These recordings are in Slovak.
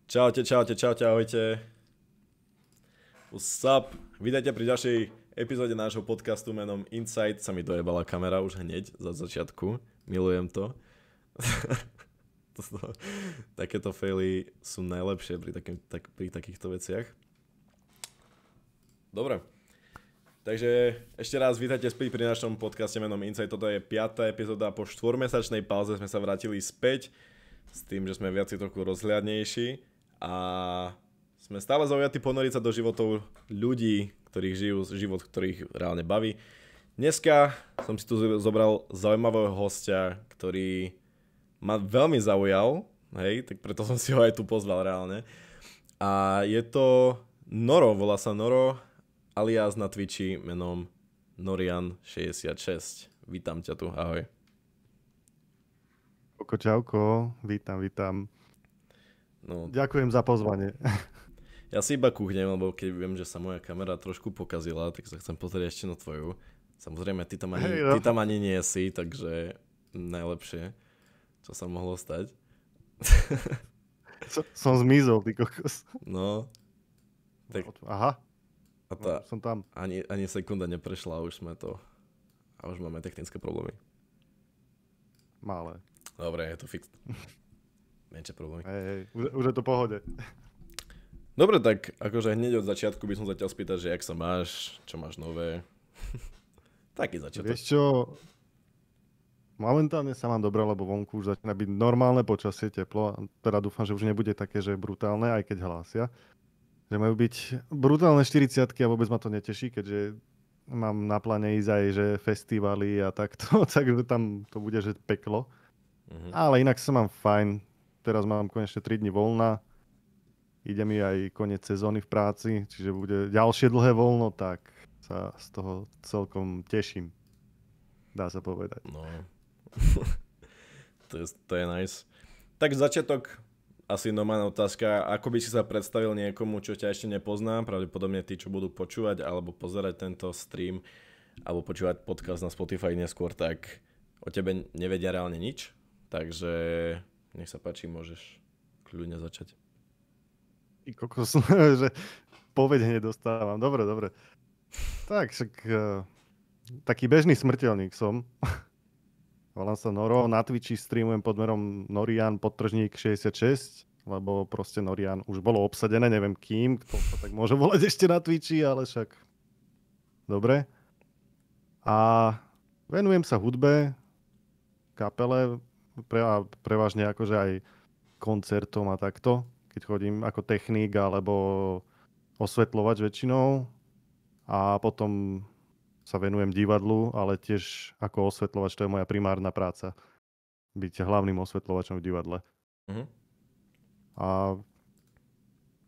Čaute, čaute, čaute, ahojte. What's up? Vítajte pri ďalšej epizóde nášho podcastu menom Insight. Sa mi dojebala kamera už hneď za začiatku. Milujem to. Takéto faily sú najlepšie pri takýchto veciach. Dobre. Takže ešte raz vítajte späť pri našom podcaste menom Insight. Toto je 5. epizóda. Po 4-mesačnej pauze sme sa vrátili späť s tým, že sme viac trochu rozhľadnejší a sme stále zaujatí ponoriť sa do životov ľudí, ktorých žijú život, ktorých reálne baví. Dneska som si tu zobral zaujímavého hostia, ktorý ma veľmi zaujal, hej, tak preto som si ho aj tu pozval reálne. A je to Noro, volá sa Noro, alias na Twitchi menom Norian66. Vítam ťa tu, ahoj. Čauko, vítam. No, ďakujem za pozvanie. Ja si iba kúknem, lebo keď viem, že sa moja kamera trošku pokazila, tak sa chcem pozrieť ešte na tvoju. Samozrejme, ty tam ani nie si, takže najlepšie, čo sa mohlo stať. Som zmizol, ty kokos. No. Tak, aha. A tá, som tam. Ani sekunda neprešla a už máme technické problémy. Malé. Dobre, je to fix. Menšie problémy. Hej, už je to pohode. Dobre, tak akože hneď od začiatku by som sa ťa spýtať, že jak sa máš, čo máš nové. Taký začiatok. Vieš čo, momentálne sa mám dobre, lebo vonku už začína byť normálne počasie, teplo. Teda dúfam, že už nebude také, že brutálne, aj keď hlásia. Že majú byť brutálne 40-ky a vôbec ma to neteší, keďže mám na pláne ísť aj, že festivaly a takto, takže tam to bude, že peklo. Mhm. Ale inak sa mám fajn. Teraz mám konečne 3 dni voľna. Ide mi aj koniec sezóny v práci, čiže bude ďalšie dlhé voľno, tak sa z toho celkom teším. Dá sa povedať. No. to je nice. Tak začiatok, asi normálna otázka. Ako by si sa predstavil niekomu, čo ťa ešte nepozná? Pravdepodobne tí, čo budú počúvať alebo pozerať tento stream alebo počúvať podcast na Spotify neskôr, tak o tebe nevedia reálne nič. Takže nech sa páči, môžeš kľudne začať. I kokos, že povedť nedostávam. Dobre. Tak, však taký bežný smrteľník som. Volám sa Noro, na Twitchi streamujem pod menom Norian_66, lebo proste Norian už bolo obsadené, neviem kým, kto sa tak môže volať ešte na Twitchi, ale však dobre. A venujem sa hudbe, kapele, prevažne akože aj koncertom a takto, keď chodím ako technik alebo osvetľovač väčšinou. A potom sa venujem divadlu, ale tiež ako osvetľovač, to je moja primárna práca. Byť hlavným osvetľovačom v divadle. Uh-huh. A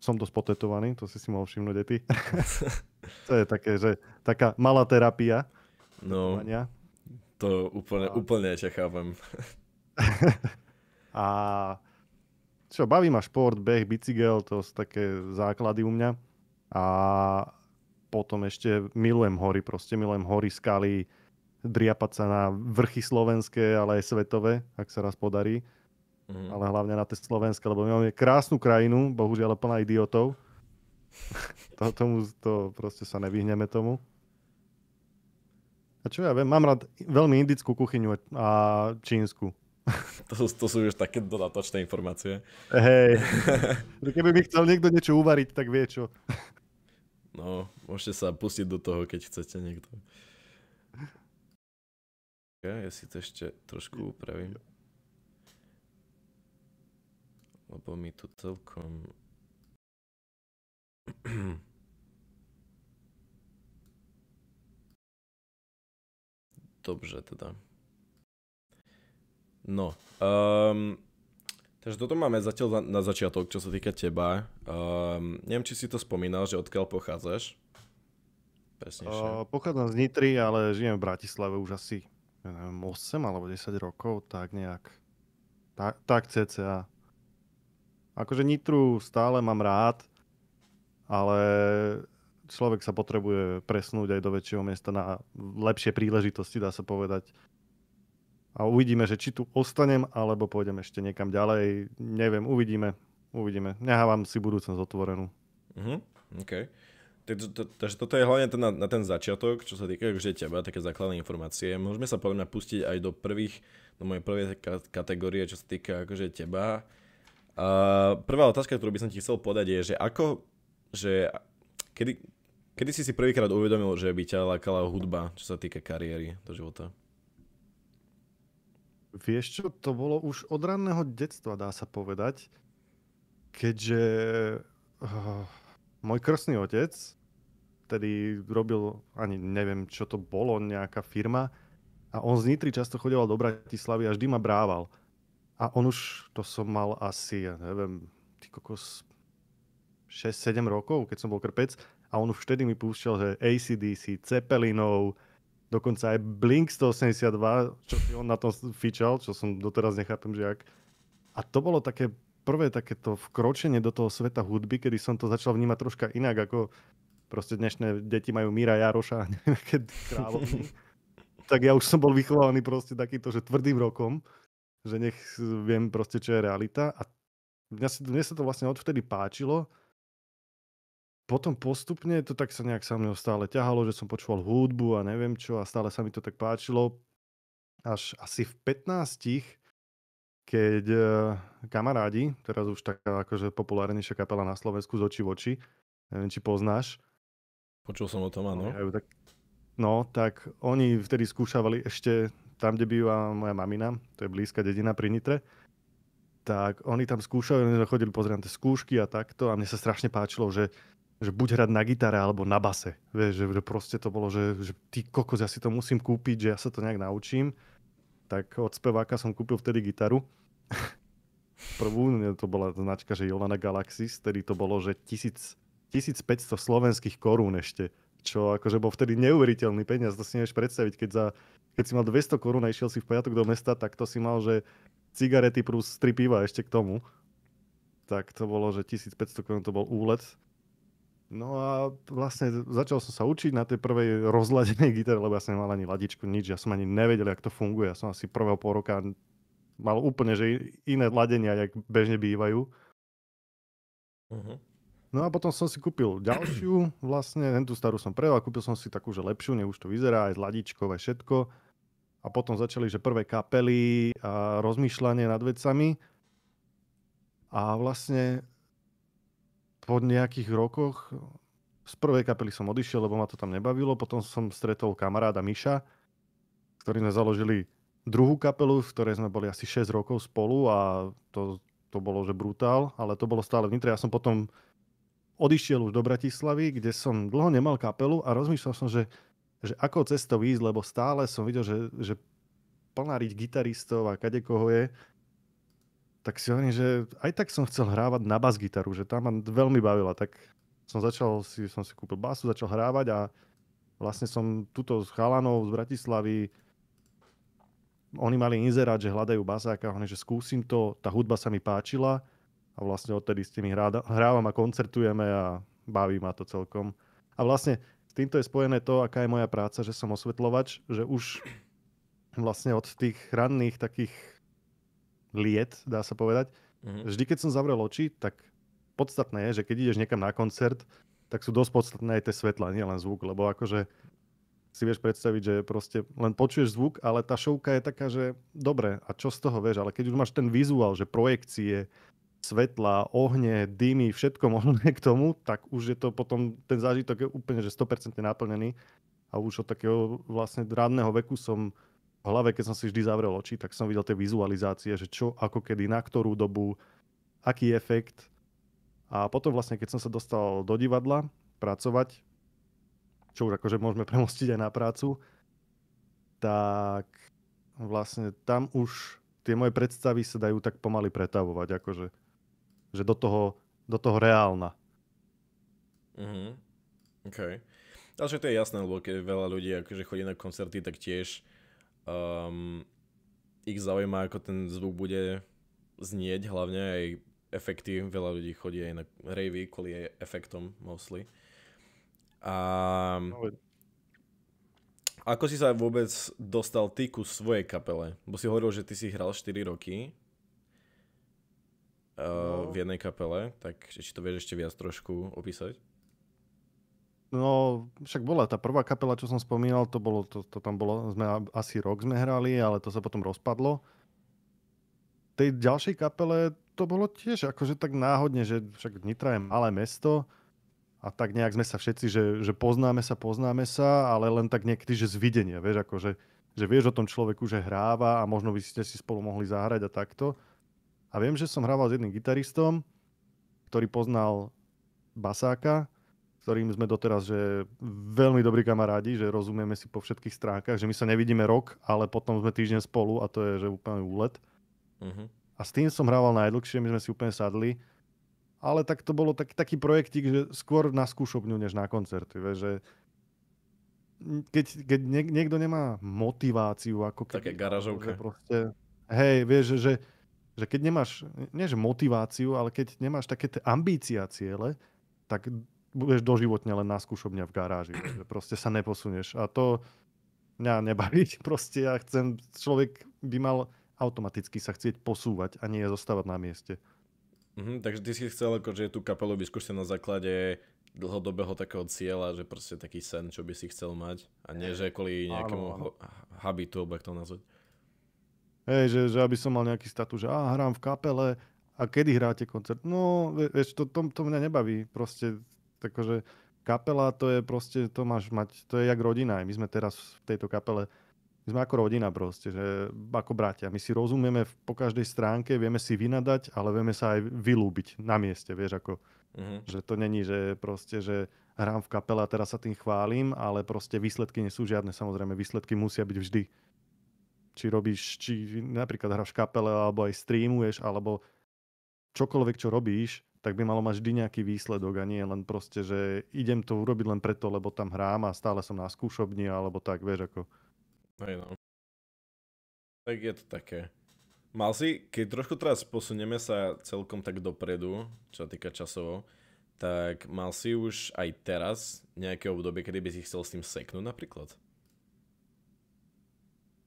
som dosť potetovaný, to si mohol všimnúť aj ty. To je také, že taká malá terapia. No, to úplne ťa chápem. A čo, baví ma šport, beh, bicykel, to sú také základy u mňa. A potom ešte milujem hory, skaly, driapať sa na vrchy slovenské, ale aj svetové, ak sa raz podarí. Ale hlavne na tie slovenské, lebo my máme krásnu krajinu, bohužiaľ plná idiotov. To proste sa nevyhneme tomu. A čo ja viem, mám rád veľmi indickú kuchyňu a čínsku. To sú už také dodatočné informácie. Hej. Keby mi chcel niekto niečo uvariť, tak vie čo. No, môžete sa pustiť do toho, keď chcete niekto. Ja si to ešte trošku upravím. Lebo mi tu celkom... Dobře teda. No, takže toto máme zatiaľ na začiatok, čo sa týka teba. Neviem, či si to spomínal, že odkiaľ pochádzaš? Presnejšie. Pochádzam z Nitry, ale žijem v Bratislave už asi 8 alebo 10 rokov, tak nejak. Tak cca. Akože Nitru stále mám rád, ale človek sa potrebuje presnúť aj do väčšieho miesta na lepšie príležitosti, dá sa povedať. A uvidíme, že či tu ostanem, alebo pôjdem ešte niekam ďalej. Neviem, uvidíme. Uvidíme. Nehávam si budúcnosť otvorenú. OK. Takže toto je hlavne na ten začiatok, čo sa týka akože teba, také základné informácie. Môžeme sa podľa mňa pustiť aj do mojej prvej kategórie, čo sa týka akože teba. A prvá otázka, ktorú by som ti chcel podať je, kedy si prvýkrát uvedomil, že by ťa lákala hudba, čo sa týka kariéry do života? Vieš čo, to bolo už od ranného detstva, dá sa povedať, keďže môj krstný otec vtedy robil, ani neviem, čo to bolo, nejaká firma a on z Nitry často chodieval do Bratislavy a vždy ma brával. A on už, to som mal asi, ja neviem, 6-7 rokov, keď som bol krpec a on už vtedy mi púšťal, že AC/DC, Zeppelinov, dokonca aj Blink 182, čo si on na tom fičal, čo som doteraz nechápem, že jak. A to bolo také prvé takéto vkročenie do toho sveta hudby, kedy som to začal vnímať troška inak, ako proste dnešné deti majú Míra Jaroša a neviem, keď kráľovní. Tak ja už som bol vychovaný proste takýto, že tvrdým rokom, že nech viem proste, čo je realita. A mne sa to vlastne odvtedy páčilo. Potom postupne to tak sa nejak sa mnou stále ťahalo, že som počúval hudbu a neviem čo a stále sa mi to tak páčilo. Až asi v 15, keď kamarádi, teraz už taká akože populárnejšia kapela na Slovensku z Oči v oči, neviem, či poznáš. Počul som o tom, áno. Tak oni vtedy skúšavali ešte tam, kde býva moja mamina, to je blízka dedina pri Nitre, tak oni tam skúšali, oni chodili pozrieť na tie skúšky a takto a mne sa strašne páčilo, že buď hrať na gitare alebo na base. Vieš, že proste to bolo, že ty kokos, ja si to musím kúpiť, že ja sa to nejak naučím. Tak od speváka som kúpil vtedy gitaru. Prvú, to bola značka, že Jolana Galaxis, vtedy to bolo, že 1500 slovenských korún ešte, čo akože bol vtedy neuveriteľný peniaz, to si nevieš predstaviť, keď si mal 200 korún a išiel si v piatok do mesta, tak to si mal, že cigarety plus 3 piva ešte k tomu. Tak to bolo, že 1500 korún to bol úlet. No a vlastne začal som sa učiť na tej prvej rozladenej gitare, lebo ja som nemal ani ladičku, nič, ja som ani nevedel, jak to funguje. Ja som asi prvého pol roka mal úplne, že iné ladenia, jak bežne bývajú. No a potom som si kúpil ďalšiu, vlastne, tú starú som predal, kúpil som si takú, že lepšiu, už to vyzerá, aj s ladičkou, aj všetko. A potom začali, že prvé kapely a rozmýšľanie nad vecami. A vlastne po nejakých rokoch z prvej kapely som odišiel, lebo ma to tam nebavilo. Potom som stretol kamaráda Miša, s ktorým sme založili druhú kapelu, v ktorej sme boli asi 6 rokov spolu a to bolo, že brutál, ale to bolo stále v Nitre. Ja som potom odišiel už do Bratislavy, kde som dlho nemal kapelu a rozmýšľal som, že akou cestou ísť, lebo stále som videl, že plná riť gitaristov a kadekoho je. Tak si hovorím, že aj tak som chcel hrávať na bas gitaru, že tam ma veľmi bavila. Tak som si kúpil basu, začal hrávať a vlastne som tuto s chalanou z Bratislavy, oni mali inzerát, že hľadajú basáka, že skúsim to, tá hudba sa mi páčila. A vlastne odtedy s tými hrávam a koncertujeme a baví ma to celkom. A vlastne s týmto je spojené to, aká je moja práca, že som osvetľovač, že už vlastne od tých ranných takých liet, dá sa povedať, vždy keď som zavrel oči, tak podstatné je, že keď ideš niekam na koncert, tak sú dosť podstatné aj tie svetlá, nie len zvuk, lebo akože si vieš predstaviť, že proste len počuješ zvuk, ale tá šovka je taká, že dobre, a čo z toho vieš, ale keď už máš ten vizuál, že projekcie, svetla, ohne, dymy, všetko možné k tomu, tak už je to potom, ten zážitok je úplne, že 100% naplnený a už od takého vlastne ranného veku som v hlave, keď som si vždy zavrel oči, tak som videl tie vizualizácie, že čo, ako kedy, na ktorú dobu, aký efekt. A potom vlastne, keď som sa dostal do divadla pracovať, čo už akože môžeme premostiť aj na prácu, tak vlastne tam už tie moje predstavy sa dajú tak pomaly pretavovať, akože že do toho reálna. OK. Takže to je jasné, lebo keď veľa ľudí akože chodí na koncerty, tak tiež ich zaujíma, ako ten zvuk bude znieť, hlavne aj efekty. Veľa ľudí chodí aj na ravey kvôli efektom mostly. A ako si sa vôbec dostal ty ku svojej kapele? Bo si hovoril, že ty si hral 4 roky. v jednej kapele, tak či to vieš ešte viac trošku opísať? No, však bola tá prvá kapela, čo som spomínal, to tam bolo, asi rok sme hrali, ale to sa potom rozpadlo. V tej ďalšej kapele to bolo tiež akože tak náhodne, že však Nitra je malé mesto a tak nejak sme sa všetci, že poznáme sa, ale len tak niekedy, že z videnia, vieš, akože, že vieš o tom človeku, že hráva a možno by ste si spolu mohli zahrať a takto. A viem, že som hrával s jedným gitaristom, ktorý poznal basáka, ktorým sme doteraz že veľmi dobrí kamarádi, že rozumieme si po všetkých stránkach, že my sa nevidíme rok, ale potom sme týždeň spolu a to je že úplne úlet. Uh-huh. A s tým som hrával najdlhšie, my sme si úplne sadli. Ale tak to bolo taký projektík, že skôr na skúšobňu, než na koncerty. Vieš, že keď niekto nemá motiváciu, ako keby... Také garážovka. Proste, hej, vieš, že keď nemáš, nie že motiváciu, ale keď nemáš také ambície a ciele, tak budeš doživotne len na skúšobňa v garáži. Že proste sa neposunieš. A to mňa nebaví. Proste ja chcem, človek by mal automaticky sa chcieť posúvať a nie zostávať na mieste. Takže ty si chcel akože tú kapelu vyskúšať na základe dlhodobého takého cieľa, že proste taký sen, čo by si chcel mať a nie, že kvôli nejakému habitu, alebo jak to nazvať. Hej, že aby som mal nejaký status, že hrám v kapele a kedy hráte koncert? No, vieš, to mňa nebaví. Proste, takže kapela to je proste, to máš mať, to je jak rodina. My sme teraz v tejto kapele, my sme ako rodina proste, že ako bratia. My si rozumieme po každej stránke, vieme si vynadať, ale vieme sa aj vylúbiť na mieste, vieš, ako, že to není, že proste, že hrám v kapele a teraz sa tým chválim, ale proste výsledky nie sú žiadne, samozrejme, výsledky musia byť vždy. Či napríklad hráš v kapele, alebo aj streamuješ, alebo čokoľvek, čo robíš, tak by malo mať vždy nejaký výsledok a nie len proste, že idem to urobiť len preto, lebo tam hrám a stále som na skúšobni, alebo tak, vieš, ako... Hej no. Tak je to také. Mal si, keď trošku teraz posunieme sa celkom tak dopredu, čo sa týka časovo, tak mal si už aj teraz nejaké obdobie, kedy by si chcel s tým seknúť napríklad?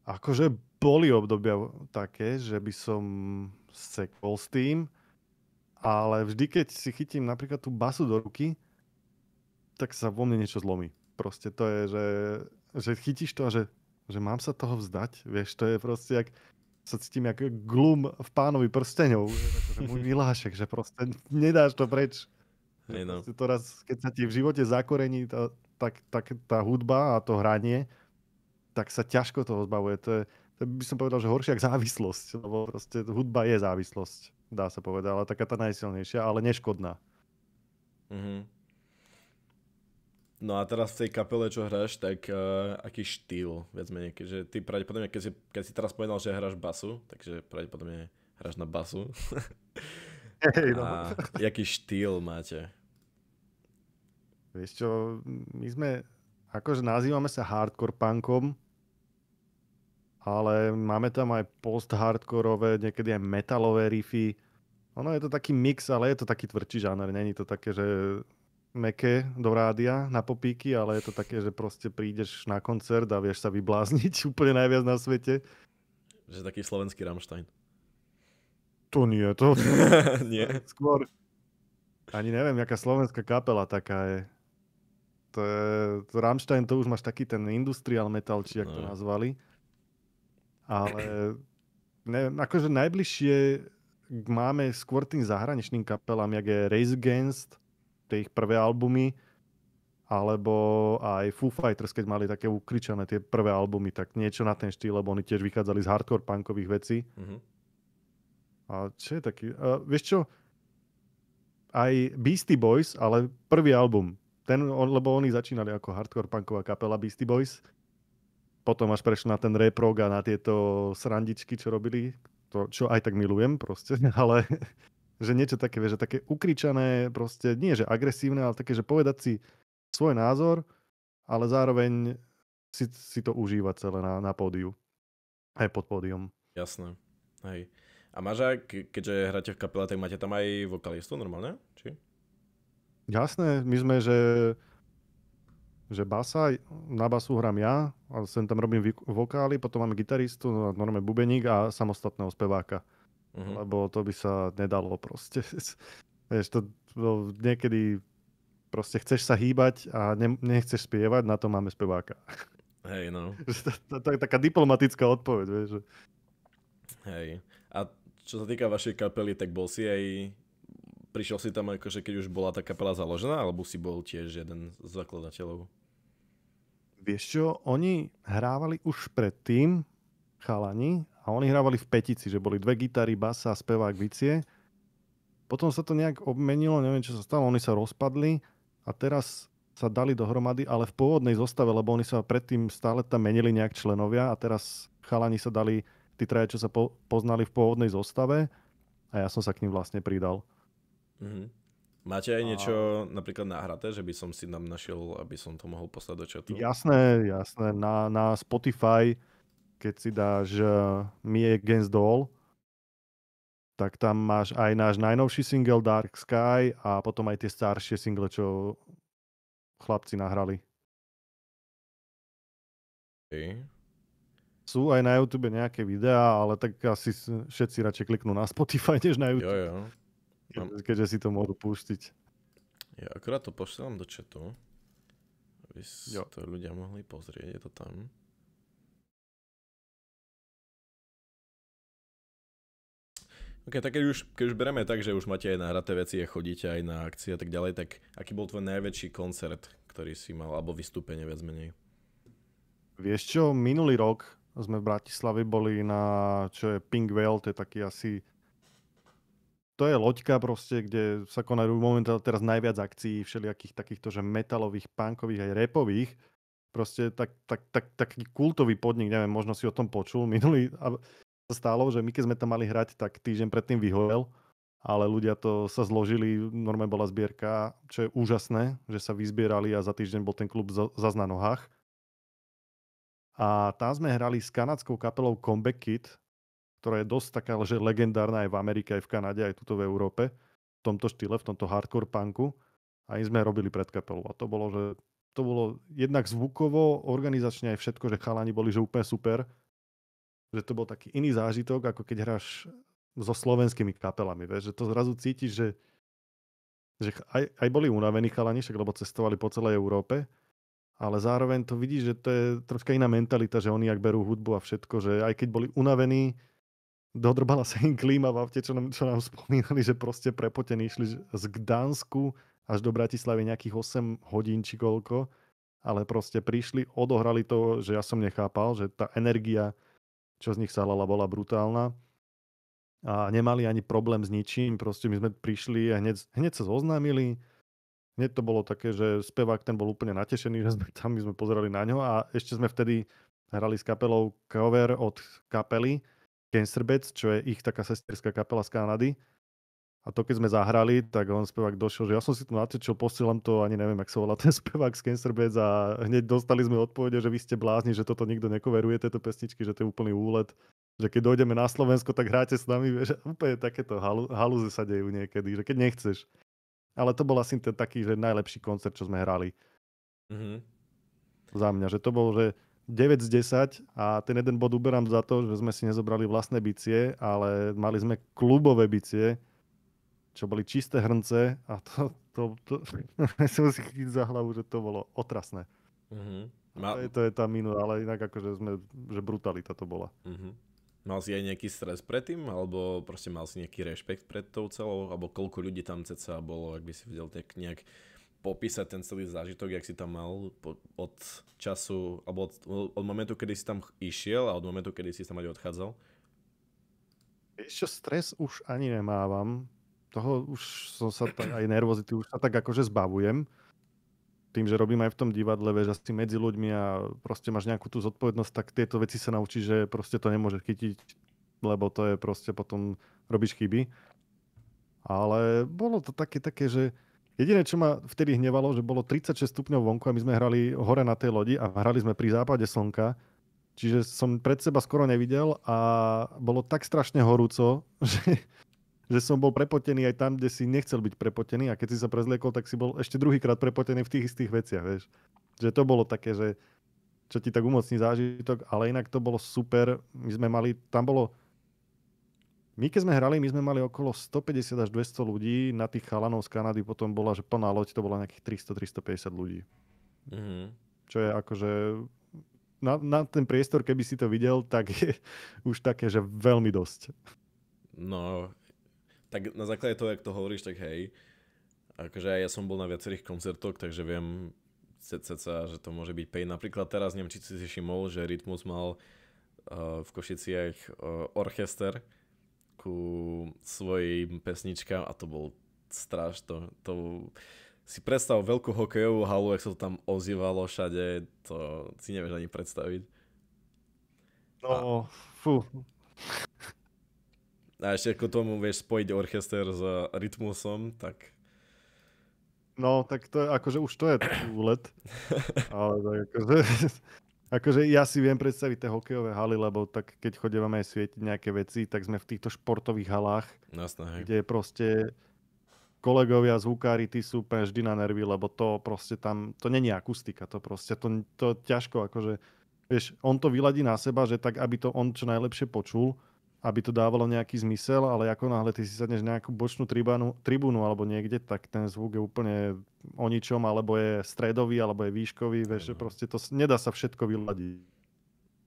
Akože boli obdobia také, že by som sekol s tým, ale vždy, keď si chytím napríklad tú basu do ruky, tak sa vo mne niečo zlomí. Proste to je, že chytíš to a že mám sa toho vzdať. Vieš, to je proste, jak sa cítim jak Glum v Pánovi prsteňov. Akože môj milášek, že proste nedáš to preč. No. To raz, keď sa ti v živote zakorení tá hudba a to hranie, tak sa ťažko toho zbavuje. To by som povedal, že horšie ako závislosť, lebo proste hudba je závislosť, dá sa povedať, ale taká tá najsilnejšia, ale neškodná. No a teraz v tej kapele, čo hráš, tak aký štýl, viac menej, že ty pravdepodobne, keď si teraz povedal, že hráš basu, takže pravdepodobne hráš na basu. Hej, no. A jaký štýl máte? Vieš čo, my sme, akože nazývame sa hardcore punkom, ale máme tam aj post-hardkorové, niekedy aj metalové riffy. Ono je to taký mix, ale je to taký tvrdší žáner, není to také, že meké do rádia na popíky, ale je to také, že proste prídeš na koncert a vieš sa vyblázniť úplne najviac na svete. Že taký slovenský Rammstein. To nie, to... Nie? Skôr... Ani neviem, jaká slovenská kapela taká je. To Rammstein, to už máš taký ten industrial metal, či jak to nazvali. Ale neviem, akože najbližšie máme skôr tým zahraničným kapelám, jak je Rise Against, tie ich prvé albumy, alebo aj Foo Fighters, keď mali také ukričané tie prvé albumy, tak niečo na ten štýl, lebo oni tiež vychádzali z hardcore punkových vecí. A čo je taký... vieš čo? Aj Beastie Boys, ale prvý album. Lebo oni začínali ako hardcore punková kapela Beastie Boys. Potom až prešli na ten rap rock a na tieto srandičky, čo robili. To, čo aj tak milujem proste, ale... že niečo také, vieš, že také ukričané, proste nie, že agresívne, ale také, že povedať si svoj názor, ale zároveň si to užívať celé na pódiu. Aj pod pódium. Jasné, hej. A máš aj, keďže hráte v kapele, tak máte tam aj vokalistu normálne? Či? Jasné, my sme, že basa, na basu hrám ja, a sem tam robím vokály, potom máme gitaristu, normálne bubeník a samostatného speváka. lebo to by sa nedalo proste. Vieš, to niekedy proste chceš sa hýbať a nechceš spievať, na to máme speváka. Hej, no. To je taká diplomatická odpoveď, vieš. Hej. A čo sa týka vašej kapely, tak bol si aj... Prišiel si tam akože keď už bola tá kapela založená, alebo si bol tiež jeden z zakladateľov? Vieš čo, oni hrávali už predtým, chalani, a oni hrávali v petici, že boli 2 gitary, basa, spevák, bicie. Potom sa to nejak obmenilo, neviem čo sa stalo, oni sa rozpadli a teraz sa dali dohromady, ale v pôvodnej zostave, lebo oni sa predtým stále tam menili nejak členovia a teraz chalani sa dali, tí traja, čo sa poznali v pôvodnej zostave a ja som sa k ním vlastne pridal. Máte aj niečo napríklad nahraté, že by som si tam našiel, aby som to mohol poslať do chatu? Jasné. Na Spotify, keď si dáš Me Against All, tak tam máš aj náš najnovší single Dark Sky a potom aj tie staršie single, čo chlapci nahrali. Okay. Sú aj na YouTube nejaké videá, ale tak asi všetci radšej kliknú na Spotify, než na YouTube. Jo. Keďže si to môžu pustiť. Ja akurát to pošlám do chatu, aby si to ľudia mohli pozrieť, je to tam. Ok, tak keď už bereme tak, že už máte aj nahraté veci a chodíte aj na akcie a tak ďalej, tak aký bol tvoj najväčší koncert, ktorý si mal, alebo vystúpenie viac menej? Vieš čo, minulý rok sme v Bratislave boli na, čo je Pink Whale, to je taký asi... To je loďka proste, kde sa konajú momentálne teraz najviac akcií všelijakých takýchto, že metalových, punkových aj rapových. Proste taký kultový podnik, neviem, možno si o tom počul. Minulý sa stalo, že my keď sme tam mali hrať, tak týždeň predtým vyhorel, ale ľudia to sa zložili, normálne bola zbierka, čo je úžasné, že sa vyzbierali a za týždeň bol ten klub zas na nohách. A tam sme hrali s kanadskou kapelou Comeback Kid, ktorá je dosť taká, že legendárna aj v Amerike, aj v Kanade, aj tuto v Európe, v tomto štýle, v tomto hardcore punku. A im sme robili pred kapelu. A to bolo jednak zvukovo, organizačne aj všetko, že chalani boli že úplne super. Že to bol taký iný zážitok, ako keď hráš so slovenskými kapelami. Vieš? Že to zrazu cítiš, že aj boli unavení chalani, však lebo cestovali po celej Európe. Ale zároveň to vidíš, že to je troška iná mentalita, že oni jak berú hudbu a všetko, že aj keď boli unavení, dodrbala sa im klíma v aute, čo nám spomínali, že proste prepotení išli z Gdansku až do Bratislavy nejakých 8 hodín či koľko, ale proste prišli, odohrali to, že ja som nechápal, že tá energia, čo z nich salala, bola brutálna a nemali ani problém s ničím, proste my sme prišli a hneď sa zoznámili, hneď to bolo také, že spevák ten bol úplne natešený, že sme tam, my sme pozerali na ňo a ešte sme vtedy hrali s kapelou cover od kapely Cancerbeds, čo je ich taká sesterská kapela z Kanady. A to keď sme zahrali, tak on spevák došiel, že ja som si tu natočil, posielam to, ani neviem, jak sa volá ten spevák z Cancerbeds a hneď dostali sme odpovede, že vy ste blázni, že toto nikto nekoveruje, tieto pesničky, že to je úplný úlet. Že keď dojdeme na Slovensko, tak hráte s nami, že úplne takéto halúze sa dejú niekedy, že keď nechceš. Ale to bol asi ten taký, že najlepší koncert, čo sme hrali. Za mňa, že to bol, že 9 z 10 a ten jeden bod uberám za to, že sme si nezobrali vlastné bicie, ale mali sme klubové bicie, čo boli čisté hrnce a to som si chytil za hlavu, že to bolo otrasné. To je tá minúta, ale inak akože že brutalita to bola. Mal si aj nejaký stres predtým, alebo proste mal si nejaký rešpekt pred tou celou, alebo koľko ľudí tam ceca bolo, ak by si vedel tak nejak popísať ten celý zážitok, jak si tam mal od času, alebo od momentu, kedy si tam išiel a od momentu, kedy si tam aj odchádzal? Ešte stres už ani nemávam. Toho už som sa tak, aj nervozity už sa tak akože zbavujem. Tým, že robím aj v tom divadle, vieš, asi medzi ľuďmi a proste máš nejakú tú zodpovednosť, tak tieto veci sa naučíš, že proste to nemôžeš chytiť, lebo to je proste potom robíš chyby. Ale bolo to také, že jediné, čo ma vtedy hnevalo, že bolo 36 stupňov vonku a my sme hrali hore na tej lodi a hrali sme pri západe slnka. Čiže som pred seba skoro nevidel a bolo tak strašne horúco, že som bol prepotený aj tam, kde si nechcel byť prepotený a keď si sa prezliekol, tak si bol ešte druhýkrát prepotený v tých istých veciach, vieš. Že to bolo také, že čo ti tak umocní zážitok, ale inak to bolo super. My sme mali, tam bolo My keď sme hrali, my sme mali okolo 150 až 200 ľudí, na tých chalanov z Kanady potom bola, že plná loď, to bola nejakých 300-350 ľudí. Mhm. Čo je akože, na ten priestor, keby si to videl, tak je už také, že veľmi dosť. No, tak na základe toho, jak to hovoríš, tak hej. Akože aj ja som bol na viacerých koncertoch, takže viem cca, že to môže byť pain. Napríklad teraz, neviem, či si všimol, že Rytmus mal v Košiciach orchester ku svojim pesničkám a to bol strašno. To si predstav veľkú hokejovú halu, jak sa to tam ozývalo všade, to si nevieš ani predstaviť. No, fú. A ešte ako tomu vieš spojiť orchester s Rytmusom, tak... No, tak to je, akože už to je taký úlet. Ale tak akože ja si viem predstaviť tie hokejové haly, lebo tak keď chodívame aj svietiť nejaké veci, tak sme v týchto športových halách, Jasné, hej. kde proste kolegovia, zvukári, tí sú úplne vždy na nervy, lebo to proste tam, to není akustika, to proste, to ťažko, akože, vieš, on to vyladí na seba, že tak, aby to on čo najlepšie počul, aby to dávalo nejaký zmysel, ale ako náhle ty si sadneš nejakú bočnú tribúnu alebo niekde, tak ten zvuk je úplne o ničom, alebo je stredový, alebo je výškový, vieš, že proste to nedá sa všetko vyladiť.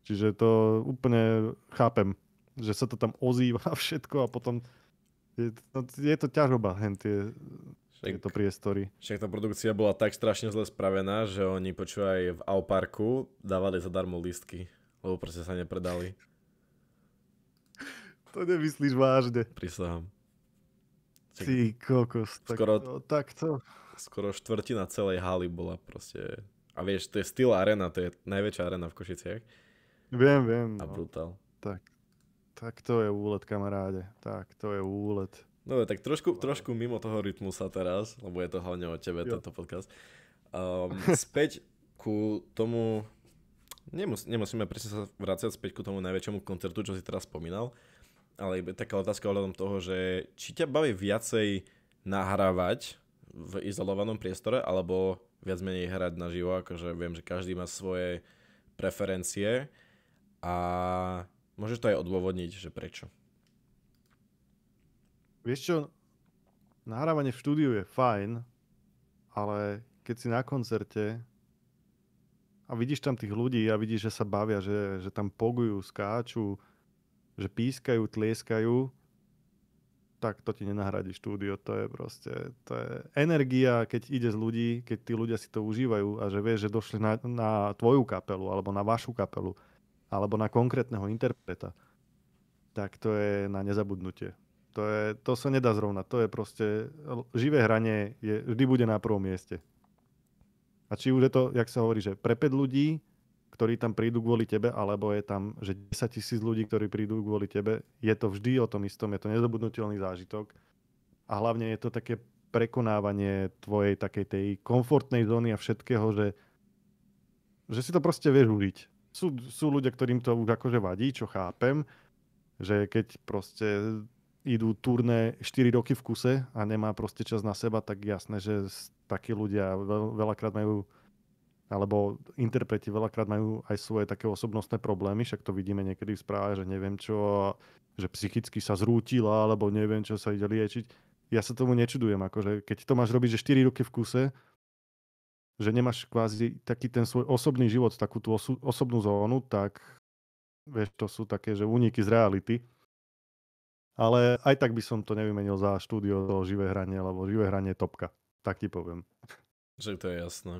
Čiže to úplne chápem, že sa to tam ozýva všetko a potom je to ťažoba, tieto priestory. Však tá produkcia bola tak strašne zle spravená, že oni počúvaj v Auparku dávali zadarmo lístky, lebo proste sa nepredali. To nemyslíš vážne. Prisahám. Ty kokos. Skoro štvrtina celej haly bola proste... A vieš, to je Steel Arena, to je najväčšia arena v Košiciach. Viem. A brutál. Tak to je úlet, kamaráde. Tak to je úlet. No tak trošku mimo toho Rytmusa teraz, lebo je to hlavne o tebe, tento podcast. Späť ku tomu... Nemusíme presne sa vrácať späť ku tomu najväčšiemu koncertu, čo si teraz spomínal, ale taká otázka ohľadom toho, že či ťa baví viacej nahrávať v izolovanom priestore, alebo viac menej hrať naživo, akože viem, že každý má svoje preferencie a môžeš to aj odôvodniť, že prečo. Vieš čo, nahrávanie v štúdiu je fajn, ale keď si na koncerte a vidíš tam tých ľudí a vidíš, že sa bavia, že tam pogujú, skáču, že pískajú, tlieskajú, tak to ti nenahradí štúdio. To je energia, keď ide z ľudí, keď tí ľudia si to užívajú a že vieš, že došli na tvoju kapelu, alebo na vašu kapelu, alebo na konkrétneho interpreta, tak to je na nezabudnutie. To sa nedá zrovnať. To je proste, živé hranie vždy bude na prvom mieste. A či už je to, jak sa hovorí, že pre 5 ľudí, ktorí tam prídu kvôli tebe, alebo je tam, že 10 000 ľudí, ktorí prídu kvôli tebe, je to vždy o tom istom, je to nezabudnutelný zážitok. A hlavne je to také prekonávanie tvojej takej tej komfortnej zóny a všetkého, že si to proste vieš užiť. Sú ľudia, ktorým to už akože vadí, čo chápem, že keď proste idú turné 4 roky v kuse a nemá proste čas na seba, tak jasné, že takí ľudia veľakrát majú, alebo interpreti veľakrát majú aj svoje také osobnostné problémy, však to vidíme niekedy v správe, že neviem čo, že psychicky sa zrútila, alebo neviem čo sa ide liečiť. Ja sa tomu nečudujem, akože keď to máš robiť, že 4 roky v kuse, že nemáš kvázi taký ten svoj osobný život, takú tú osobnú zónu, tak vieš, to sú také, že úniky z reality. Ale aj tak by som to nevymenil za štúdio do živé hranie, lebo živé hranie je topka. Tak ti poviem. Že to je jasné.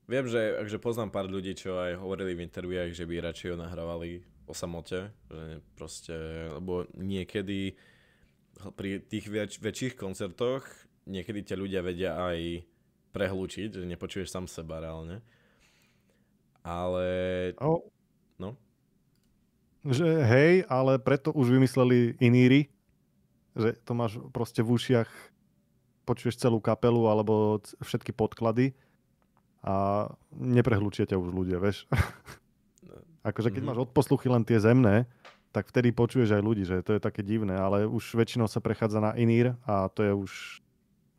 Viem, že poznám pár ľudí, čo aj hovorili v interviách, že by radšej ho nahrávali o samote, že proste, lebo niekedy pri tých väčších koncertoch niekedy ťa ľudia vedia aj prehlúčiť, že nepočuješ sám seba reálne. Ale... No? Že hej, ale preto už vymysleli iníry, že to máš proste v ušiach, počuješ celú kapelu alebo všetky podklady a neprehlučia ťa už ľudia, vieš. Akože keď máš odposluchy len tie zemné, tak vtedy počuješ aj ľudí, že to je také divné, ale už väčšinou sa prechádza na inír a to je už...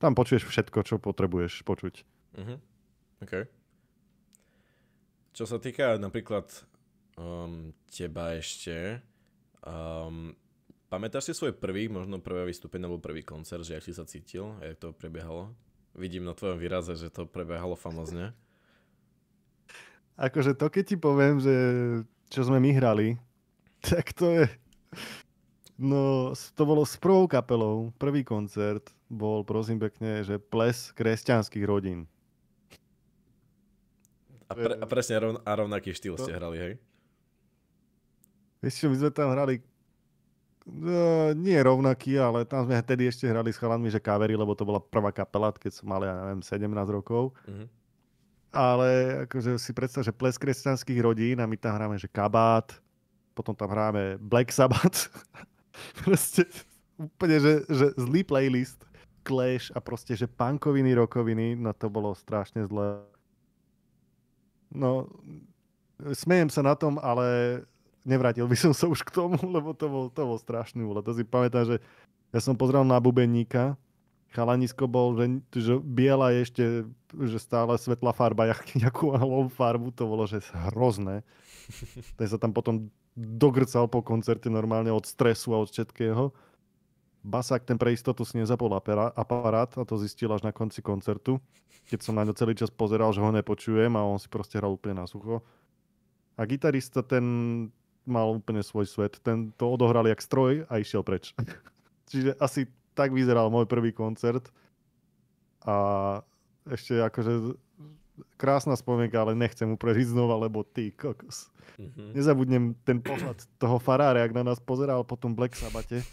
Tam počuješ všetko, čo potrebuješ počuť. OK. Čo sa týka napríklad teba ešte, pamätáš si svoj prvý, možno prvé vystúpenie alebo prvý koncert, že jak si sa cítil a jak to prebiehalo? Vidím na tvojom výraze, že to prebiehalo famózne. Akože to, keď ti poviem, že čo sme my hrali, tak to je... No, to bolo s prvou kapelou. Prvý koncert bol, prosím pekne, že ples kresťanských rodín. A presne rovnaký štýl ste hrali, hej? Vieš čo, my sme tam hrali no, nie rovnaký, ale tam sme tedy ešte hrali s chalanmi, že kavery, lebo to bola prvá kapela, keď som mal, ja neviem, 17 rokov. Mhm. Ale akože si predstav, že ples kresťanských rodín a my tam hráme, že Kabát, potom tam hráme Black Sabbath. Proste úplne, že zlý playlist, Clash a proste, že punkoviny, rockoviny, no to bolo strašne zlé. No, smejem sa na tom, ale nevrátil by som sa už k tomu, lebo to bol strašný úlet. To si pamätám, že ja som pozrel na bubeníka, chalanisko bol, že biela je ešte, že stále svetlá farba, jakú malou farbu, to bolo, že hrozné. Ten sa tam potom dogrcal po koncerte normálne od stresu a od všetkého. Basák ten pre istotu si nezapol aparát a to zistil až na konci koncertu, keď som na ňo celý čas pozeral, že ho nepočujem a on si proste hral úplne na sucho. A gitarista ten mal úplne svoj svet, ten to odohral jak stroj a išiel preč. Čiže asi tak vyzeral môj prvý koncert a ešte akože krásna spomienka, ale nechcem mu prežiť znova, lebo ty kokos. Mm-hmm. Nezabudnem ten pohľad toho farára, jak na nás pozeral po tom Black Sabbathe.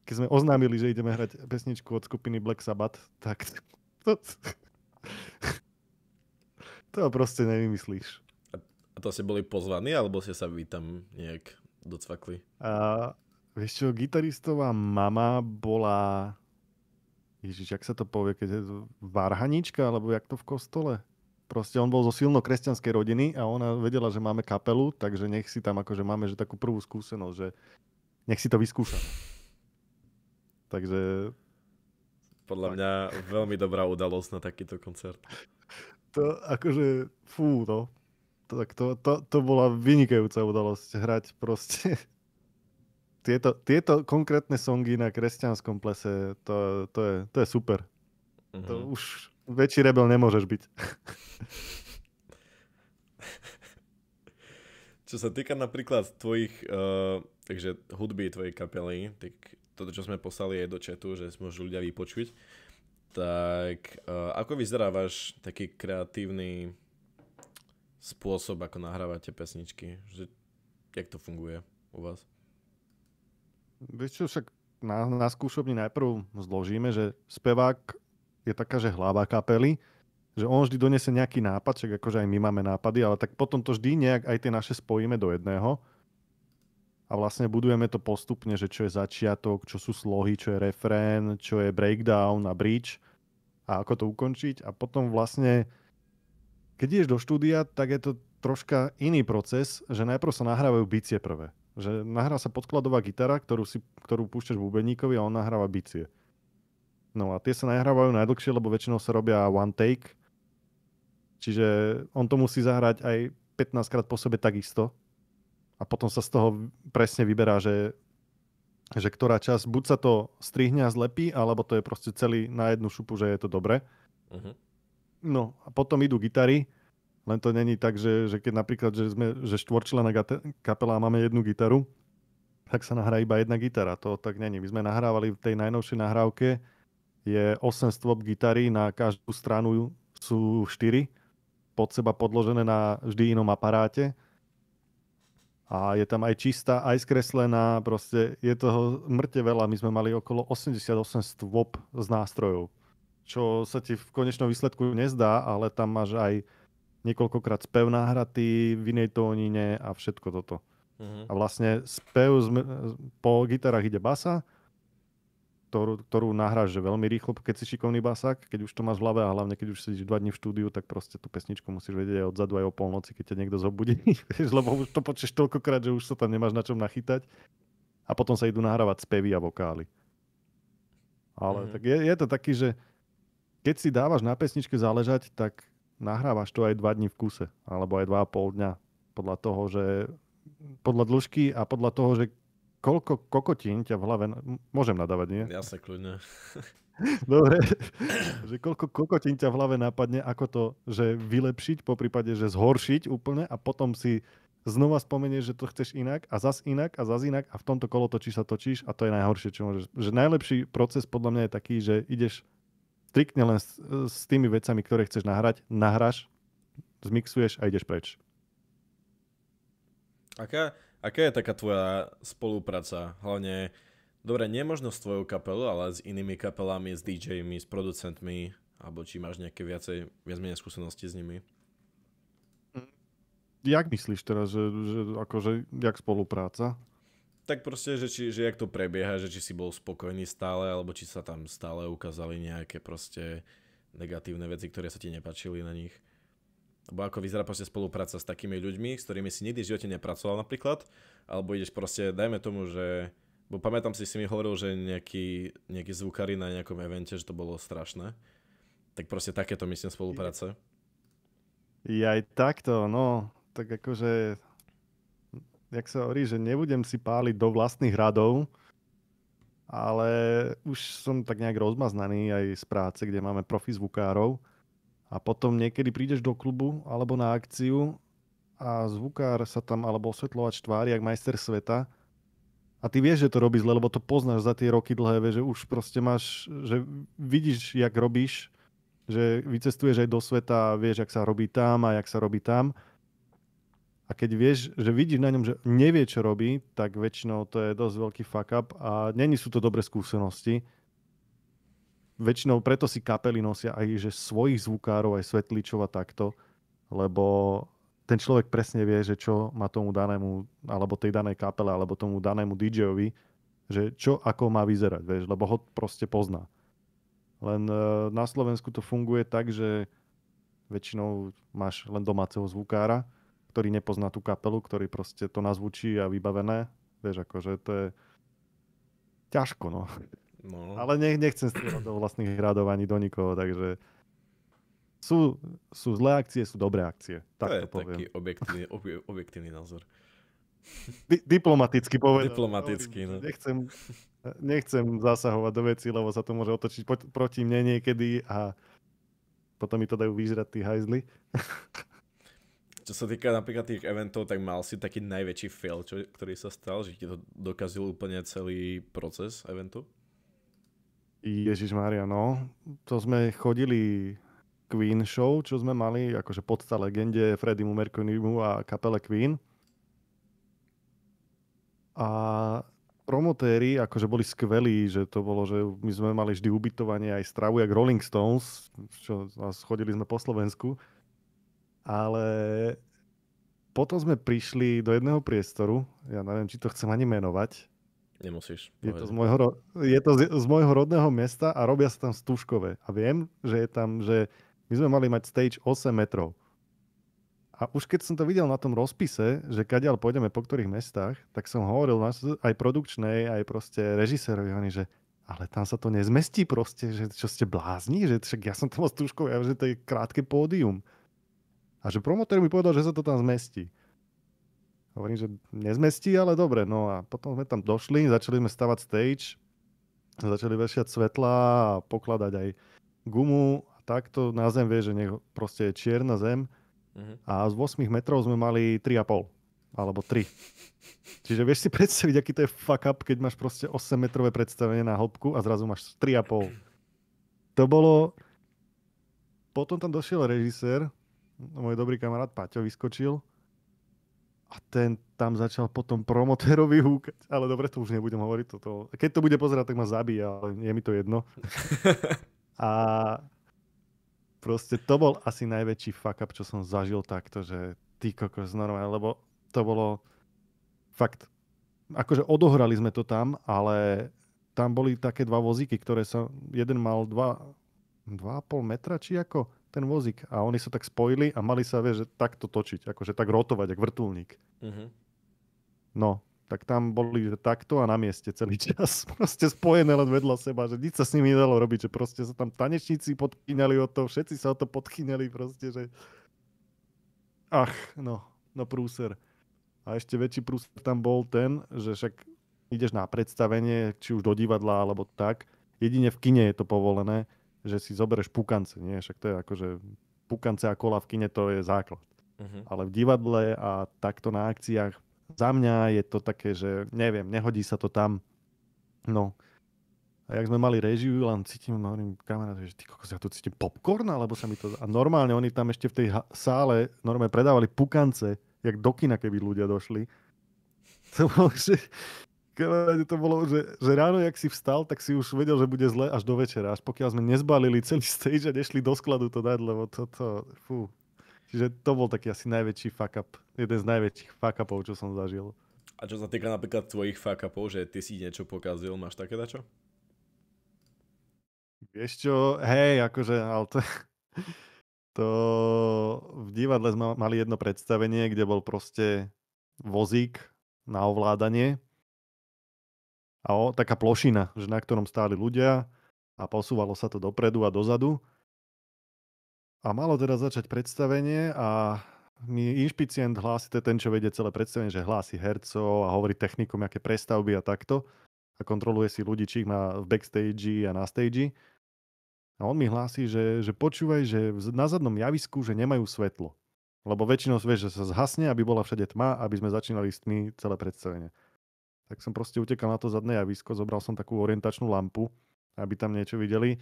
Keď sme oznámili, že ideme hrať pesničku od skupiny Black Sabbath, tak to proste nevymyslíš. A to ste boli pozvaní, alebo ste sa vy tam nejak docvakli? Vieš čo, gitaristová mama bola... Ježiš, jak sa to povie, keď je varhanička, alebo jak to v kostole? Proste on bol zo silno kresťanskej rodiny a ona vedela, že máme kapelu, takže nech si tam akože máme že takú prvú skúsenosť, že nech si to vyskúša. Takže... Podľa mňa veľmi dobrá udalosť na takýto koncert. To akože, fú, no. To bola vynikajúca udalosť hrať proste... Tieto konkrétne songy na kresťanskom plese, to je super. Mm-hmm. To už väčší rebel nemôžeš byť. Čo sa týka napríklad tvojich takže hudby tvojej kapely, tak toto, čo sme poslali aj do chatu, že si môžu ľudia vypočuť, tak ako vyzerá váš taký kreatívny spôsob, ako nahrávate pesničky? Že, jak to funguje u vás? Vieš čo, však na skúšobni najprv zložíme, že spevák je taká, že hlava kapely, že on vždy donesie nejaký nápad, však akože aj my máme nápady, ale tak potom to vždy nejak aj tie naše spojíme do jedného a vlastne budujeme to postupne, že čo je začiatok, čo sú slohy, čo je refrén, čo je breakdown a bridge a ako to ukončiť a potom vlastne, keď ideš do štúdia, tak je to troška iný proces, že najprv sa nahrávajú bicie prvé. Že nahrá sa podkladová gitara, ktorú púšťaš bubeníkovi a on nahráva bicie. No a tie sa nahrávajú najdlhšie, lebo väčšinou sa robia one take. Čiže on to musí zahrať aj 15 krát po sebe takisto. A potom sa z toho presne vyberá, že ktorá časť, buď sa to strihne a zlepí, alebo to je proste celý na jednu šupu, že je to dobre. Uh-huh. No a potom idú gitary. Len to není tak, že keď napríklad, že štvorčlenná kapela a máme jednu gitaru, tak sa nahrá iba jedna gitara. To tak není. My sme nahrávali v tej najnovšej nahrávke, je 8 stôp gitary, na každú stranu sú 4, pod seba podložené na vždy inom aparáte. A je tam aj čistá, aj skreslená, proste je toho mŕte veľa. My sme mali okolo 88 stôp z nástrojov, čo sa ti v konečnom výsledku nezdá, ale tam máš aj niekoľkokrát spev nahratý v inej tónine a všetko toto. Uh-huh. A vlastne spev po gitarách ide basa, ktorú nahráš že veľmi rýchlo, keď si šikovný basák, keď už to máš v hlave a hlavne keď už sedíš 2 dní v štúdiu, tak proste tú pesničku musíš vedieť aj odzadu aj o polnoci, keď ťa niekto zobudí, lebo už to počuješ toľkokrát, že už sa tam nemáš na čom nachytať. A potom sa idú nahrávať spevy a vokály. Ale tak je to taký, že keď si dávaš na pesničke záležať, tak nahrávaš to aj 2 dní v kuse, alebo aj 2,5 dňa. Podľa toho, že podľa dĺžky a podľa toho, že koľko kokotín ťa v hlave... Môžem nadávať, nie? Jasne, kľudne. Dobre. Že koľko kokotín ťa v hlave napadne, ako to, že vylepšiť, po prípade, že zhoršiť úplne a potom si znova spomenieš, že to chceš inak a zas inak a zas inak a v tomto kolotočí sa točíš a to je najhoršie, čo môžeš. Že najlepší proces podľa mňa je taký, že ideš striktne len s tými vecami, ktoré chceš nahrať, nahráš, zmixuješ a ideš preč. Aká je taká tvoja spolupráca? Hlavne, dobre, nie možno s tvojou kapelou, ale s inými kapelami, s DJmi, s producentmi, alebo či máš nejaké viac menej skúsenosti s nimi? Jak myslíš teraz, že akože, jak spolupráca? Tak proste, že jak to prebieha, že či si bol spokojný stále, alebo či sa tam stále ukázali nejaké proste negatívne veci, ktoré sa ti nepáčili na nich. Alebo ako vyzerá proste spolupráca s takými ľuďmi, s ktorými si nikdy v živote nepracoval napríklad, alebo ideš proste, dajme tomu, že, bo pamätám si mi hovoril, že nejaký zvukári na nejakom evente, že to bolo strašné. Tak proste takéto myslím spolupráce. Je aj takto, no, tak akože, jak sa hovorí, že nebudem si páliť do vlastných radov, ale už som tak nejak rozmaznaný aj z práce, kde máme profi zvukárov a potom niekedy prídeš do klubu alebo na akciu a zvukár sa tam, alebo osvetľovač tvári, jak majster sveta a ty vieš, že to robí zle, lebo to poznáš za tie roky dlhé, vieš, že už proste máš, že vidíš, jak robíš, že vycestuješ aj do sveta a vieš, jak sa robí tam a jak sa robí tam. A keď vieš, že vidíš na ňom, že nevie, čo robí, tak väčšinou to je dosť veľký fuck up a není sú to dobré skúsenosti. Väčšinou preto si kapely nosia aj že svojich zvukárov, aj svetličov a takto, lebo ten človek presne vie, že čo má tomu danému, alebo tej danej kapele, alebo tomu danému DJ-ovi, že čo ako má vyzerať, vieš, lebo ho proste pozná. Len na Slovensku to funguje tak, že väčšinou máš len domáceho zvukára, ktorý nepozná tú kapelu, ktorý proste to nazvučí a vybavené. Vieš, akože to je ťažko, no. Ale nechcem strieľať do vlastných radov ani do nikoho, takže sú zlé akcie, sú dobré akcie. Tak to je poviem. Taký objektívny názor. Diplomaticky povedal. Diplomaticky, no. Nechcem zasahovať do veci, lebo sa to môže otočiť proti mne niekedy a potom mi to dajú vyžrať tí hajzli. Čo sa týka napríklad tých eventov, tak mal si taký najväčší fail, ktorý sa stal, že ti to dokazil úplne celý proces eventu? Ježišmária, no. To sme chodili Queen show, čo sme mali, akože podsta legende Freddie Mercurymu a kapele Queen. A promotéri akože boli skvelí, že to bolo, že my sme mali vždy ubytovanie aj stravu, jak Rolling Stones, čo chodili sme po Slovensku. Ale potom sme prišli do jedného priestoru, ja neviem, či to chcem ani menovať. Nemusíš. Je to z môjho rodného mesta a robia sa tam stúškové. A viem, že je tam, že my sme mali mať stage 8 metrov. A už keď som to videl na tom rozpise, že kadiaľ pôjdeme po ktorých mestách, tak som hovoril aj produkčnej, aj proste režisérovi, že ale tam sa to nezmestí proste, že čo ste blázni, že však ja som tam stúškové, že to je krátke pódium. A že promotér mi povedal, že sa to tam zmestí. Hovorím, že nezmestí, ale dobre. No a potom sme tam došli, začali sme stavať stage, začali vešiať svetla a pokladať aj gumu a takto na zem vie, že nech proste je čierna zem. A z 8 metrov sme mali 3,5 alebo 3. Čiže vieš si predstaviť, aký to je fuck up, keď máš proste 8-metrové predstavenie na hĺbku a zrazu máš 3,5. To bolo... Potom tam došiel režisér, môj dobrý kamarát Paťo vyskočil a ten tam začal potom promotérovi húkať. Ale dobre, to už nebudem hovoriť. Keď to bude pozerať, tak ma zabíja, ale je mi to jedno. A proste to bol asi najväčší fuck up, čo som zažil takto, že ty kokos normálne, lebo to bolo fakt. Akože odohrali sme to tam, ale tam boli také dva vozíky, ktoré sa, jeden mal 2,5 metra, či ako ten vozík. A oni sa tak spojili a mali sa, vieš, že takto točiť, akože tak rotovať, jak vrtuľník. No, tak tam boli že takto a na mieste celý čas. Proste spojené len vedľa seba, že nič sa s nimi nedalo robiť, že proste sa tam tanečníci podchýňali od toho, všetci sa o to podchýňali proste, že no prúser. A ešte väčší prúser tam bol ten, že však ideš na predstavenie, či už do divadla, alebo tak, jedine v kine je to povolené, že si zoberieš pukance, nie? Však to je akože pukance a kola v kine, to je základ. Ale v divadle a takto na akciách, za mňa je to také, že neviem, nehodí sa to tam. No. A jak sme mali réžiu, len cítim, hovorím kamarátovi, že ty kokos, ja tu cítim popcorn, alebo sa mi to... A normálne oni tam ešte v tej sále normálne predávali pukance, jak do kina, keby ľudia došli. To bolo, že... Kamaráde, to bolo, že ráno, jak si vstal, tak si už vedel, že bude zle až do večera. Až pokiaľ sme nezbalili celý stage a nešli do skladu to dať, lebo toto... Fú. Čiže to bol taký asi najväčší fuck up. Jeden z najväčších fuck upov, čo som zažil. A čo sa týka napríklad tvojich fuck upov, že ty si niečo pokazil, máš také dačo? Vieš čo, hej, akože, ale to v divadle sme mali jedno predstavenie, kde bol proste vozík na ovládanie a taká plošina, že na ktorom stáli ľudia a posúvalo sa to dopredu a dozadu. A malo teda začať predstavenie a mi inšpicient hlási, to je ten, čo vedie celé predstavenie, že hlási hercov a hovorí technikom, aké prestavby a takto. A kontroluje si ľudí, či ich má v backstage a na stage. A on mi hlási, že počúvaj, že na zadnom javisku, že nemajú svetlo. Lebo väčšinou vieš, že sa zhasne, aby bola všade tma, aby sme začínali s tmy celé predstavenie. Tak som proste utekal na to zadné javisko, zobral som takú orientačnú lampu, aby tam niečo videli.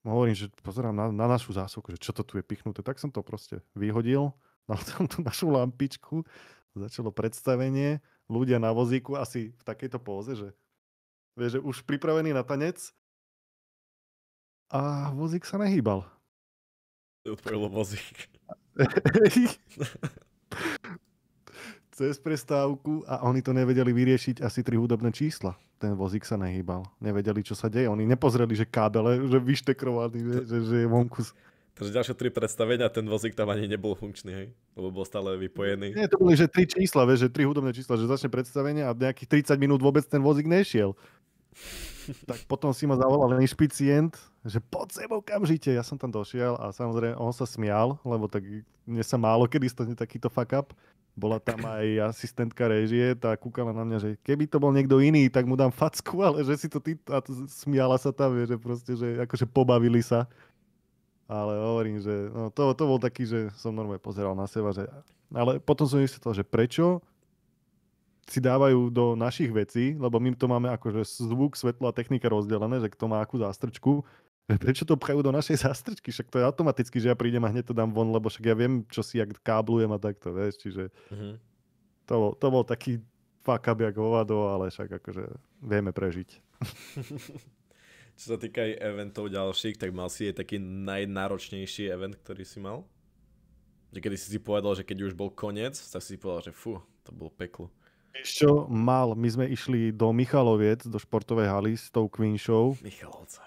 Hovorím, že pozerám na našu zásuvku, že čo to tu je pichnuté. Tak som to proste vyhodil, dal som tú našu lampičku, začalo predstavenie, ľudia na vozíku asi v takejto póze, že vieš, že už pripravený na tanec a vozík sa nehýbal. Odpojilo vozík. Cez prestávku a oni to nevedeli vyriešiť asi 3 hudobné čísla. Ten vozík sa nehýbal. Nevedeli, čo sa deje. Oni nepozreli, že kábele, že vyštekrovaný, že je vonku. Takže ďalšie 3 predstavenia, ten vozík tam ani nebol funkčný, hej? Lebo bol stále vypojený. Nie, to boli, že 3 čísla, vieš, že 3 hudobné čísla, že začne predstavenie a nejakých 30 minút vôbec ten vozík nešiel. Tak potom si ma zavolal inšpicient, že poď sem okamžite. Ja som tam došiel a samozrejme on sa smial, lebo tak mne sa málo kedy stane takýto fuck up. Bola tam aj asistentka réžie, tá kúkala na mňa, že keby to bol niekto iný, tak mu dám facku, ale že si to ty... A smiala sa tam, že proste, že akože pobavili sa. Ale hovorím, že no, to bol taký, že som normálne pozeral na seba, že... Ale potom som vysvetlil, že prečo si dávajú do našich vecí, lebo my to máme akože zvuk, svetlo a technika rozdelené, že kto má akú zástrčku. Prečo to pchajú do našej zástrčky? Však to je automaticky, že ja prídem a hneď to dám von, lebo však ja viem, čo si jak káblujem a takto, vieš, čiže to bol taký fuck up jak hovado, ale však akože vieme prežiť. Čo sa týka aj eventov ďalších, tak mal si aj taký najnáročnejší event, ktorý si mal? Že kedy si povedal, že keď už bol koniec, tak si povedal, že fú, to bolo peklo. Ešte mal, my sme išli do Michaloviec, do športovej haly s tou Queen Show. Michalovce.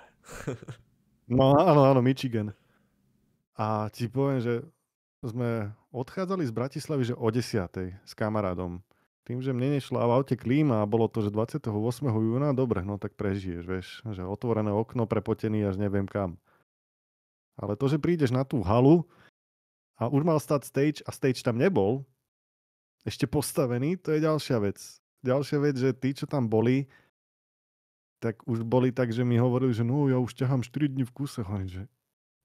No áno, Michigan. A ti poviem, že sme odchádzali z Bratislavy, že o 10:00 s kamarádom. Tým, že mne nešla v aute klíma a bolo to, že 28. júna, dobre, no tak prežiješ, vieš, že otvorené okno, prepotený až neviem kam. Ale to, že prídeš na tú halu a už mal stať stage a stage tam nebol, ešte postavený, to je ďalšia vec. Ďalšia vec, že tí, čo tam boli, tak už boli tak, že mi hovorili, že no, ja už ťahám 4 dní v kuse. Hovorím, že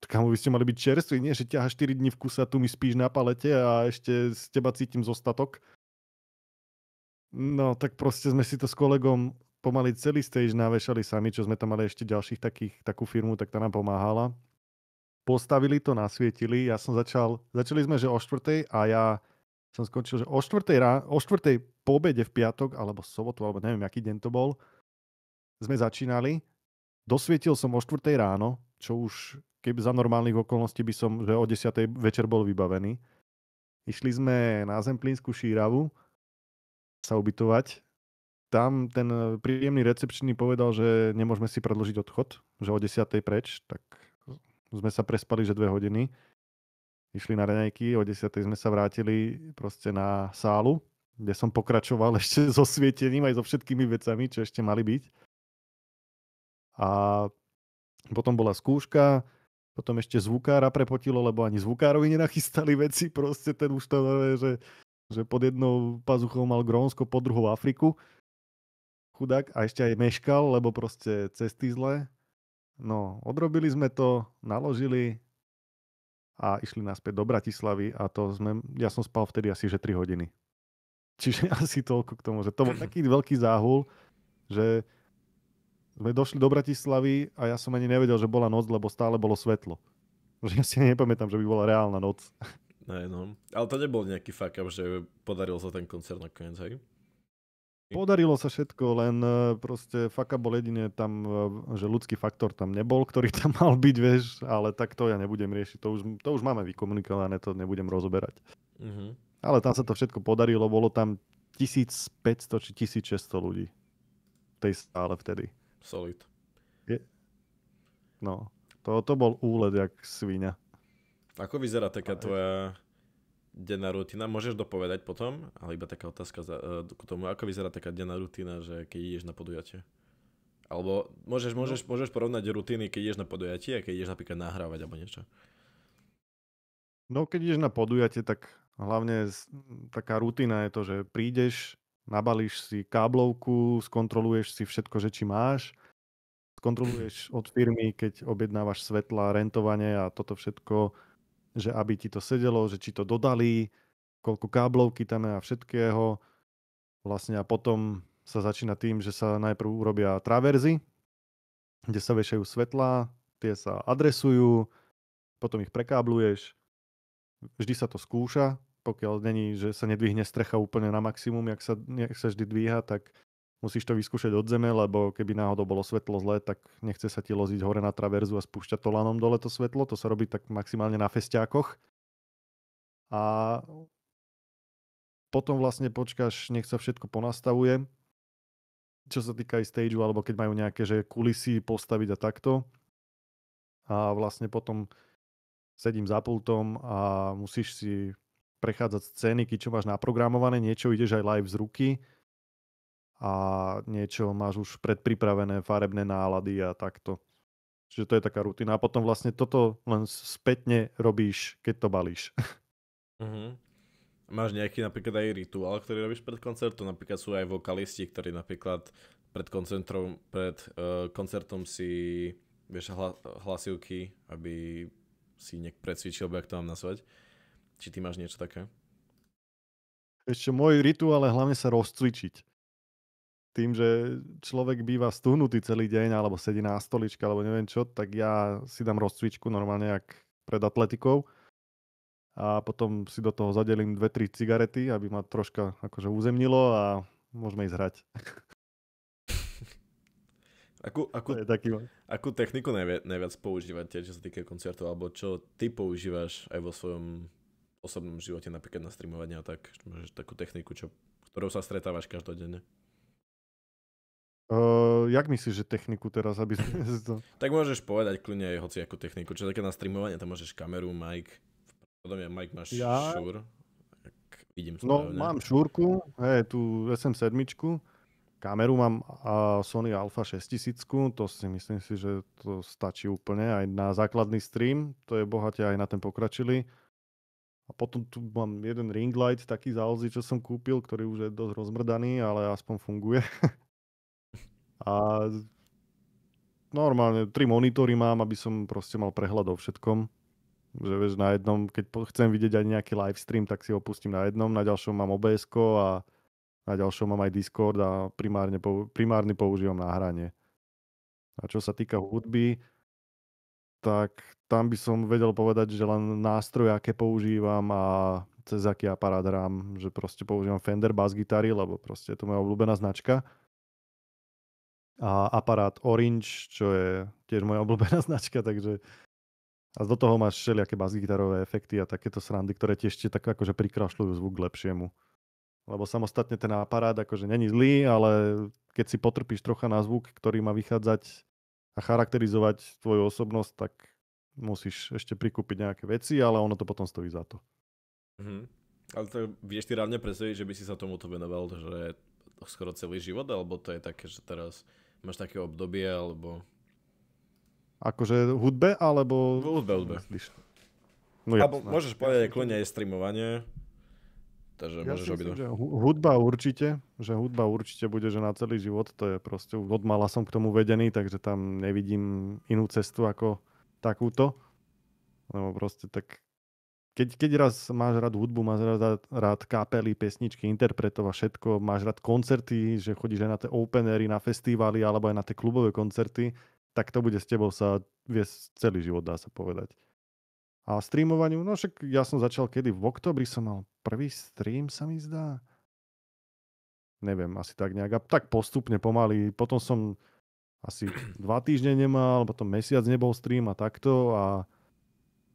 kamo, vy ste mali byť čerství, nie? Že ťaháš 4 dní v kuse a tu mi spíš na palete a ešte z teba cítim zostatok. No, tak proste sme si to s kolegom pomaly celý stage navešali sami, čo sme tam mali ešte ďalších takú firmu, tak tá nám pomáhala. Postavili to, nasvietili, začali sme, že o 4:00 a ja som skončil, že o 4:00 po obede v piatok, alebo sobotu, alebo neviem, aký deň to bol, sme začínali, dosvietil som o 4:00 ráno, čo už keby za normálnych okolností by som, že o 10:00 večer bol vybavený. Išli sme na Zemplínsku šíravu sa ubytovať. Tam ten príjemný recepčný povedal, že nemôžeme si predložiť odchod, že o 10:00 preč, tak sme sa prespali, že 2 hodiny. Išli na raňajky, o 10:00 sme sa vrátili proste na sálu, kde som pokračoval ešte so svietením aj so všetkými vecami, čo ešte mali byť. A potom bola skúška, potom ešte zvukára prepotilo, lebo ani zvukárovi nenachystali veci, proste ten už to že pod jednou pazuchou mal Grónsko, pod druhou Afriku. chudák, a ešte aj meškal, lebo proste cesty zlé. No, odrobili sme to, naložili a išli naspäť do Bratislavy a ja som spal vtedy asi že 3 hodiny. Čiže asi toľko k tomu, že to bol taký veľký záhul, že sme došli do Bratislavy a ja som ani nevedel, že bola noc, lebo stále bolo svetlo. Že ja si nepamätám, že by bola reálna noc. No. Ale to nebol nejaký fuck up, že podaril sa ten koncert nakoniec, hej? Podarilo sa všetko, len proste fuck up bol jedine tam, že ľudský faktor tam nebol, ktorý tam mal byť, vieš, ale tak to ja nebudem riešiť. To už máme vykomunikované, to nebudem rozoberať. Mhm. Ale tam sa to všetko podarilo, bolo tam 1500 či 1600 ľudí v tej sále vtedy. Solid. No, to bol úlet jak sviňa. Ako vyzerá taká tvoja denná rutina? Môžeš dopovedať potom, ale iba taká otázka k tomu, ako vyzerá taká denná rutina, že keď ideš na podujatie? Alebo môžeš porovnať rutiny, keď ideš na podujatie a keď ideš napríklad nahrávať alebo niečo. No, keď ideš na podujatie, tak hlavne taká rutina je to, že prídeš, nabalíš si káblovku, skontroluješ si všetko, že či máš, skontroluješ od firmy, keď objednávaš svetla, rentovanie a toto všetko, že aby ti to sedelo, že či to dodali, koľko káblovky tam je a všetkého. Vlastne a potom sa začína tým, že sa najprv urobia traverzy, kde sa vešajú svetlá, tie sa adresujú, potom ich prekábluješ. Vždy sa to skúša, pokiaľ není, že sa nedvihne strecha úplne na maximum, jak sa vždy dvíha, tak musíš to vyskúšať od zeme, lebo keby náhodou bolo svetlo zlé, tak nechce sa ti loziť hore na traverzu a spúšťať to lanom dole to svetlo. To sa robí tak maximálne na festiákoch. A potom vlastne počkáš, nech sa všetko ponastavuje. Čo sa týka aj stageu, alebo keď majú nejaké že kulisy postaviť a takto. A vlastne potom sedím za pultom a musíš si prechádzať scéniky, čo máš naprogramované, niečo ideš aj live z ruky a niečo máš už predpripravené farebné nálady a takto. Čiže to je taká rutina. A potom vlastne toto len spätne robíš, keď to balíš. Uh-huh. Máš nejaký napríklad aj rituál, ktorý robíš pred koncertom? Napríklad sú aj vokalisti, ktorí napríklad pred koncertom si vieš hlasivky, aby si nejak precvičil, alebo jak to mám nazvať. Či ty máš niečo také? Ešte môj rituál je hlavne sa rozcvičiť. Tým, že človek býva stuhnutý celý deň, alebo sedí na stoličke, alebo neviem čo, tak ja si dám rozcvičku normálne jak pred atletikou. A potom si do toho zadelím 2-3 cigarety, aby ma troška akože uzemnilo a môžeme ísť hrať. Akú techniku najviac používate, čo sa týka koncertov, alebo čo ty používaš aj vo svojom osobnom živote, napríklad na streamovanie a tak? Máš takú techniku, ktorou sa stretávaš každodenne? Jak myslíš, že techniku teraz, aby to... Tak môžeš povedať kľudne aj hociakú techniku. Čo také na streamovanie, tam môžeš kameru, mic. Potom je mic, máš Shure. Vidím správne. No, mám Shureku, tú SM7. Kameru mám Sony Alpha 6000, to si myslím si, že to stačí úplne aj na základný stream, to je bohate aj na ten pokračilý. A potom tu mám jeden ring light, taký záleží, čo som kúpil, ktorý už je dosť rozmrdaný, ale aspoň funguje. A normálne 3 monitory mám, aby som proste mal prehľad o všetkom. Že vieš, na jednom, keď chcem vidieť aj nejaký live stream, tak si ho pustím na jednom, na ďalšom mám OBS-ko a na ďalšom mám aj Discord a primárne používam na hranie. A čo sa týka hudby, tak tam by som vedel povedať, že len nástroje, aké používam a cez aký aparát hrám, že proste používam Fender bass gitary, lebo proste je to moja obľúbená značka. A aparát Orange, čo je tiež moja obľúbená značka, takže a do toho máš všelijaké basgitarové efekty a takéto srandy, ktoré tiež tak akože prikrašľujú zvuk k lepšiemu. Lebo samostatne ten aparát akože není zlý, ale keď si potrpíš trocha na zvuk, ktorý má vychádzať a charakterizovať tvoju osobnosť, tak musíš ešte prikúpiť nejaké veci, ale ono to potom stojí za to. Mhm. Ale to vieš ty reálne predstaviť, že by si sa tomuto venoval, že skoro celý život, alebo to je také, že teraz máš také obdobie, alebo... Akože hudbe, alebo... Hudbe. No, alebo môžeš povedať kľudne aj streamovanie. Takže Ja môžeš si robiť... myslím, že hudba určite bude, že na celý život, to je proste, od mala som k tomu vedený, takže tam nevidím inú cestu ako takúto. Lebo proste tak, keď raz máš rád hudbu, máš rád kapely, pesničky, interpretov a všetko, máš rád koncerty, že chodíš aj na tie openery, na festivály alebo aj na tie klubové koncerty, tak to bude s tebou sa viesť celý život, dá sa povedať. A streamovaniu, no však ja som začal kedy? V októbri som mal prvý stream, sa mi zdá. Neviem, asi tak nejak. A tak postupne, pomaly. Potom som asi 2 týždne nemal, potom mesiac nebol stream a takto. A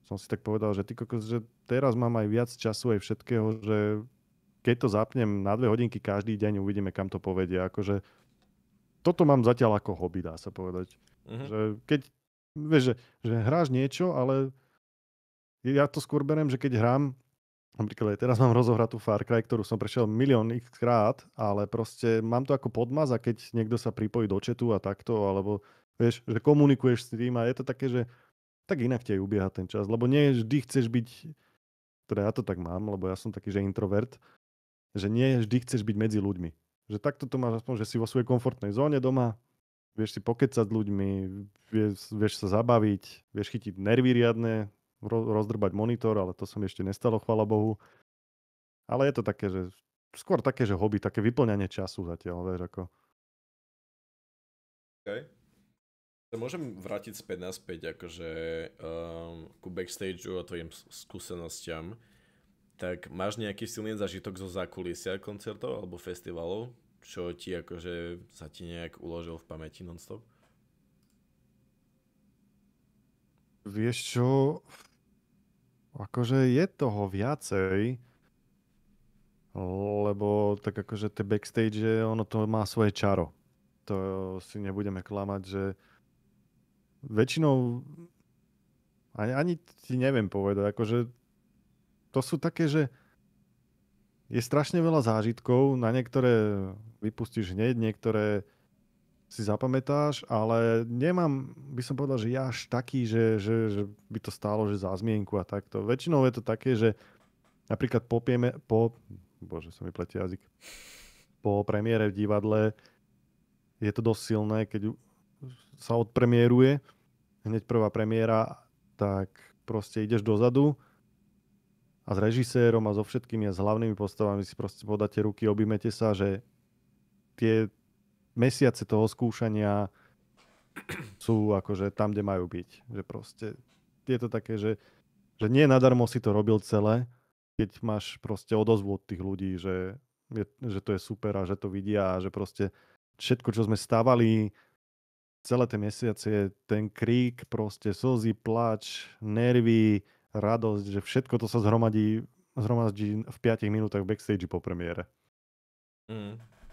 som si tak povedal, že ty kokos, že teraz mám aj viac času aj všetkého, že keď to zapnem na 2 hodinky každý deň, uvidíme, kam to povedie. Akože toto mám zatiaľ ako hobby, dá sa povedať. Mhm. Že keď, vieš, že hráš niečo, ale ja to skôr beriem, že keď hrám, napríklad aj teraz mám rozohratú Far Cry, ktorú som prešiel milión x krát, ale proste mám to ako podmaz a keď niekto sa pripojí do chatu a takto, alebo vieš, že komunikuješ s tým a je to také, že tak inak ti aj ubieha ten čas, lebo nie vždy chceš byť, teda ja to tak mám, lebo ja som taký, že introvert, že nie vždy chceš byť medzi ľuďmi. Že takto to máš aspoň, že si vo svojej komfortnej zóne doma, vieš si pokecať s ľuďmi, vieš sa zabaviť, vieš chytiť nervy riadne, rozdrbať monitor, ale to sa mi ešte nestalo, chvala Bohu. Ale je to také, že skôr také, že hobby, také vyplňanie času zatiaľ, vieš, ako. Okay. Sa môžem vrátiť naspäť akože ku backstageu a tvojim skúsenostiam. Tak máš nejaký silný zážitok zo zákulisia koncertov alebo festivalov, čo ti akože sa ti nejak uložil v pamäti nonstop? Vieš čo, akože je toho viacej, lebo tak akože tie backstage, ono to má svoje čaro. To si nebudeme klamať, že väčšinou ani ti neviem povedať, akože to sú také, že je strašne veľa zážitkov, na niektoré vypustíš hneď, niektoré si zapamätáš, ale nemám, by som povedal, že ja až taký, že by to stálo, že za zmienku a takto. Väčšinou je to také, že napríklad bože, sa mi pletie jazyk, po premiére v divadle je to dosť silné, keď sa odpremieruje, hneď prvá premiéra, tak proste ideš dozadu a s režisérom a so všetkými a s hlavnými postavami si proste podáte ruky, objmete sa, že tie mesiace toho skúšania sú akože tam, kde majú byť. Že proste je to také, že nie nadarmo si to robil celé, keď máš proste odozvu od tých ľudí, že to je super a že to vidia a že proste všetko, čo sme stávali celé tie mesiace, ten krík, proste slzy, plač, nervy, radosť, že všetko to sa zhromadí v 5 minútach v backstage po premiére.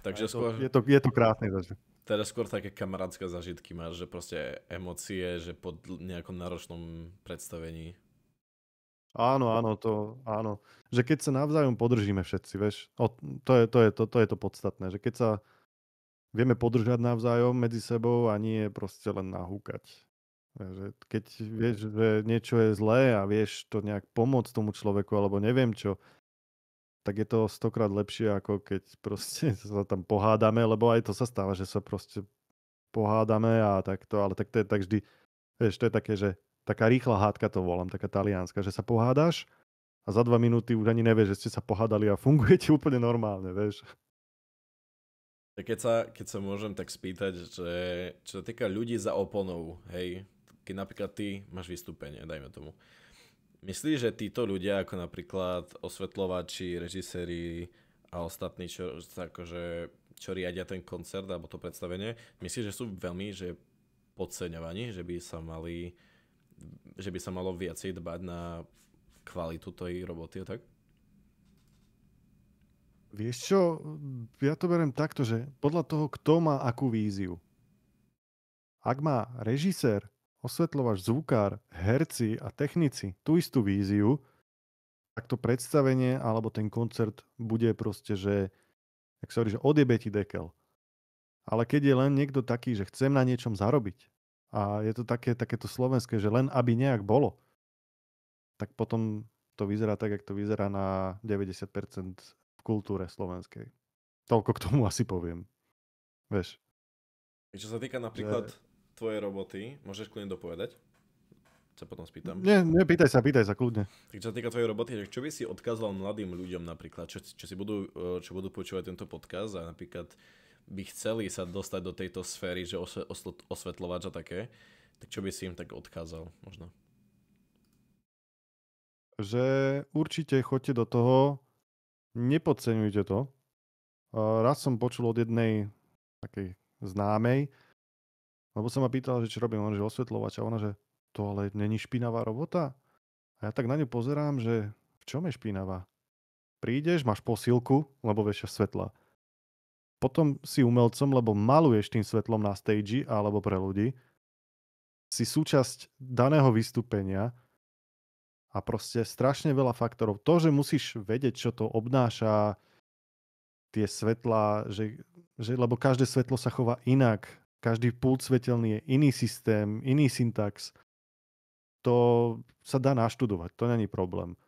Takže Je to krásne zažiť. Teda skôr také kamarátske zažitky máš, že proste emócie, že po nejakom náročnom predstavení. Áno, áno. Že keď sa navzájom podržíme všetci, vieš, to je to podstatné, že keď sa vieme podržať navzájom medzi sebou a nie proste len nahúkať. Že keď vieš, že niečo je zlé a vieš to nejak pomôcť tomu človeku, alebo neviem čo, tak je to 100-krát lepšie, ako keď proste sa tam pohádame, lebo aj to sa stáva, že sa proste pohádame a takto, ale tak to je tak vždy, vieš, to je také, že taká rýchla hádka to volám, taká talianska, že sa pohádaš a za 2 minúty už ani nevieš, že ste sa pohádali a fungujete úplne normálne, vieš. Tak keď sa môžem tak spýtať, že čo sa týka ľudí za oponou, hej, keď napríklad ty máš vystúpenie, dajme tomu, myslíš, že títo ľudia, ako napríklad osvetľovači, režiséri a ostatní, čo riadia ten koncert alebo to predstavenie, myslíš, že sú veľmi podceňovaní, že by sa malo viacej dbať na kvalitu tej roboty a tak? Vieš čo, ja to beriem takto, že podľa toho, kto má akú víziu. Ak má režisér, osvetľovač, zvukár, herci a technici tú istú víziu, tak to predstavenie alebo ten koncert bude proste, že odjebe ti dekel. Ale keď je len niekto taký, že chcem na niečom zarobiť a je to takéto slovenské, že len aby nejak bolo, tak potom to vyzerá tak, jak to vyzerá na 90% kultúre slovenskej. Toľko k tomu asi poviem. Vieš, Čo sa týka napríklad že... tvojej roboty, môžeš kľudne dopovedať? Sa potom spýtam. Nie, pýtaj sa, kľudne. Tak čo sa týka tvojej roboty, tak čo by si odkázal mladým ľuďom napríklad, čo budú počúvať tento podcast a napríklad by chceli sa dostať do tejto sféry, že osvetľovač a také, tak čo by si im tak odkázal možno? Že určite choďte do toho, nepodceňujte to. Raz som počul od jednej takej známej, lebo sa ma pýtala, že čo robím, on že osvetľovač a ona, že to ale není špinavá robota? A ja tak na ňu pozerám, že v čom je špinavá? Prídeš, máš posilku, lebo vieš svetla. Potom si umelcom, lebo maluješ tým svetlom na stage alebo pre ľudí. Si súčasť daného vystúpenia a proste strašne veľa faktorov. To, že musíš vedieť, čo to obnáša, tie svetlá, lebo každé svetlo sa chová inak. Každý pult svetelný je iný systém, iný syntax. To sa dá naštudovať, to není problém.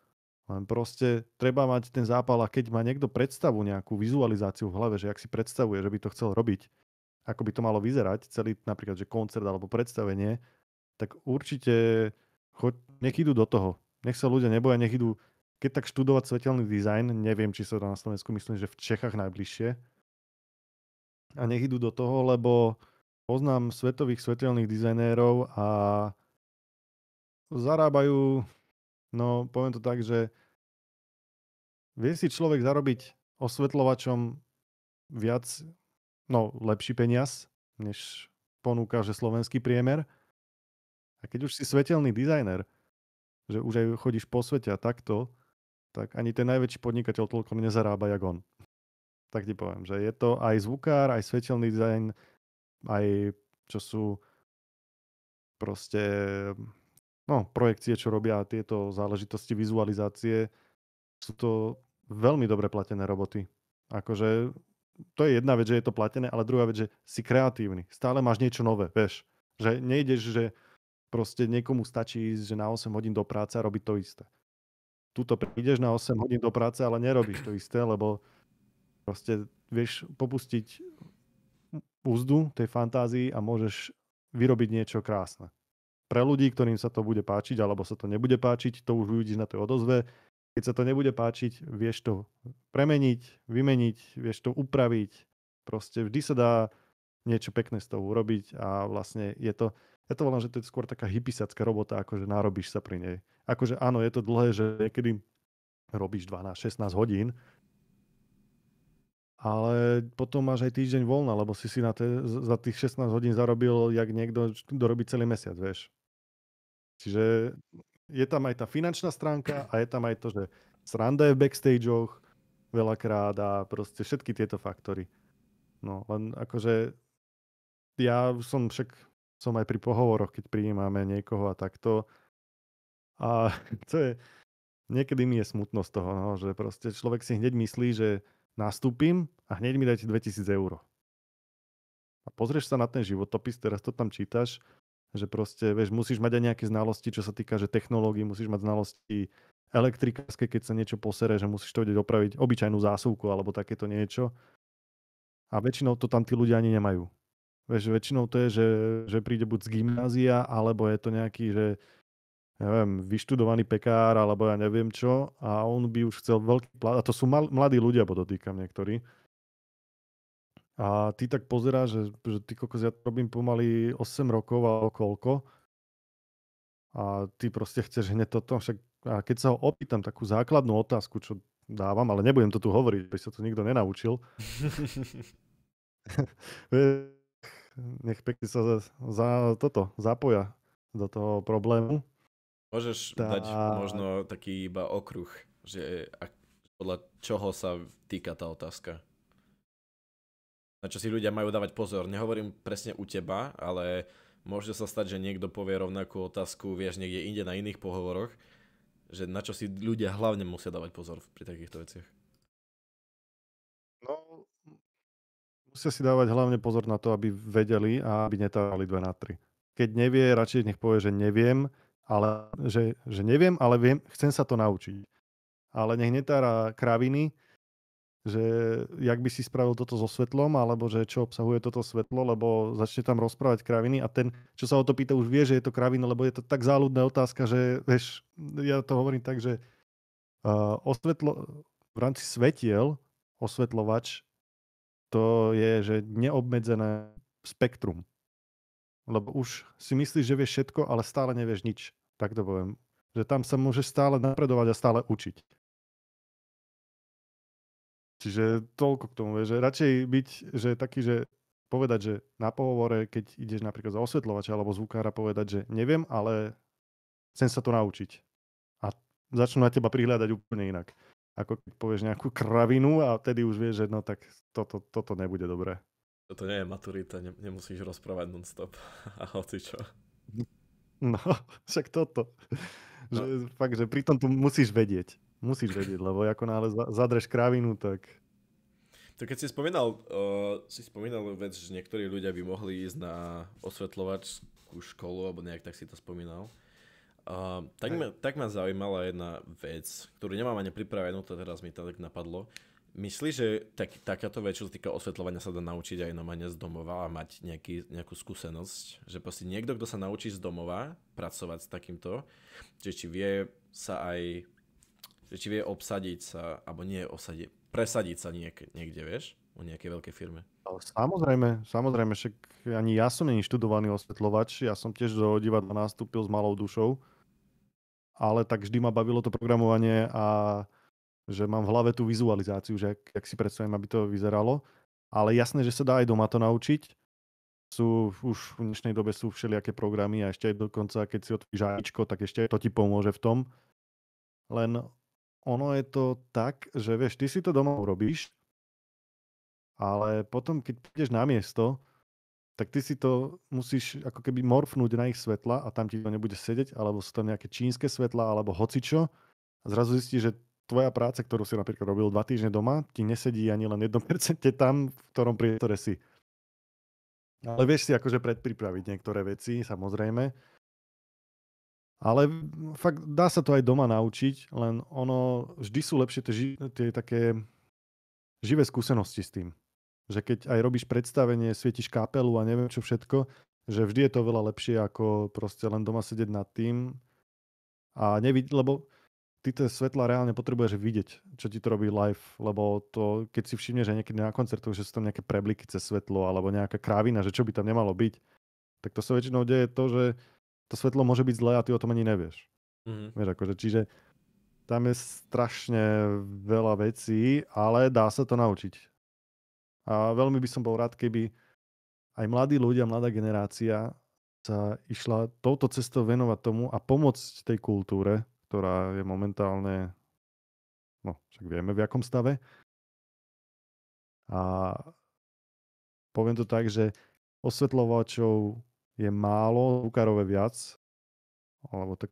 Len proste treba mať ten zápal a keď má niekto predstavu, nejakú vizualizáciu v hlave, že ak si predstavuje, že by to chcel robiť, ako by to malo vyzerať, celý napríklad, že koncert alebo predstavenie, tak určite nech idú do toho. Nech sa ľudia neboja, nech idú, keď tak študovať svetelný dizajn, neviem, či sa to na Slovensku, myslím, že v Čechách najbližšie. A nech idú do toho, lebo poznám svetových svetelných dizajnérov a zarábajú, no poviem to tak, že vie si človek zarobiť osvetľovačom viac, no lepší peniaz, než ponúka, že slovenský priemer. A keď už si svetelný dizajner, že už aj chodíš po svete a takto, tak ani ten najväčší podnikateľ toľko nezarába, jak on. Tak ti poviem, že je to aj zvukár, aj svetelný dizajn, aj čo sú proste projekcie, čo robia tieto záležitosti, vizualizácie, sú to veľmi dobre platené roboty. Akože to je jedna vec, že je to platené, ale druhá vec, že si kreatívny. Stále máš niečo nové, vieš. Že nejdeš, že proste niekomu stačí ísť, že na 8 hodín do práce a robiť to isté. Tuto prídeš na 8 hodín do práce, ale nerobíš to isté, lebo proste vieš popustiť úzdu tej fantázii a môžeš vyrobiť niečo krásne. Pre ľudí, ktorým sa to bude páčiť, alebo sa to nebude páčiť, to už uvidíš na tej odozve. Keď sa to nebude páčiť, vieš to premeniť, vymeniť, vieš to upraviť. Proste vždy sa dá niečo pekné z toho urobiť a vlastne je to, ja to volám, že to je skôr taká hypisacká robota, akože narobíš sa pri nej. Akože áno, je to dlhé, že niekedy robíš 12-16 hodín, ale potom máš aj týždeň voľna, lebo si za tých 16 hodín zarobil, jak niekto, kto robí celý mesiac, vieš. Čiže je tam aj tá finančná stránka a je tam aj to, že sranda je v backstageoch veľakrát a proste všetky tieto faktory. No, len akože ja som aj pri pohovoroch, keď prijímame niekoho a takto. A to je, niekedy mi je smutno z toho, no, že proste človek si hneď myslí, že nastúpim a hneď mi dajte 2000 eur. A pozrieš sa na ten životopis, teraz to tam čítaš, že proste, vieš, musíš mať aj nejaké znalosti, čo sa týka, že technológií, musíš mať znalosti elektrikárske, keď sa niečo posere, že musíš to vedieť opraviť, obyčajnú zásuvku alebo takéto niečo. A väčšinou to tam tí ľudia ani nemajú. Vieš, väčšinou to je, že príde buď z gymnázia, alebo je to nejaký, že neviem, vyštudovaný pekár, alebo ja neviem čo, a on by už chcel veľký plat. A to sú mladí ľudia, podotýkam niektorí. A ty tak pozeráš, že ty kokos, ja robím pomaly 8 rokov alebo koľko. A ty proste chceš hneď toto. Však, a keď sa ho opýtam takú základnú otázku, čo dávam, ale nebudem to tu hovoriť, aby sa to nikto nenaučil. Nech pekne sa zapoja do toho problému. Môžeš dať možno taký iba okruh, že podľa čoho sa týka tá otázka. Na čo si ľudia majú dávať pozor. Nehovorím presne u teba, ale môže sa stať, že niekto povie rovnakú otázku, vieš, niekde inde na iných pohovoroch, že na čo si ľudia hlavne musia dávať pozor pri takýchto veciach. No, musia si dávať hlavne pozor na to, aby vedeli a aby netávali 2 na 3. Keď nevie, radšej nech povie, že neviem, ale že neviem, ale viem, chcem sa to naučiť. Ale nech netára kraviny že jak by si spravil toto so svetlom, alebo že čo obsahuje toto svetlo, lebo začne tam rozprávať kraviny a ten, čo sa o to pýta, už vie, že je to kravina, lebo je to tak záľudná otázka, že vieš, ja to hovorím tak, že v rámci svetiel osvetľovač to je, že neobmedzené spektrum. Lebo už si myslíš, že vieš všetko, ale stále nevieš nič. Tak to poviem. Že tam sa môžeš stále napredovať a stále učiť. Čiže toľko k tomu, vieš, že radšej byť, že taký, že povedať, že na pohovore, keď ideš napríklad za osvetľovača alebo zvukára, povedať, že neviem, ale chcem sa to naučiť. A začnú na teba prihľadať úplne inak. Ako keď povieš nejakú kravinu a vtedy už vieš, že no tak toto nebude dobré. Toto nie je maturita, nemusíš rozprávať non-stop a hocičo. No, však toto. No. Že, fakt, že pri tom tu musíš vedieť. Musíš vedieť, lebo ako náhle zadreš kravinu, tak... To keď si spomínal vec, že niektorí ľudia by mohli ísť na osvetľovačskú školu, alebo nejak tak si to spomínal. Tak ma zaujímala jedna vec, ktorú nemám ani pripravenú, to teraz mi to tak napadlo. Myslíš, že takáto vec, čo sa týka osvetľovania, sa dá naučiť aj normálne z domova a mať nejakú skúsenosť? Že proste niekto, kto sa naučí z domova pracovať s takýmto, že či vie sa aj, že či vie obsadiť sa, alebo nie obsadiť, presadiť sa niekde, vieš? U nejakej veľkej firme. Samozrejme, však ani ja som není študovaný osvetľovač, ja som tiež do divadla nastúpil s malou dušou, ale tak vždy ma bavilo to programovanie a že mám v hlave tú vizualizáciu, že jak si predstavím, aby to vyzeralo. Ale jasné, že sa dá aj doma to naučiť. Už v dnešnej dobe sú všelijaké programy a ešte aj dokonca, keď si otvoríš AIčko, tak ešte to ti pomôže v tom. Len ono je to tak, že vieš, ty si to doma urobíš, ale potom, keď prídeš na miesto, tak ty si to musíš ako keby morfnúť na ich svetla a tam ti to nebude sedieť, alebo sú tam nejaké čínske svetla, alebo hocičo. A zrazu zistíš, že tvoja práca, ktorú si napríklad robil 2 týždne doma, ti nesedí ani len 1% tam, v ktorom priestore si. Ale vieš si akože predpripraviť niektoré veci, samozrejme. Ale fakt dá sa to aj doma naučiť, len ono vždy sú lepšie tie také živé skúsenosti s tým. Že keď aj robíš predstavenie, svietiš kapelu a neviem čo všetko, že vždy je to veľa lepšie ako proste len doma sedieť nad tým a nevidieť, lebo ty tie svetla reálne potrebuješ vidieť, čo ti to robí live, lebo to, keď si všimneš, že niekedy na koncertoch, že sú tam nejaké prebliky cez svetlo alebo nejaká krávina, že čo by tam nemalo byť, tak to sa väčšinou deje to, že to svetlo môže byť zlé a ty o tom ani nevieš. Vieš, akože, čiže tam je strašne veľa vecí, ale dá sa to naučiť. A veľmi by som bol rád, keby aj mladí ľudia, mladá generácia sa išla touto cestou venovať tomu a pomôcť tej kultúre, ktorá je momentálne, no však vieme v jakom stave. A poviem to tak, že osvetľovačov je málo, zvukárov je viac, alebo to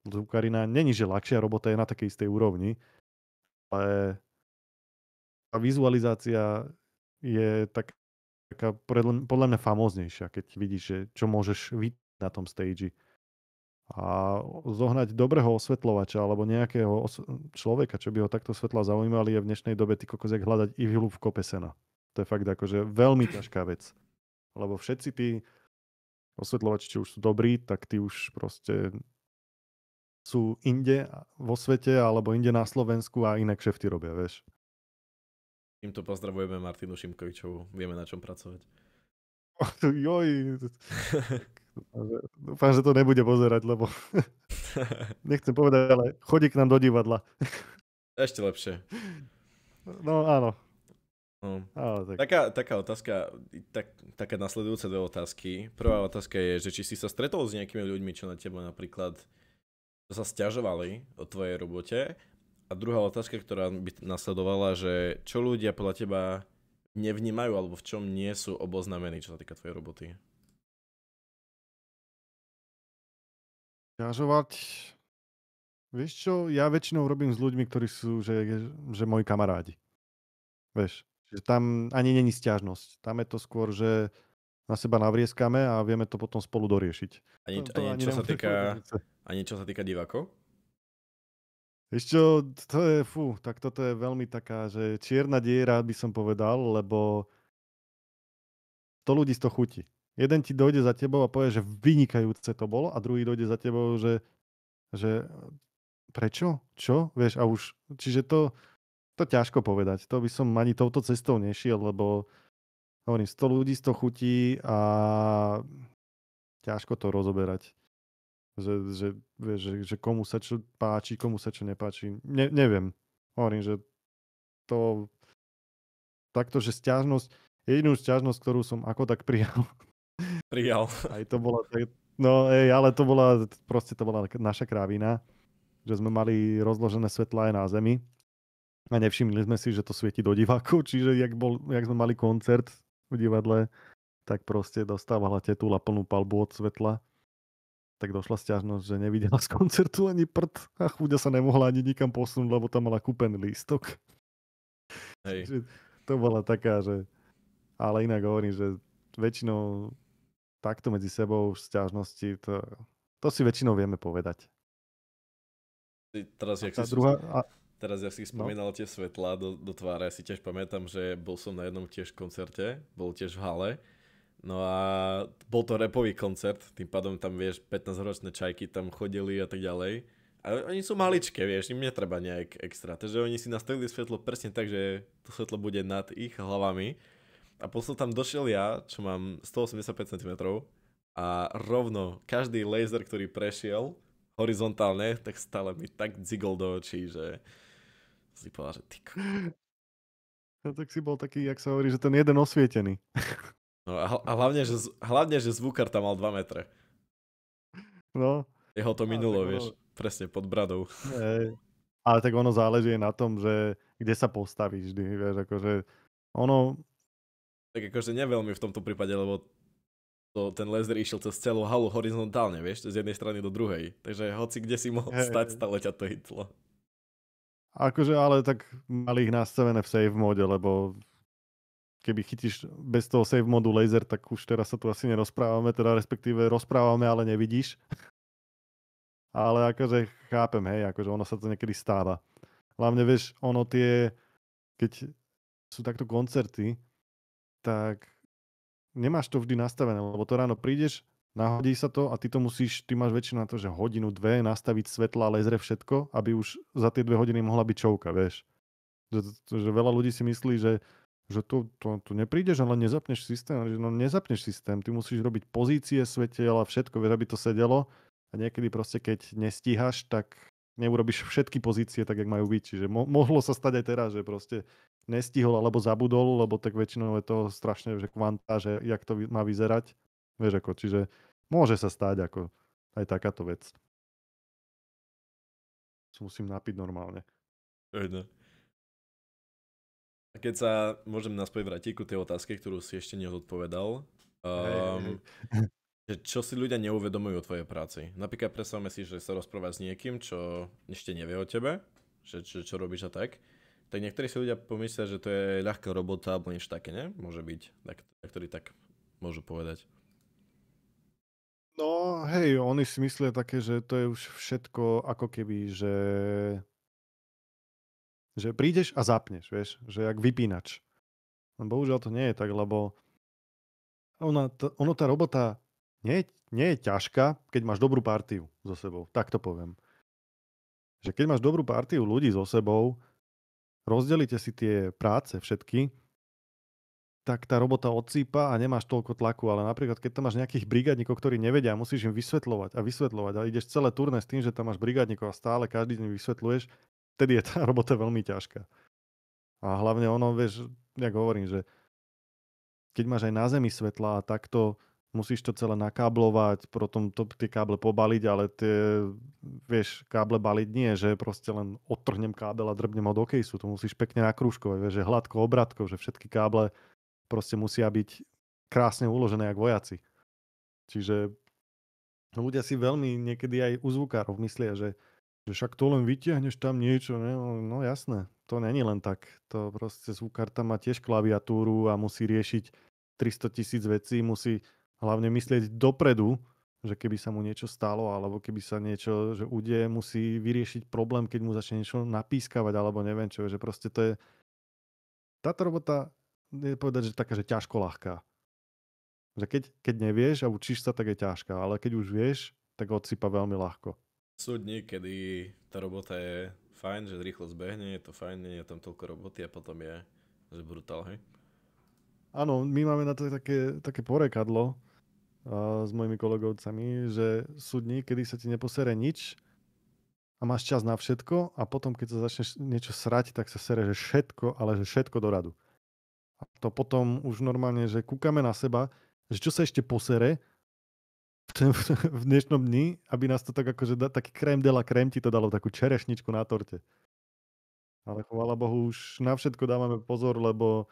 zvukarina není, že ľahšia robota je na takej istej úrovni, ale tá vizualizácia je taká podľa mňa famóznejšia, keď vidíš, že čo môžeš vidieť na tom stage. A zohnať dobrého osvetľovača alebo nejakého človeka, čo by ho takto svetla zaujímali, je v dnešnej dobe ty kokos, jak hľadať ihlu v kope sena. To je fakt akože veľmi ťažká vec. Lebo všetci tí osvetľovači, čo už sú dobrí, tak tí už proste sú inde vo svete alebo inde na Slovensku a iné kšefty robia, vieš. Týmto pozdravujeme Martinu Šimkovičovú, vieme na čom pracovať. Joj. Dúfam, že to nebude pozerať, lebo nechcem povedať, ale chodí k nám do divadla. Ešte lepšie. No áno. No. Ale tak. Taká otázka, také nasledujúce dve otázky. Prvá otázka je, že či si sa stretol s nejakými ľuďmi, čo na teba napríklad sa sťažovali o tvojej robote. A druhá otázka, ktorá by nasledovala, že čo ľudia podľa teba nevnímajú alebo v čom nie sú oboznamení, čo sa týka tvojej roboty? Sťažovať? Vieš čo, ja väčšinou robím s ľuďmi, ktorí sú, že moji kamarádi. Vieš, že tam ani není sťažnosť. Tam je to skôr, že na seba navrieskame a vieme to potom spolu doriešiť. Ani čo sa týka divákov? Vieš čo, to je, tak toto je veľmi taká, že čierna diera by som povedal, lebo 100 ľudí z toho chutí. Jeden ti dojde za tebou a povie, že vynikajúce to bolo a druhý dojde za tebou, že prečo? Čo? Vieš, a už, čiže to ťažko povedať. To by som ani touto cestou nešiel, lebo hovorím, 100 ľudí z toho chutí a ťažko to rozoberať. Vieš, že komu sa čo páči, komu sa čo nepáči. Neviem. Hovorím, že to takto, že jedinú sťažnosť, ktorú som ako tak prijal. Prijal. Aj to bola, no ale to bola naša krávina, že sme mali rozložené svetlá aj na zemi a nevšimli sme si, že to svieti do divákov, čiže jak sme mali koncert v divadle, tak proste dostávala tetula plnú palbu od svetla. Tak došla sťažnosť, že nevidela z koncertu ani prd a chuďa sa nemohla ani nikam posunúť, lebo tam mala kúpený lístok. Hej. Čiže to bola taká, že... Ale inak hovorím, že väčšinou takto medzi sebou sťažnosti, to si väčšinou vieme povedať. Teraz, jak si spomínal tie svetlá do tváre, si tiež pamätám, že bol som na jednom tiež koncerte, bol tiež v hale. No a bol to rapový koncert, tým pádom tam, vieš, 15-ročné čajky tam chodili a tak ďalej. A oni sú maličké, vieš, im netreba nejak extra. Takže oni si nastavili svetlo presne tak, že to svetlo bude nad ich hlavami. A potom tam došiel ja, čo mám 185 cm a rovno každý laser, ktorý prešiel horizontálne, tak stále mi tak dzigol do očí, že si povedal, že ty. No tak si bol taký, jak sa hovorí, že ten jeden osvietený. No a hlavne, že zvukár tam mal 2 metre. No. Jeho to minulo, vieš, presne pod bradou. Ale tak ono záleží na tom, že kde sa postavíš vždy, vieš, akože ono... Tak akože neveľmi v tomto prípade, lebo ten laser išiel cez celú halu horizontálne, vieš, z jednej strany do druhej. Takže hoci kde si mohol stať, stále ťa to hitlo. Akože, ale tak mali ich nastavené v save mode, lebo keby chytíš bez toho save modu laser, tak už teraz sa tu asi nerozprávame, teda respektíve rozprávame, ale nevidíš. Ale akože chápem, hej, akože ono sa to niekedy stáva. Hlavne, vieš, ono keď sú takto koncerty, tak nemáš to vždy nastavené, lebo to ráno prídeš, nahodí sa to a ty máš väčšinu na to, že hodinu, dve nastaviť svetla, lasery, všetko, aby už za tie 2 hodiny mohla byť čovka, vieš. Že veľa ľudí si myslí, že tu neprídeš, ale nezapneš systém. No nezapneš systém, ty musíš robiť pozície svetiel a všetko, vieš, aby to sedelo. A niekedy proste, keď nestíhaš, tak neurobiš všetky pozície tak, jak majú byť. Čiže mohlo sa stať aj teraz, že proste nestihol alebo zabudol, lebo tak väčšinou je to strašne, že kvanta, že jak to má vyzerať. Vieš ako, čiže môže sa stať ako aj takáto vec. Musím napiť normálne. A keď sa môžem naspäť vrátiť ku tej otázke, ktorú si ešte neodpovedal. Čo si ľudia neuvedomujú o tvojej práci? Napríklad predstavme si, že sa rozprávaš s niekým, čo ešte nevie o tebe, že čo robíš a tak. Tak niektorí si ľudia pomyslia, že to je ľahká robota alebo niečo také, ne? Môže byť, ktorí tak môžu povedať. No hej, oni si myslia také, že to je už všetko ako keby, že prídeš a zapneš, vieš, že jak vypínač. No bohužiaľ to nie je tak, lebo tá robota nie je ťažká, keď máš dobrú partiu so sebou. Tak to poviem. Že keď máš dobrú partiu ľudí so sebou, rozdelíte si tie práce všetky, tak tá robota odsýpa a nemáš toľko tlaku. Ale napríklad, keď tam máš nejakých brigádnikov, ktorí nevedia, musíš im vysvetľovať a ideš celé turné s tým, že tam máš brigádnikov a stále každý deň vysvetľuješ, vtedy je tá robota veľmi ťažká. A hlavne ono, vieš, jak hovorím, že keď máš aj na zemi svetla a takto musíš to celé nakáblovať, potom tie káble pobaliť, ale vieš, káble baliť nie, že proste len odtrhnem kábel a drbnem od okejsu. To musíš pekne nakrúžkovať, vieš, že hladko obratko, že všetky káble proste musia byť krásne uložené jak vojaci. Čiže ľudia si veľmi niekedy aj u zvukárov myslia, že však to len vytiahneš tam niečo, ne? No jasné, to není len tak. To proste zvukár tam má tiež klaviatúru a musí riešiť 300 000 vecí, musí hlavne myslieť dopredu, že keby sa mu niečo stalo, alebo keby sa niečo, že udeje, musí vyriešiť problém, keď mu začne niečo napískavať, alebo neviem čo, že proste to je... Táto robota je povedať, že taká, že ťažko ľahká. Že keď nevieš a učíš sa, tak je ťažká, ale keď už vieš, tak odsypa veľmi ľahko. Sú dni, kedy tá robota je fajn, že rýchlo zbehne, je to fajn, nie je tam toľko roboty a potom je že brutál, hej? Áno, my máme na to také porekadlo s mojimi kolegovcami, že sú dni, kedy sa ti neposere nič a máš čas na všetko a potom, keď sa začneš niečo srať, tak sa sere, že všetko, ale že všetko do radu. A to potom už normálne, že kúkame na seba, že čo sa ešte posere v dnešnom dni, aby nás to tak akože taký krém de la krém ti to dalo, takú čerešničku na torte. Ale chvála Bohu, už na všetko dávame pozor, lebo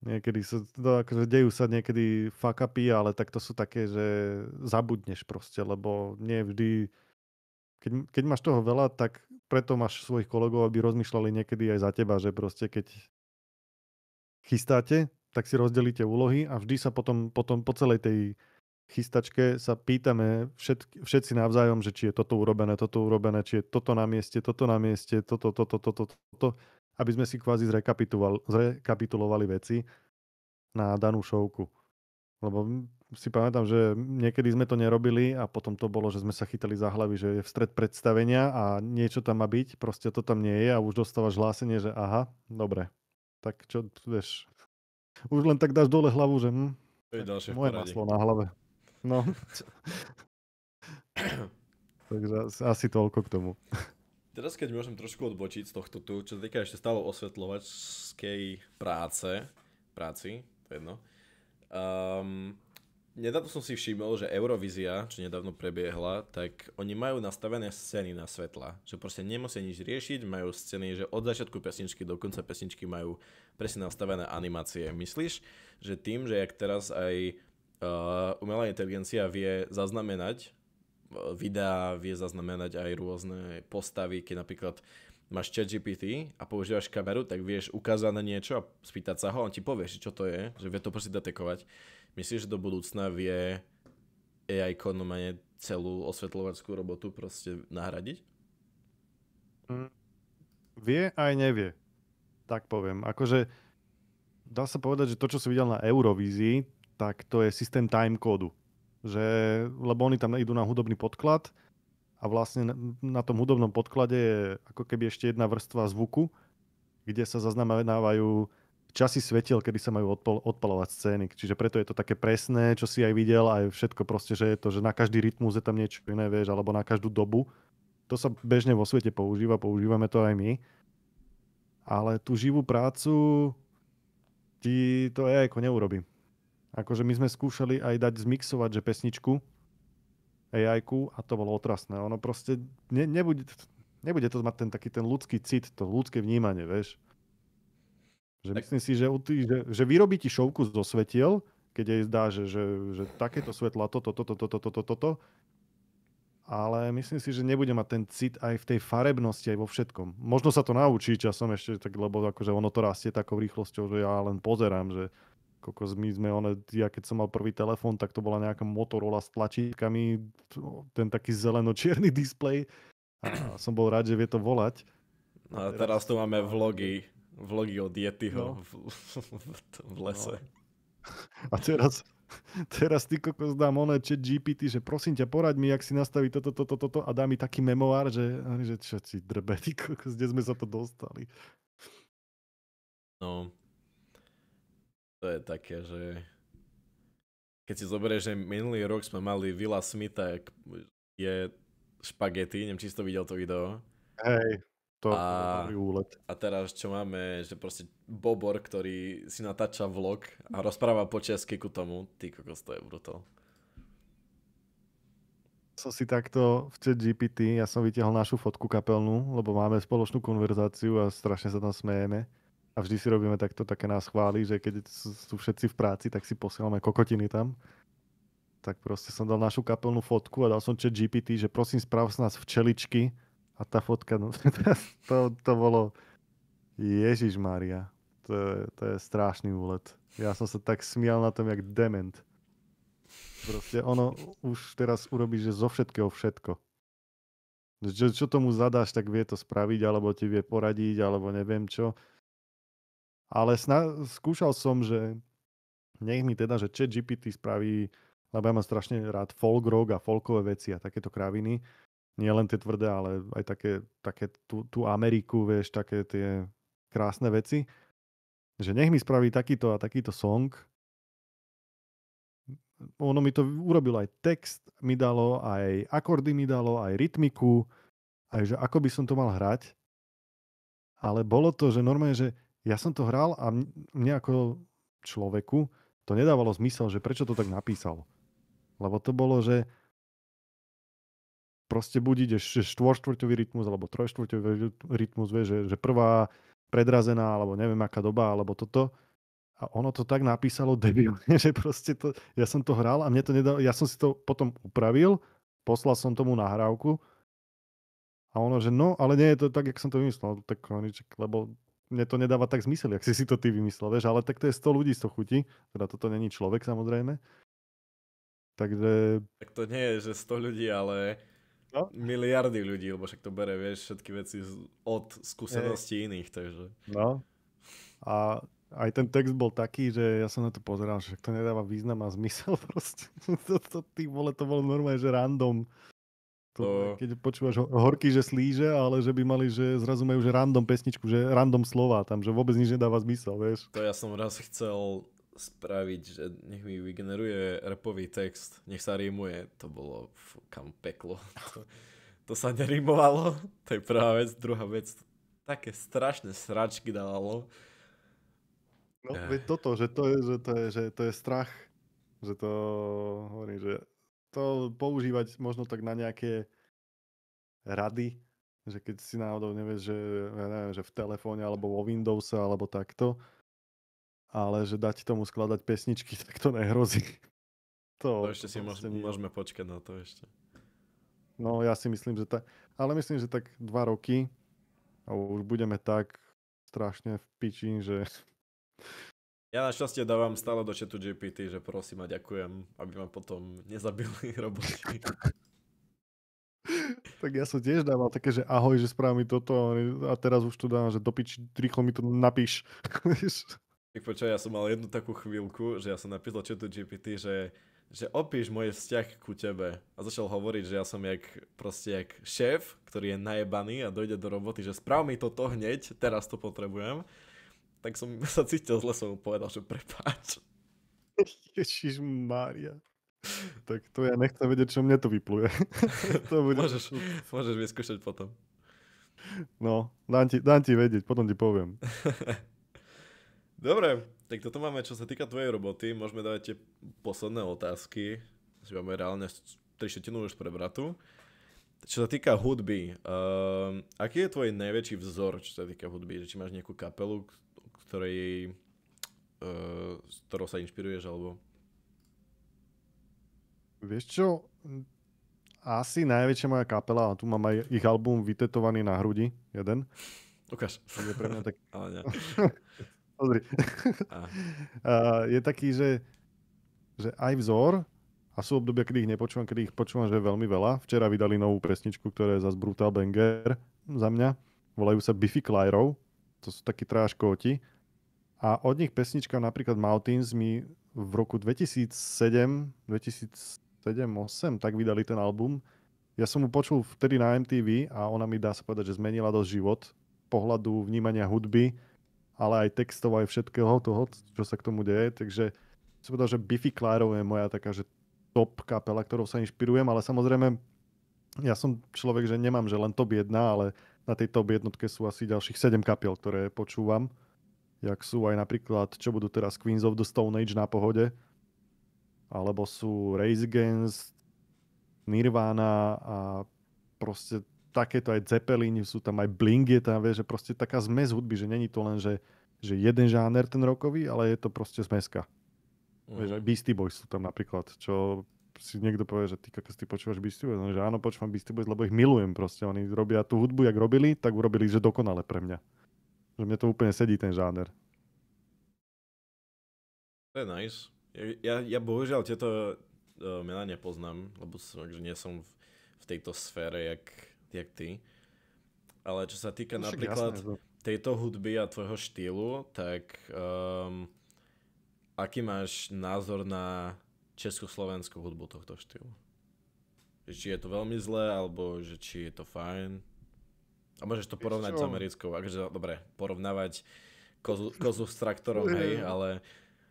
niekedy sa, akože dejú sa niekedy fuck upy, ale tak to sú také, že zabudneš proste, lebo nie vždy, keď máš toho veľa, tak preto máš svojich kolegov, aby rozmýšľali niekedy aj za teba, že proste keď chystáte, tak si rozdelíte úlohy a vždy sa potom po celej tej chystačke sa pýtame všetci navzájom, že či je toto urobené, či je toto na mieste, toto, aby sme si kvázi zrekapitulovali veci na danú šovku. Lebo si pamätám, že niekedy sme to nerobili a potom to bolo, že sme sa chytali za hlavy, že je v stred predstavenia a niečo tam má byť, proste to tam nie je a už dostávaš hlásenie, že aha, dobre, tak čo, vieš, už len tak dáš dole hlavu, že To je ďalšie v moje poradí. maslo na hlave. No. Takže asi toľko k tomu. Teraz keď môžem trošku odbočiť z tohto tu, čo sa týka ešte stále osvetľovačskej práci, to je jedno. Nedávno som si všimol, že Eurovízia, čo nedávno prebiehla, tak oni majú nastavené scény na svetla. Že proste nemusia nič riešiť, majú scény, že od začiatku pesničky do konca pesničky majú presne nastavené animácie. Myslíš, že tým, že jak teraz aj umelá inteligencia vie zaznamenať videá, vie zaznamenať aj rôzne postavy, keď napríklad máš ChatGPT a používaš kameru, tak vieš ukázať na niečo a spýtať sa ho, on ti povie, čo to je, že vie to proste detekovať. Myslíš, že do budúcna vie AI normálne celú osvetľovačskú robotu proste nahradiť? Vie aj nevie. Tak poviem. Akože dá sa povedať, že to, čo si videl na Eurovízii, tak to je systém timecódu. Lebo oni tam idú na hudobný podklad a vlastne na tom hudobnom podklade je ako keby ešte jedna vrstva zvuku, kde sa zaznamenávajú časy svetiel, kedy sa majú odpalovať scény. Čiže preto je to také presné, čo si aj videl, aj všetko proste, že je to, že na každý rytmus je tam niečo iné, vieš, alebo na každú dobu. To sa bežne vo svete používame to aj my. Ale tú živú prácu ti to AI-ko neurobí. Akože my sme skúšali aj dať zmixovať, že pesničku AI-ku a to bolo otrasné. Ono proste nebude to mať ten ľudský cit, to ľudské vnímanie, vieš. Že myslím si, že vyrobí ti šovku zo svetiel, keď jej zdá, že takéto svetla, toto, ale myslím si, že nebude mať ten cit aj v tej farebnosti, aj vo všetkom. Možno sa to naučí časom ešte, tak, lebo akože ono to rastie takou rýchlosťou, že ja len pozerám, že ja keď som mal prvý telefón, tak to bola nejaká Motorola s tlačítkami, ten taký zeleno-čierny displej a som bol rád, že vie to volať. A teraz tu máme vlogy od Yetiho v lese. No. A teraz ty kokos dám chat GPT, že prosím ťa, poraď mi, jak si nastaví toto a dá mi taký memoár, že čo ti drbe, ty kokos, kde sme sa to dostali. No, to je také, že keď si zoberieš, že minulý rok sme mali Willa Smitha, je špagety, neviem, či si to videl to video. Hej, to bol dobrý úlet. A teraz čo máme, že proste Bobor, ktorý si natáča vlog a rozpráva po česky ku tomu, ty kokos, to je brutál. Som si takto v ChatGPT, ja som vytiahol našu fotku kapelnú, lebo máme spoločnú konverzáciu a strašne sa tam smejeme. A vždy si robíme takto také nás chvály, že keď sú všetci v práci, tak si posielame kokotiny tam. Tak proste som dal našu kapelnú fotku a dal som ChatGPT, že prosím správ z nás včeličky. A tá fotka, no, to bolo Ježišmária. To je strašný úlet. Ja som sa tak smial na tom, jak dement. Proste ono už teraz urobí, že zo všetkého všetko. Čo tomu zadáš, tak vie to spraviť, alebo ti vie poradiť, alebo neviem čo. Ale skúšal som, že nech mi teda, že ChatGPT spraví, lebo ja mám strašne rád folk rock a folkové veci a takéto kraviny. Nie len tie tvrdé, ale aj také tú Ameriku, vieš, také tie krásne veci. Že nech mi spraví takýto a takýto song. Ono mi to urobilo aj text, mi dalo aj akordy, mi dalo aj rytmiku, aj že ako by som to mal hrať. Ale bolo to, že normálne, že ja som to hral a mne ako človeku to nedávalo zmysel, že prečo to tak napísal. Lebo to bolo, že proste buď ideš štvorštvrťový rytmus alebo trojštvrťový rytmus, vieš, že prvá predrazená, alebo neviem aká doba, alebo toto. A ono to tak napísalo debilne, že proste to, ja som to hral a mne to nedalo, ja som si to potom upravil, poslal som tomu nahrávku a ono, že no, ale nie je to tak, jak som to vymyslel, tak lebo mne to nedáva tak zmysel, jak si to ty vymyslel, vieš, ale tak to je 100 ľudí, 100 chutí, teda toto není človek samozrejme. Takže... Tak to nie je, že 100 ľudí, ale No? miliardy ľudí, lebo však to bere, vieš, všetky veci od skúseností iných, takže... No. A aj ten text bol taký, že ja som na to pozeral, že to nedáva význam a zmysel proste. Ty vole, to bolo normálne, že random. Keď počúvaš horky, že slíže, ale že by mali, že zrazu majú, že random pesničku, že random slova tam, že vôbec nič nedáva zmysel, vieš. To ja som raz chcel spraviť, že nech mi vygeneruje rapový text, nech sa rímuje, to bolo kam peklo. To sa nerímovalo, to je prvá vec. Druhá vec, také strašné sračky dávalo. No, veď toto, že to je strach, že to hovorím, že to používať možno tak na nejaké rady, že keď si náhodou nevieš, že, ja neviem, že v telefóne alebo vo Windowse alebo takto, ale že dať tomu skladať pesničky, tak to nehrozí. To ešte si môžeme počkať na to ešte. No ja si myslím, že tak, ale myslím, že tak 2 roky a už budeme tak strašne v piči, že... Ja našťastie dávam stále do chatu GPT, že prosím a ďakujem, aby ma potom nezabili roboti. Tak ja som tiež dával také, že ahoj, že správ mi toto a teraz už to dávam, že do piči, rýchlo mi to napíš. Tak počkaj, ja som mal jednu takú chvíľku, že ja som napísal chatu GPT, že opíš môj vzťah ku tebe. A začal hovoriť, že ja som proste jak šéf, ktorý je najebaný a dojde do roboty, že správ mi toto hneď, teraz to potrebujem. Tak som sa cítil zle, som mu povedal, že prepáč. Ježišmária. Tak to ja nechcem vedieť, čo mne to vypluje. To bude... môžeš vyskúšať potom. No, dám ti vedieť, potom ti poviem. Dobre, tak toto máme, čo sa týka tvojej roboty. Môžeme dávať tie posledné otázky. Si máme reálne 3/4 už prebratu. Čo sa týka hudby, aký je tvoj najväčší vzor, čo sa týka hudby? Že či máš nejakú kapelu, s ktorou sa inšpiruješ, alebo... Vieš čo? Asi najväčšia moja kapela, a tu mám aj ich album vytetovaný na hrudi, jeden. Ukáž. Je pre mňa tak... Ale nie. Pozri. Je taký, že aj vzor, a sú obdobia, kedy ich nepočúvam, kedy ich počúvam, že je veľmi veľa. Včera vydali novú pesničku, ktorá je zase Brutal Banger za mňa. Volajú sa Biffy Clyro. To sú takí tráškoti. A od nich pesnička napríklad Mountains mi v roku 2007, 2008, tak vydali ten album. Ja som mu počul vtedy na MTV a ona mi, dá sa povedať, že zmenila dosť život. Pohľadu vnímania hudby, ale aj textov, aj všetkého toho, čo sa k tomu deje. Takže som povedal, že Biffy Clyro je moja taká, že top kapela, ktorou sa inšpirujem, ale samozrejme ja som človek, že nemám, že len top 1, ale na tej top jednotke sú asi ďalších 7 kapiel, ktoré počúvam. Jak sú aj napríklad, čo budú teraz Queens of the Stone Age na pohode, alebo sú Rage Against, Nirvana a proste takéto aj Zeppelin, sú tam aj Blink je tam, vieš, že proste taká zmes hudby, že není to len, že jeden žáner ten rokový, ale je to proste zmeska. Vieš, aj Beastie Boys sú tam napríklad, čo si niekto povie, že ty počúvaš Beastie Boys, no, že áno, počúvam Beastie Boys, lebo ich milujem proste, oni robia tú hudbu, jak robili, tak urobili, že dokonale pre mňa. Že mne to úplne sedí ten žáner. To je nice. Ja bohužiaľ tieto mena nepoznám, lebo že nie som v tejto sfére, jak ty. Ale čo sa týka Však napríklad jasné, tejto hudby a tvojho štýlu, tak aký máš názor na československú hudbu tohto štýlu? Že či je to veľmi zlé, alebo že či je to fajn? A môžeš to porovnať s americkou. Akože, dobre, porovnávať kozu s traktorom, hej, ale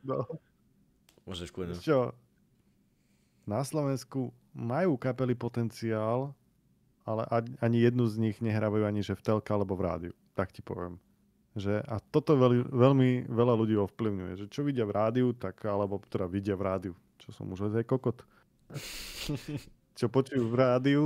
no. môžeš kľudne. Čo? Na Slovensku majú kapely potenciál, ale ani jednu z nich nehrávajú ani že v telke alebo v rádiu. Tak ti poviem. A toto veľmi veľa ľudí ovplyvňuje. Že čo vidia v rádiu, tak, alebo teda vidia v rádiu. Čo som už aj kokot. Čo počujú v rádiu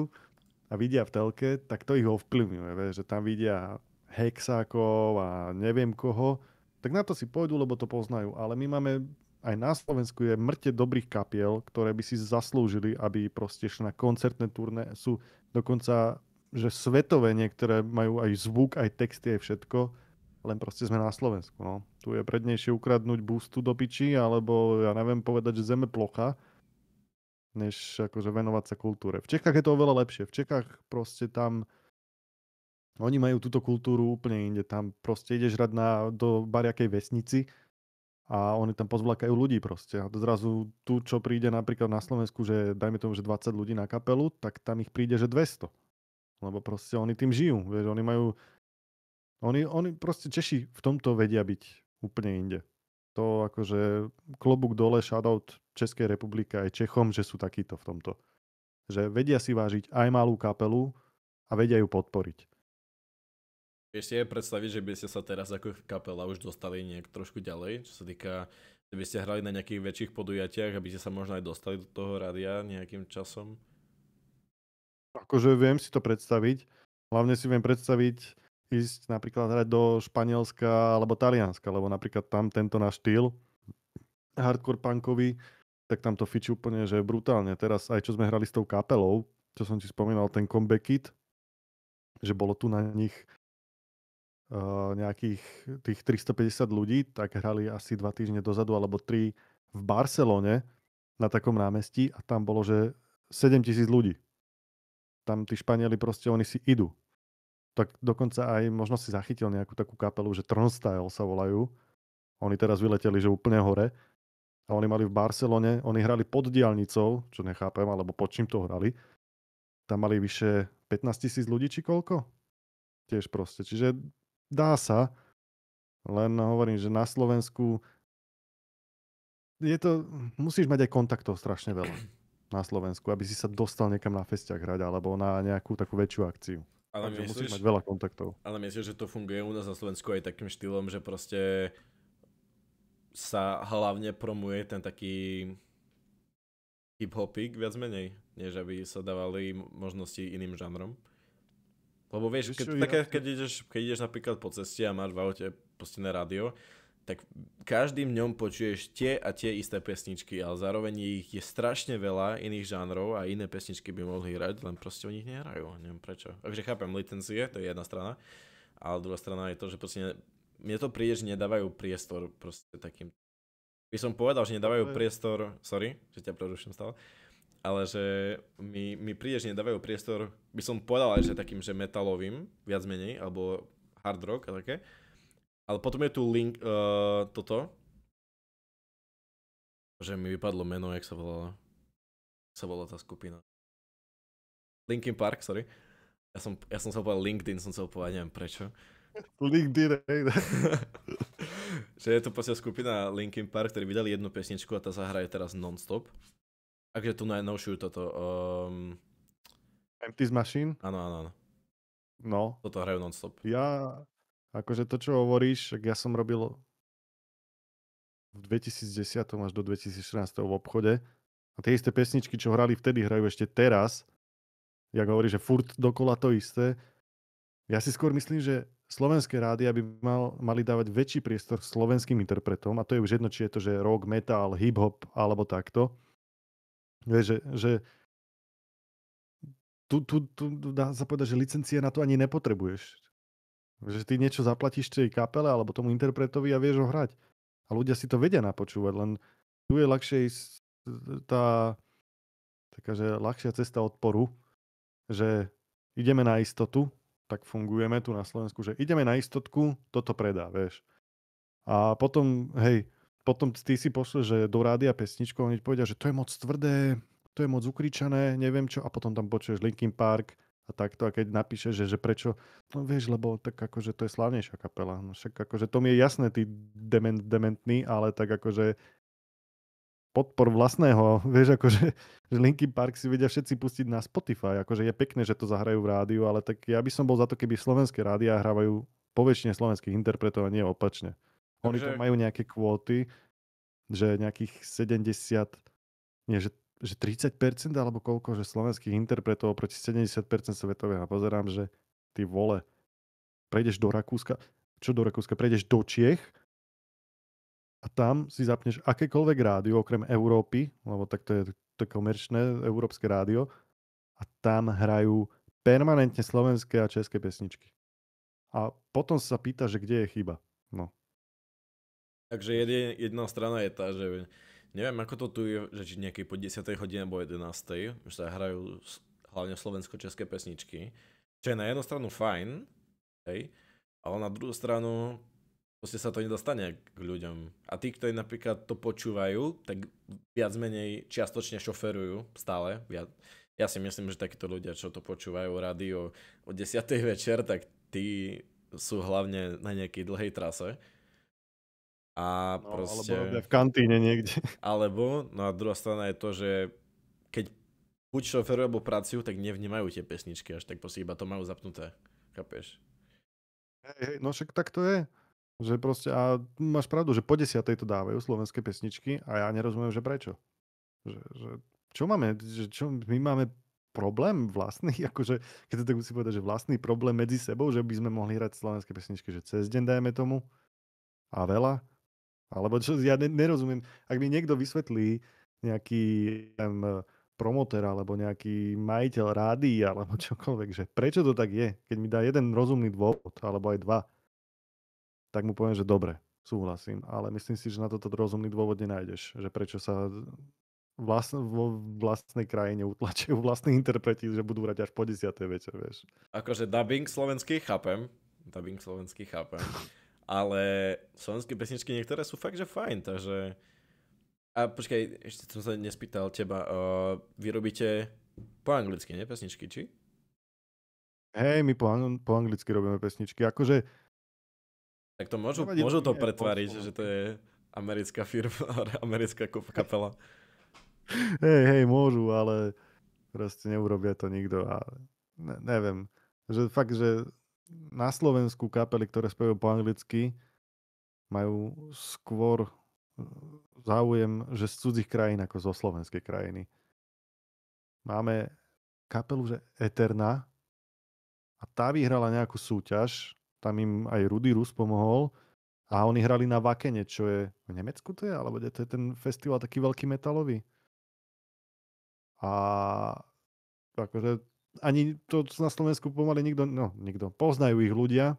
a vidia v telke, tak to ich ovplyvňuje. Vieš, že tam vidia Hexákov a neviem koho, tak na to si pôjdu, lebo to poznajú. Ale my máme, aj na Slovensku je mŕte dobrých kapiel, ktoré by si zaslúžili, aby proste šli na koncertné turné. Sú dokonca, že svetové niektoré majú aj zvuk, aj texty, aj všetko. Len proste sme na Slovensku. No. Tu je prednejšie ukradnúť bústu do piči, alebo ja neviem povedať, že zem je plocha, než akože venovať sa kultúre. V Čechách je to oveľa lepšie. V Čechách proste tam oni majú túto kultúru úplne inde. Tam proste ideš hrať do bariakej vesnici a oni tam pozvlakajú ľudí proste. A zrazu tu, čo príde napríklad na Slovensku, že dajme tomu, že 20 ľudí na kapelu, tak tam ich príde, že 200. Lebo proste oni tým žijú. Vieš, oni majú oni proste Češi v tomto vedia byť úplne inde. To akože klobúk dole, shoutout Českej republike aj Čechom, že sú takíto v tomto. Že vedia si vážiť aj malú kapelu a vedia ju podporiť. Vieš si aj predstaviť, že by ste sa teraz ako kapela už dostali nejak trošku ďalej, čo sa týka, že by ste hrali na nejakých väčších podujatiach, aby ste sa možno aj dostali do toho rádia nejakým časom? Akože viem si to predstaviť. Hlavne si viem predstaviť ísť napríklad hrať do Španielska alebo Talianska, lebo napríklad tam tento náš štýl hardcore punkový, tak tam to fičí úplne, že brutálne. Teraz aj čo sme hrali s tou kapelou, čo som ti spomínal, ten comeback kit, že bolo tu na nich nejakých tých 350 ľudí, tak hrali asi 2 týždne dozadu alebo 3 v Barcelone na takom námestí a tam bolo, že 7 000 ľudí. Tam tí Španieli proste, oni si idú. Tak dokonca aj možno si zachytil nejakú takú kapelu, že Turnstile sa volajú. Oni teraz vyleteli, že úplne hore. A oni mali v Barcelone, oni hrali pod diaľnicou, čo nechápem, alebo pod čím to hrali. Tam mali vyše 15 000 ľudí, či koľko? Tiež proste. Čiže dá sa, len hovorím, že na Slovensku musíš mať aj kontaktov strašne veľa na Slovensku, aby si sa dostal niekam na festiak hrať, alebo na nejakú takú väčšiu akciu. Ale takže musíš mať veľa kontaktov. Ale myslíš, že to funguje u nás na Slovensku aj takým štýlom, že proste sa hlavne promuje ten taký hip-hopík viac menej, než aby sa dávali možnosti iným žánrom? Lebo vieš, keď ideš napríklad po ceste a máš v aute pustené rádio, tak každým dňom počuješ tie a tie isté pesničky, ale zároveň ich je strašne veľa iných žánrov a iné pesničky by mohli hrať, len proste oni ich nehrajú, neviem prečo. Takže chápem licencie, to je jedna strana, ale druhá strana je to, že proste mne to príde, že nedávajú priestor proste takým. By som povedal, že nedávajú priestor, sorry, že ťa preruším stále, ale že mi príde, že nedávajú priestor, by som povedal aj, že takým, že metalovým, viac menej, alebo hard rock a také. Ale potom je tu link, toto, že mi vypadlo meno, jak sa volala. Jak sa volala tá skupina. Linkin Park, sorry. Ja som chcel povedať LinkedIn, som chcel povedať, neviem prečo. LinkedIn, že je to proste skupina Linkin Park, ktorí vydali jednu pesničku a tá sa hraje teraz non-stop. Takže tu najnovšiu toto. Empty's Machine? Áno. No. Toto hrajú non-stop. Akože to, čo hovoríš, ja som robil v 2010 až do 2014 v obchode a tie isté pesničky, čo hrali vtedy, hrajú ešte teraz. Jak hovorí, že furt dokola to isté. Ja si skôr myslím, že slovenské rádia by mali dávať väčší priestor slovenským interpretom a to je už jedno, či je to, že rock, metal, hip-hop alebo takto. Vieš, že tu dá sa povedať, že licencie na to ani nepotrebuješ. Že ty niečo zaplatíš tej kapele alebo tomu interpretovi a vieš ho hrať. A ľudia si to vedia napočúvať, len tu je ľahšie tá taká, že ľahšia cesta odporu, že ideme na istotu, tak fungujeme tu na Slovensku, že ideme na istotku, toto predá, vieš. A potom, hej, potom ty si pošleš, že do rádia pesničku, oni povedia, že to je moc tvrdé, to je moc ukričané, neviem čo, a potom tam počuješ Linkin Park a takto, a keď napíšeš, že prečo, no vieš, lebo tak akože to je slávnejšia kapela, no však akože to mi je jasné, ty dementný, ale tak akože podpor vlastného, vieš, akože že Linkin Park si vedia všetci pustiť na Spotify, akože je pekné, že to zahrajú v rádiu, ale tak ja by som bol za to, keby slovenské rádiá hrávajú po väčšine slovenských interpretov a nie opačne. Oni to Takže majú nejaké kvóty, že nejakých 70, nie, že 30% alebo koľko, že slovenských interpretov proti 70% svetového. A pozerám, že ty vole, prejdeš do Rakúska, čo do Rakúska, prejdeš do Čiech a tam si zapneš akékoľvek rádio, okrem Európy, lebo tak to je komerčné európske rádio, a tam hrajú permanentne slovenské a české pesničky. A potom sa pýta, že kde je chyba. No. Takže jedna strana je tá, že neviem ako to tu je, že či nejakej po 10. hodine alebo 11. už sa hrajú hlavne slovensko-české pesničky, čo je na jednu stranu fajn, hej, ale na druhú stranu proste sa to nedostane k ľuďom. A tí, ktorí napríklad to počúvajú, tak viac menej čiastočne šoferujú stále. Ja si myslím, že takíto ľudia, čo to počúvajú rádio o 10. večer, tak tí sú hlavne na nejakej dlhej trase. A No, proste... alebo robia v kantíne niekde. Alebo, no a druhá strana je to, že keď buď šoferujú alebo pracujú, tak nevnímajú tie pesničky až tak proste iba to majú zapnuté. Chápeš? Hej, no však tak to je. Že proste, a máš pravdu, že po 10. to dávajú slovenské pesničky a ja nerozumiem, že prečo. Že čo máme, že čo, my máme problém vlastný, akože, keď to tak musím povedať, že vlastný problém medzi sebou, že by sme mohli hrať slovenské pesničky, že cez deň dajme tomu a veľa, alebo čo, ja nerozumiem, ak mi niekto vysvetlí nejaký promotér alebo nejaký majiteľ rádií alebo čokoľvek, že prečo to tak je, keď mi dá jeden rozumný dôvod, alebo aj dva, tak mu poviem, že dobre, súhlasím, ale myslím si, že na toto rozumný dôvod nenájdeš, že prečo sa vo vlastnej krajine utlačujú vlastní interpreti, že budú hrať až po 10. večer, vieš. Akože dubbing slovenský chápem, ale slovenské pesničky niektoré sú fakt, že fajn, takže... A počkaj, ešte som sa nespýtal teba, vy robíte po anglicky, nie pesničky, či? Hej, my po anglicky robíme pesničky, akože Tak to nevadí, môžu to robíme aj po pretváriť, že to slovensky. je americká firma, americká kapela. Hej, môžu, ale proste neurobia to nikto a neviem. Že fakt, že na Slovensku kapely, ktoré spevajú po anglicky, majú skôr záujem, že z cudzích krajín ako zo slovenskej krajiny. Máme kapelu, že Eterna, a tá vyhrala nejakú súťaž, tam im aj Rudy Rus pomohol a oni hrali na Vakene, čo je v Nemecku to je, alebo kde to je ten festival taký veľký metalový. A akože ani to na Slovensku pomaly nikto, poznajú ich ľudia,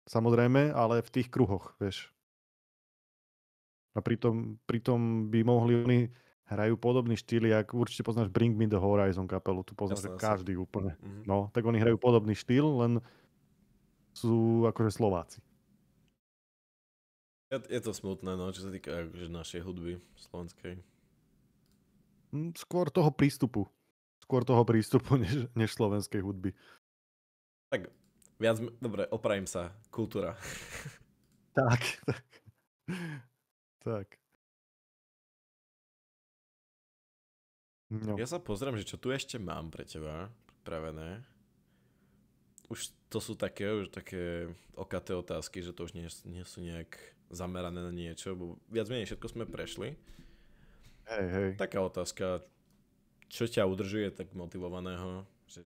samozrejme, ale v tých kruhoch, vieš. A pritom by mohli, oni hrajú podobný štýl, jak určite poznáš Bring Me The Horizon kapelu, tu poznáš, že Jasné. každý úplne. Mhm. No, tak oni hrajú podobný štýl, len sú akože Slováci. Je to smutné, no, čo sa týka akože našej hudby slovenskej. Skôr toho prístupu. Než slovenskej hudby. Tak, dobre, opravím sa, kultúra. Tak. Tak. No. Ja sa pozriem, že čo tu ešte mám pre teba pripravené. Už to sú také okaté otázky, že to už nie sú nejak zamerané na niečo, bo viac menej všetko sme prešli. Hej. Taká otázka, čo ťa udržuje tak motivovaného, že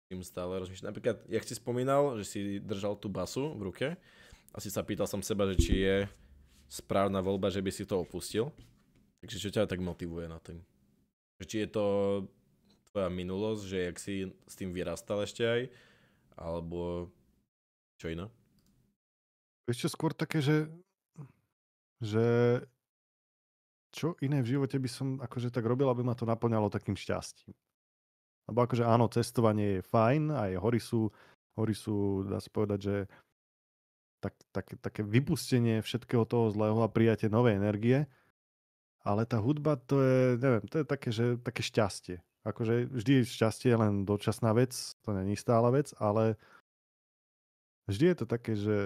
tým stále rozmýšľaš. Napríklad, jak si spomínal, že si držal tú basu v ruke a si sa pýtal som seba, že či je správna voľba, že by si to opustil. Takže čo ťa tak motivuje na tým? Či je to tvoja minulosť, že jak si s tým vyrastal ešte aj, alebo čo iné? Ešte skôr také, že čo iné v živote by som akože tak robil, aby ma to naplňalo takým šťastím. Lebo akože áno, cestovanie je fajn, aj hory sú, dá sa povedať, že také vypustenie všetkého toho zlého a prijatie novej energie, ale tá hudba to je, neviem, to je také, že také šťastie. Akože vždy šťastie je len dočasná vec, to není stála vec, ale vždy je to také, že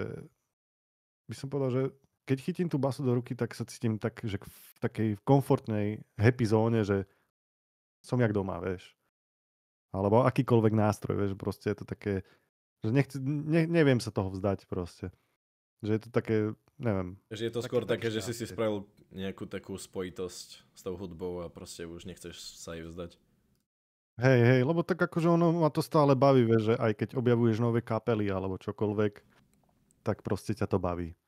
by som povedal, že keď chytím tú basu do ruky, tak sa cítim tak, že v takej komfortnej, happy zóne, že som jak doma, vieš. Alebo akýkoľvek nástroj, vieš, proste je to také, že neviem sa toho vzdať proste. Že je to také, neviem. Že je to skôr také, že si spravil nejakú takú spojitosť s tou hudbou a proste už nechceš sa jej vzdať. Hej, lebo tak akože ono ma to stále baví, vieš, že aj keď objavuješ nové kapely alebo čokoľvek, tak proste ťa to baví.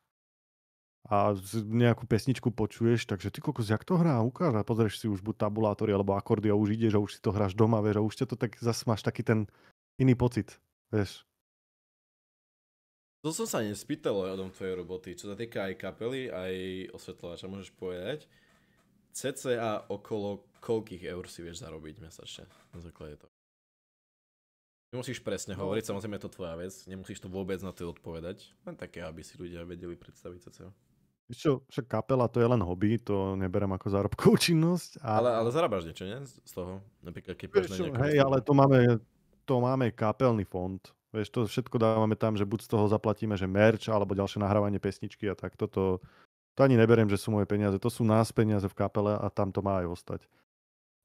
A nejakú pesničku počuješ, takže ty kokos, jak to hrá, ukáž a pozrieš si už buď tabulátory alebo akordy a už ideš a už si to hráš doma, vieš, a už ťa to tak zase máš taký ten iný pocit, vieš. To som sa nespýtal o tvojej roboty, čo sa týka aj kapely, aj osvetľovača, môžeš povedať. CCA okolo koľkých eur si vieš zarobiť mesačne na základe toho? Nemusíš presne hovoriť, samozrejme je to tvoja vec, nemusíš to vôbec na to odpovedať, len také, aby si ľudia vedeli predstaviť CCA. Víš čo, však kapela to je len hobby, to neberem ako zárobkovú činnosť. Ale zarábaš niečo, nie? Z toho? Napríklad, keď Vieš čo, hej, ale to máme kapelný fond. Vieš, to všetko dávame tam, že buď z toho zaplatíme, že merch, alebo ďalšie nahrávanie pesničky a tak. To ani neberiem, že sú moje peniaze. To sú nás peniaze v kapele a tam to má aj ostať.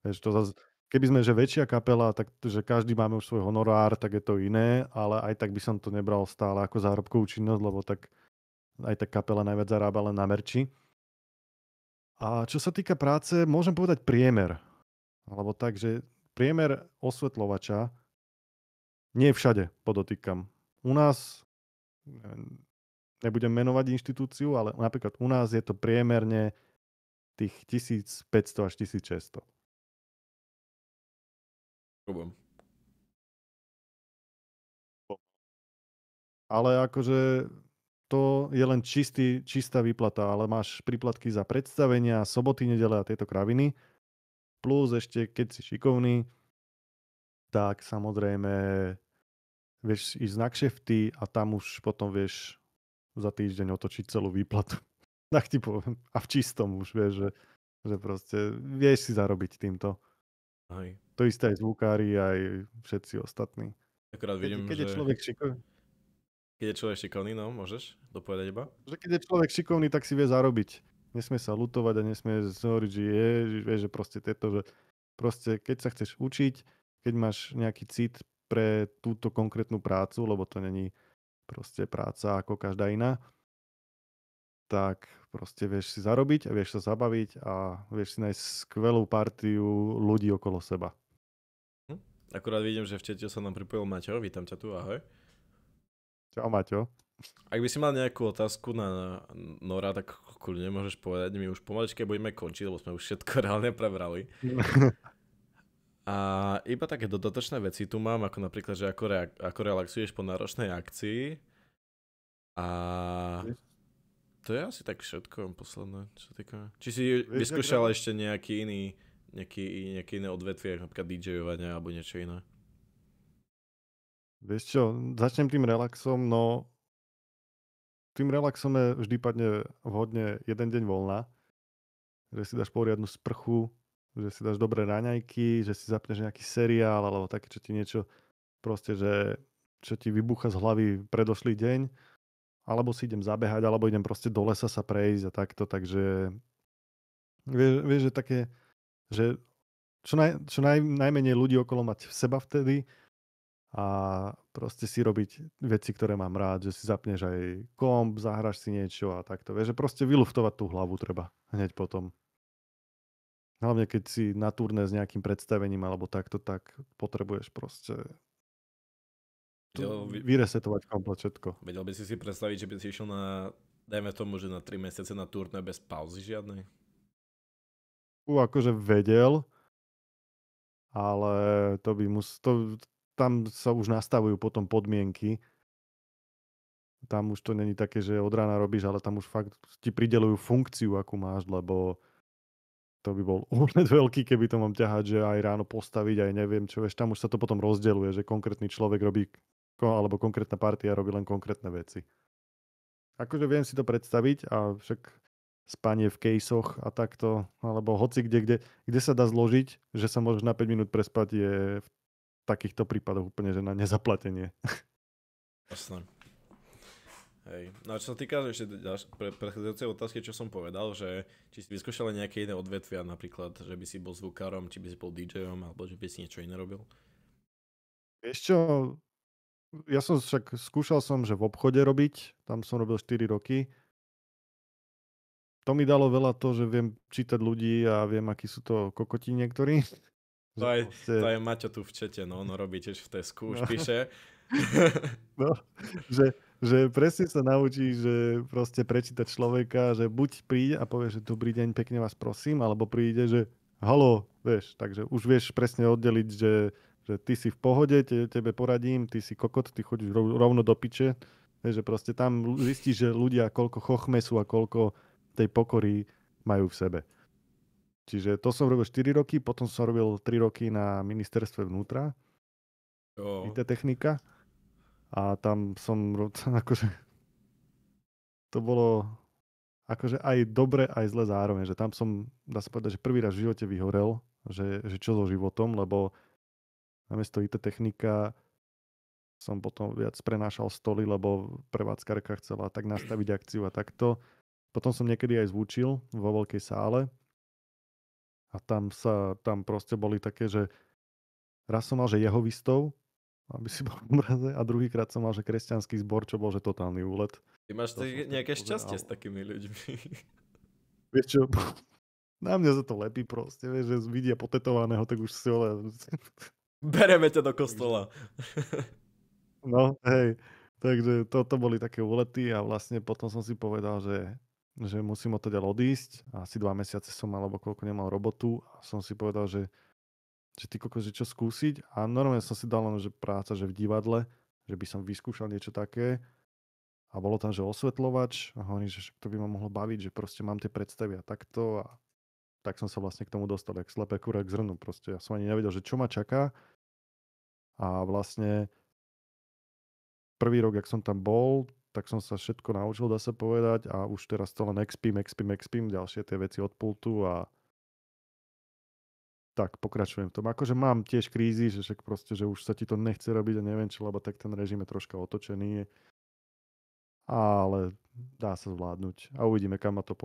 Vieš, to zase, keby sme že väčšia kapela, tak že každý máme už svoj honorár, tak je to iné, ale aj tak by som to nebral stále ako zárobkovú činnosť, lebo tak aj tá kapela najviac zarába len na merči. A čo sa týka práce, môžem povedať priemer. Alebo tak, že priemer osvetľovača nie všade, podotýkam. U nás, nebudem menovať inštitúciu, ale napríklad u nás je to priemerne tých 1500 až 1600. Problém. Ale akože to je len čistá výplata, ale máš príplatky za predstavenia, soboty, nedele a tieto kraviny. Plus ešte, keď si šikovný, tak samozrejme vieš ísť na kšefty a tam už potom vieš za týždeň otočiť celú výplatu. Tak ti poviem. A v čistom už vieš, že proste vieš si zarobiť týmto. Aj. To isté aj zvukári, aj všetci ostatní. Akorát vidím, keď že... je človek šikovný. Keď je človek šikovný, no, môžeš dopovedať iba? Že keď je človek šikovný, tak si vie zarobiť. Nesmie sa lutovať a nesmie hovoriť, že vieš, že proste tieto, že proste keď sa chceš učiť, keď máš nejaký cit pre túto konkrétnu prácu, lebo to není proste práca ako každá iná, tak proste vieš si zarobiť a vieš sa zabaviť a vieš si nájsť skvelú partiu ľudí okolo seba. Akurát vidím, že v čete sa nám pripojil Maťo, vítam ťa tu, ahoj. Čau Maťo. Ak by si mal nejakú otázku na Nora, tak kľudne môžeš povedať, my už pomaličke budeme končiť, lebo sme už všetko reálne prebrali. A iba také dodatočné veci tu mám, ako napríklad, že ako relaxuješ po náročnej akcii. A to je asi tak všetko posledné, čo týka. Či si vyskúšal ešte nejaké iné odvetvie, napríklad DJovania alebo niečo iné? Vieš čo, začnem tým relaxom, no tým relaxom vždy padne vhodne jeden deň voľna, že si dáš poriadnu sprchu, že si dáš dobré raňajky, že si zapneš nejaký seriál alebo také, čo ti niečo proste, že čo ti vybucha z hlavy predošlý deň, alebo si idem zabehať, alebo idem proste do lesa sa prejsť a takto, takže vieš, že také, že čo najmenej ľudí okolo mať v seba vtedy, a proste si robiť veci, ktoré mám rád, že si zapneš aj komp, zahraš si niečo a takto. Vieš, že proste vyluftovať tú hlavu treba hneď potom. Hlavne keď si na turné s nejakým predstavením alebo takto, tak potrebuješ proste vyresetovať komplet všetko. Vedel by si predstaviť, že by si išiel na, dajme tomu, že na 3 mesiace na turné bez pauzy žiadnej? Akože vedel, ale to by tam sa už nastavujú potom podmienky. Tam už to není také, že od rána robíš, ale tam už fakt ti prideľujú funkciu, akú máš, lebo To by bol úlet veľký, keby to mám ťahať, že aj ráno postaviť, aj neviem čo, vieš, tam už sa to potom rozdeľuje, že konkrétny človek robí, alebo konkrétna partia robí len konkrétne veci. Akože viem si to predstaviť a však spanie v kejsoch a takto, alebo hoci kde sa dá zložiť, že sa môžeš na 5 minút prespať, je v takýchto prípadoch úplne, že na nezaplatenie. Jasné. Hej. No a čo sa týka ešte predchádzajúcej otázky, čo som povedal, že či si vyskúšal nejaké iné odvetvia, napríklad, že by si bol zvukárom, či by si bol DJom, alebo že by si niečo iné robil? Vieš čo, ja som však skúšal som, že v obchode robiť, tam som robil 4 roky. To mi dalo veľa to, že viem čítať ľudí a viem, akí sú to kokoti niektorí. To aj Maťo tu v čete, no robí tiež v Tesku, už píše. No, že presne sa naučí, že proste prečítať človeka, že buď príde a povie, že dobrý deň, pekne vás prosím, alebo príde, že halo, vieš, takže už vieš presne oddeliť, že ty si v pohode, tebe poradím, ty si kokot, ty chodíš rovno do piče, vieš, že proste tam zistíš, že ľudia koľko chochmesu a koľko tej pokory majú v sebe. Čiže to som robil 4 roky, potom som robil 3 roky na ministerstve vnútra, IT technika. A tam som, akože, to bolo akože aj dobre, aj zle zároveň, že tam som, dá sa povedať, že prvý raz v živote vyhorel, že čo so životom, lebo namiesto IT technika som potom viac prenášal stoly, lebo prevádzkarka chcela tak nastaviť akciu a takto. Potom som niekedy aj zvučil vo veľkej sále a tam proste boli také, že raz som mal, že jehovistov, aby si bol v obraze, a druhýkrát som mal, že kresťanský zbor, čo bol, že totálny úlet. Ty máš nejaké šťastie s takými ľuďmi. Vieš čo, na mňa sa to lepí proste, vieš, že vidia potetovaného, tak už si Bereme ťa do kostola. No, hej, takže toto boli také úlety a vlastne potom som si povedal, že musím odtiaľ odísť. Asi 2 mesiace som mal, alebo koľko nemal robotu a som si povedal, že ty kokos, že čo skúsiť. A normálne som si dal len, že práca, že v divadle, že by som vyskúšal niečo také. A bolo tam, že osvetľovač a hovorím, že to by ma mohlo baviť, že proste mám tie predstavy a takto. A tak som sa vlastne k tomu dostal, jak slepé kura k zrnu. Proste ja som ani nevedel, že čo ma čaká. A vlastne prvý rok, jak som tam bol, tak som sa všetko naučil, dá sa povedať. A už teraz to len expím, ďalšie tie veci od pultu a tak pokračujem v tom. Akože mám tiež krízy, že však proste, že už sa ti to nechce robiť a neviem čo, lebo tak ten režim je troška otočený. Ale dá sa zvládnuť. A uvidíme, kam ma to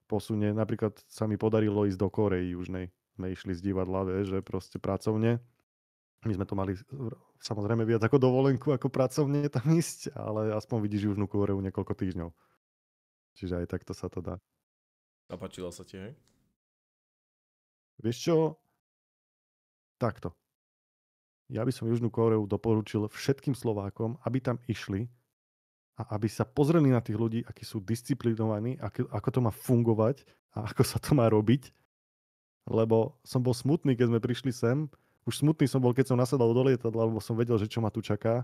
posunie. Napríklad sa mi podarilo ísť do Korei južnej. Sme išli z divadla, vieš, že proste pracovne. My sme to mali samozrejme viac ako dovolenku, ako pracovne tam ísť, ale aspoň vidíš Južnú Koreu niekoľko týždňov. Čiže aj takto sa to dá. Zapáčilo sa ti, hej? Vieš čo? Takto. Ja by som Južnú Koreu doporučil všetkým Slovákom, aby tam išli a aby sa pozreli na tých ľudí, akí sú disciplinovaní, ako to má fungovať a ako sa to má robiť. Lebo som bol smutný, keď sme prišli sem. Už smutný som bol, keď som nasadal do lietadla, lebo som vedel, že čo ma tu čaká.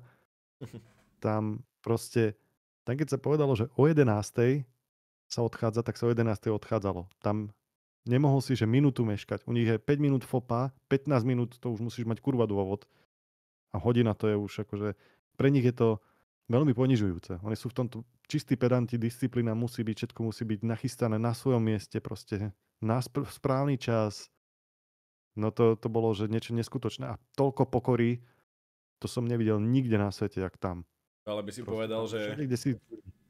Tam proste, tam keď sa povedalo, že o 11:00 sa odchádza, tak sa o 11:00 odchádzalo. Tam nemohol si, že minútu meškať. U nich je 5 minút fopa, 15 minút to už musíš mať kurva dôvod. A hodina to je už akože, pre nich je to veľmi ponižujúce. Oni sú v tomto čistí pedanti, disciplína musí byť, všetko musí byť nachystané na svojom mieste, proste na správny čas. No to bolo, že niečo neskutočné. A toľko pokory, to som nevidel nikde na svete, jak tam. Ale by si Proste povedal, tam, že... všade, kde si...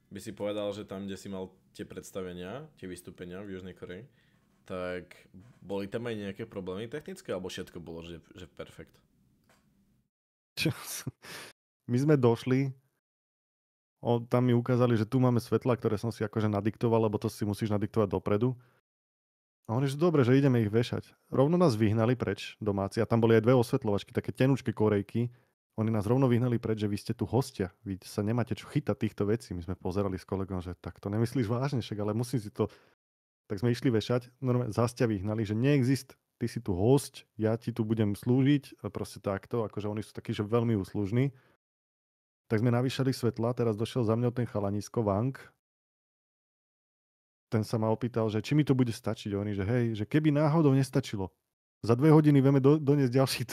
By si povedal, že tam, kde si mal tie predstavenia, tie vystúpenia v Južnej Koreji, tak boli tam aj nejaké problémy technické, alebo všetko bolo, že perfekt? My sme došli, tam mi ukázali, že tu máme svetla, ktoré som si akože nadiktoval, lebo to si musíš nadiktovať dopredu. A oni, že dobre, že ideme ich vešať. Rovno nás vyhnali preč domáci a tam boli aj 2 osvetľovačky, také tenučké Korejky. Oni nás rovno vyhnali preč, že vy ste tu hostia. Vy sa nemáte čo chytať týchto vecí. My sme pozerali s kolegom, že tak to nemyslíš vážne, však, ale musím si to... Tak sme išli vešať, normálne zás ťa vyhnali, že neexist, ty si tu host, ja ti tu budem slúžiť a proste takto, akože oni sú takí, že veľmi úslužní. Tak sme navýšali svetla, teraz došiel za mňou ten chalanisko Wang ten sa ma opýtal, že či mi to bude stačiť. Oni, že hej, že keby náhodou nestačilo, za 2 hodiny vieme doniesť ďalších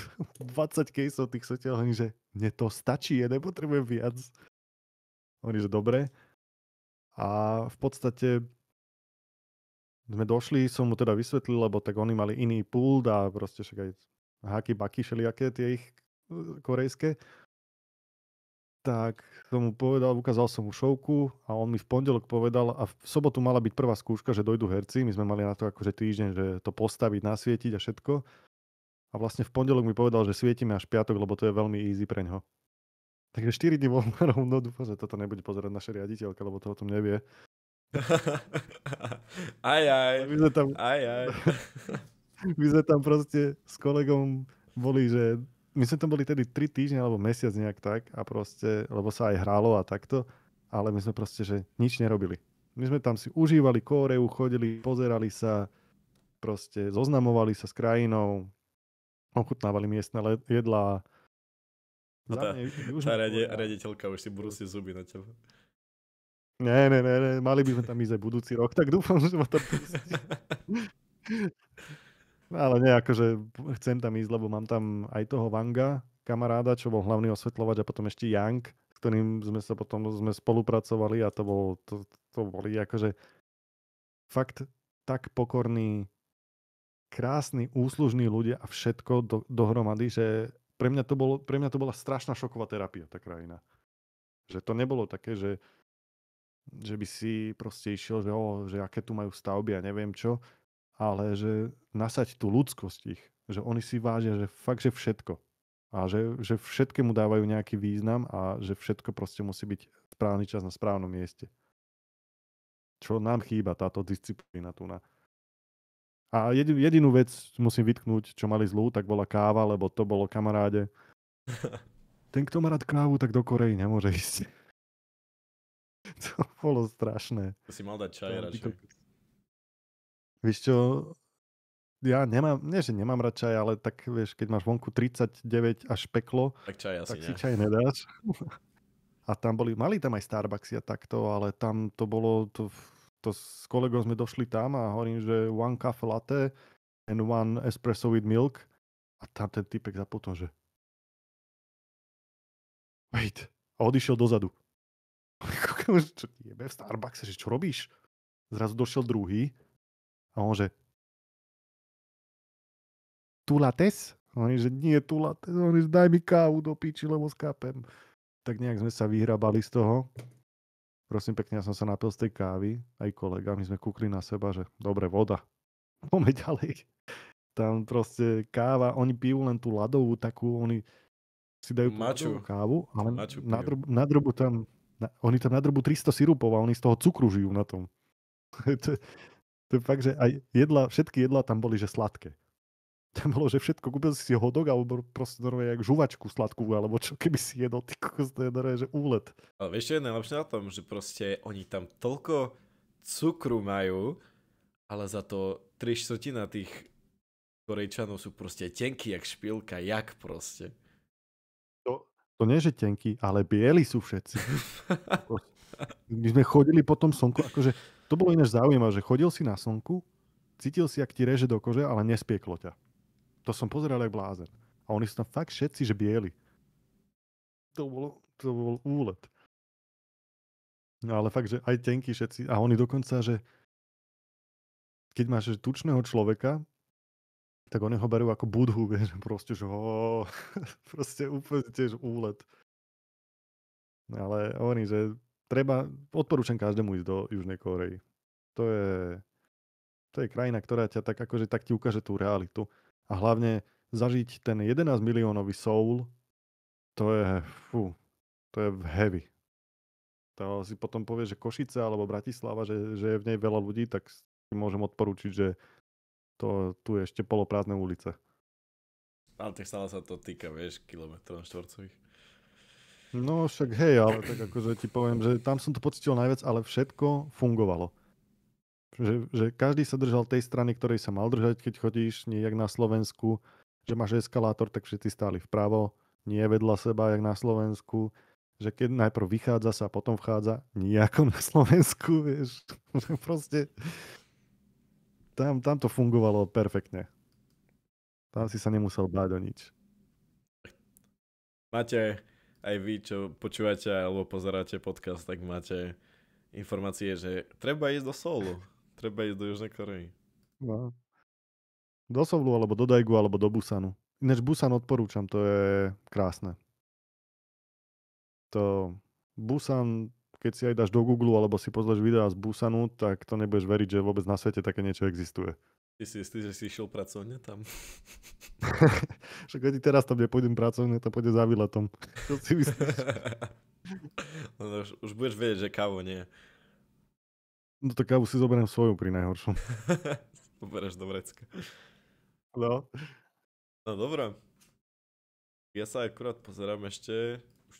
20 caseov tých sotiaľ. Oni, že mne to stačí, ja nepotrebujem viac. Oni, že dobre. A v podstate sme došli, som mu teda vysvetlil, lebo tak oni mali iný pult a proste však aj haky-baky všelijaké tie ich korejské. Tak som mu povedal, ukázal som mu šovku a on mi v pondelok povedal, a v sobotu mala byť prvá skúška, že dojdú herci, my sme mali na to akože týždeň, že to postaviť, nasvietiť a všetko. A vlastne v pondelok mi povedal, že svietime až piatok, lebo to je veľmi easy pre ňo. Takže 4 dní bol rovno, dúfam, že toto nebude pozerať naša riaditeľka, lebo to o tom nevie. Aj. My sme tam proste s kolegom boli, že my sme tam boli tedy 3 týždne alebo mesiac nejak tak a proste, lebo sa aj hralo a takto, ale my sme proste, že nič nerobili. My sme tam si užívali Kóreu, chodili, pozerali sa, proste zoznamovali sa s krajinou, ochutnávali miestne jedlá. Tá riaditeľka už si brúsi zuby na teba. Ne, mali by sme tam ísť aj budúci rok, tak dúfam, že ma tam pustí. Ale nie, akože chcem tam ísť, lebo mám tam aj toho Wanga, kamaráda, čo bol hlavný osvetľovač a potom ešte Yang, s ktorým sme spolupracovali a to boli akože fakt tak pokorní, krásni, úslužní ľudia a všetko dohromady, že pre mňa to bola strašná šoková terapia, tá krajina. Že to nebolo také, že by si proste išiel, že aké tu majú stavby a neviem čo, ale že nasať tú ľudskosť ich, že oni si vážia, že fakt, že všetko. A že všetkému dávajú nejaký význam a že všetko proste musí byť správny čas na správnom mieste. Čo nám chýba, táto disciplína tu na. A jedinú vec musím vytknúť, čo mali zlú, tak bola káva, lebo to bolo kamaráde. Ten, kto má rád kávu, tak do Korei nemôže ísť. To bolo strašné. To si mal dať čaj radšej. Vieš čo, ja že nemám rád čaj, ale tak vieš, keď máš vonku 39 až peklo, tak si čaj nedáš. A tam mali tam aj Starbucksy a takto, ale tam to bolo, to s kolegom sme došli tam a hovorím, že 1 cafe latte and 1 espresso with milk a tam ten typek zaputom, že wait, a odišiel dozadu. Čo jebe v Starbuckse, že čo robíš? Zrazu došiel druhý a on, že tu lattes? Oni, že nie tu lattes. Oni, že daj mi kávu do piči, lebo skápem. Tak nejak sme sa vyhrabali z toho. Prosím pekne, ja som sa napil z tej kávy, aj kolega, my sme kúkli na seba, že dobre, voda. Poďme ďalej. Tam proste káva, oni pijú len tú ľadovú takú, oni si dajú tú kávu, ale na drobu tam, oni tam nadrobú 300 sirupov a oni z toho cukru žijú na tom. To je fakt, že aj všetky jedlá tam boli, že sladké. Tam bolo, že všetko, kúpil si hotdog alebo proste normálne jak žuvačku sladkú, alebo čo keby si jedol, ty kokos, to je normálne, že úlet. Ale vieš, čo je najlepšie na tom, že proste oni tam toľko cukru majú, ale za to 3/4 tých Korejčanov sú proste tenkí jak špilka, jak proste. To nie, že tenkí, ale bieli sú všetci. My sme chodili po tom slnku, akože to bolo ináč zaujímavé, že chodil si na slnku, cítil si, jak ti reže do kože, ale nespieklo ťa. To som pozeral aj blázen. A oni sú tam fakt všetci, že bieli. To bol úlet. No ale fakt, že aj tenkí všetci. A oni dokonca, že keď máš tučného človeka, tak oni ho berú ako budhu, vieš, proste, že proste úplne tiež úlet. Ale hovorím, že odporúčam každému ísť do Južnej Kórey. To je krajina, ktorá ťa tak akože tak ti ukáže tú realitu. A hlavne zažiť ten 11 miliónový Soul, to je heavy. To si potom povie, že Košice alebo Bratislava, že je v nej veľa ľudí, tak si môžem odporúčiť, že tu je ešte poloprázdne ulice. Ale tak stále sa to týka, vieš, kilometrov štvorcových. No však hej, ale tak akože ti poviem, že tam som to pocítil najviac, ale všetko fungovalo. Že každý sa držal tej strany, ktorej sa mal držať, keď chodíš, nie jak na Slovensku, že máš eskalátor, tak všetci stáli vpravo, nie vedľa seba, jak na Slovensku, že keď najprv vychádza sa a potom vchádza, nie ako na Slovensku, vieš. Proste tam to fungovalo perfektne. Tam si sa nemusel báť o nič. Máte aj vy, čo počúvate alebo pozeráte podcast, tak máte informácie, že treba ísť do Soulu. Treba ísť do Južnej Korei. No. Do Soulu, alebo do Daegu, alebo do Busanu. Ináč Busan odporúčam, to je krásne. To Busan, keď si aj dáš do Google, alebo si pozrieš videá z Busanu, tak to nebudeš veriť, že vôbec na svete také niečo existuje. Ty si istý, že si išiel pracovne tam? Však keď teraz tam nepôjdem pracovne, to pôjde za výletom. Čo si myslíš? No, už budeš vedieť, že kávo nie. No to kávu si zoberiem svoju pri najhoršom. Poberieš do vrecka. No. No dobré. Ja sa akurát pozerám ešte. Už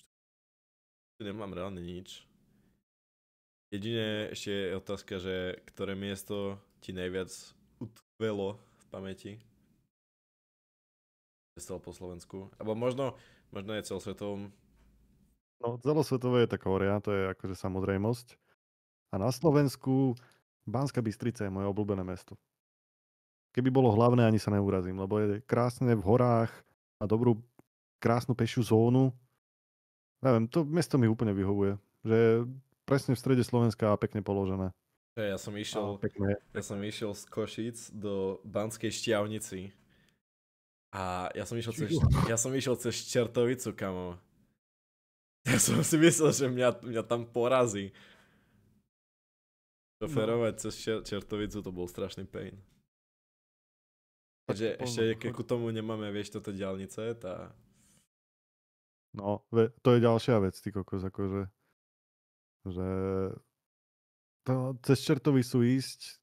tu nemám reálne nič. Jedine ešte je otázka, že ktoré miesto ti najviac utkvelo v pamäti? Cestal po Slovensku. Alebo možno je celosvetovom. No, celosvetové je tá Kórea, to je akože samozrejmosť. A na Slovensku Banská Bystrica je moje obľúbené mesto. Keby bolo hlavné, ani sa neurazím, lebo je krásne v horách, má dobrú, krásnu pešiu zónu. Neviem, to mesto mi úplne vyhovuje. Že je presne v strede Slovenska a pekne položené. Ja som išiel, Pekné. ja som išiel z Košíc do Banskej Štiavnici. A ja som išiel cez Čertovicu, kamo. Ja som si myslel, že mňa tam porazí. Šoferovať cez Čertovicu to bol strašný pain. Takže ešte keď ku tomu nemáme, vieš, toto diaľnice, tá... No, to je ďalšia vec, ty kokos, akože, že to cez Čertovicu ísť,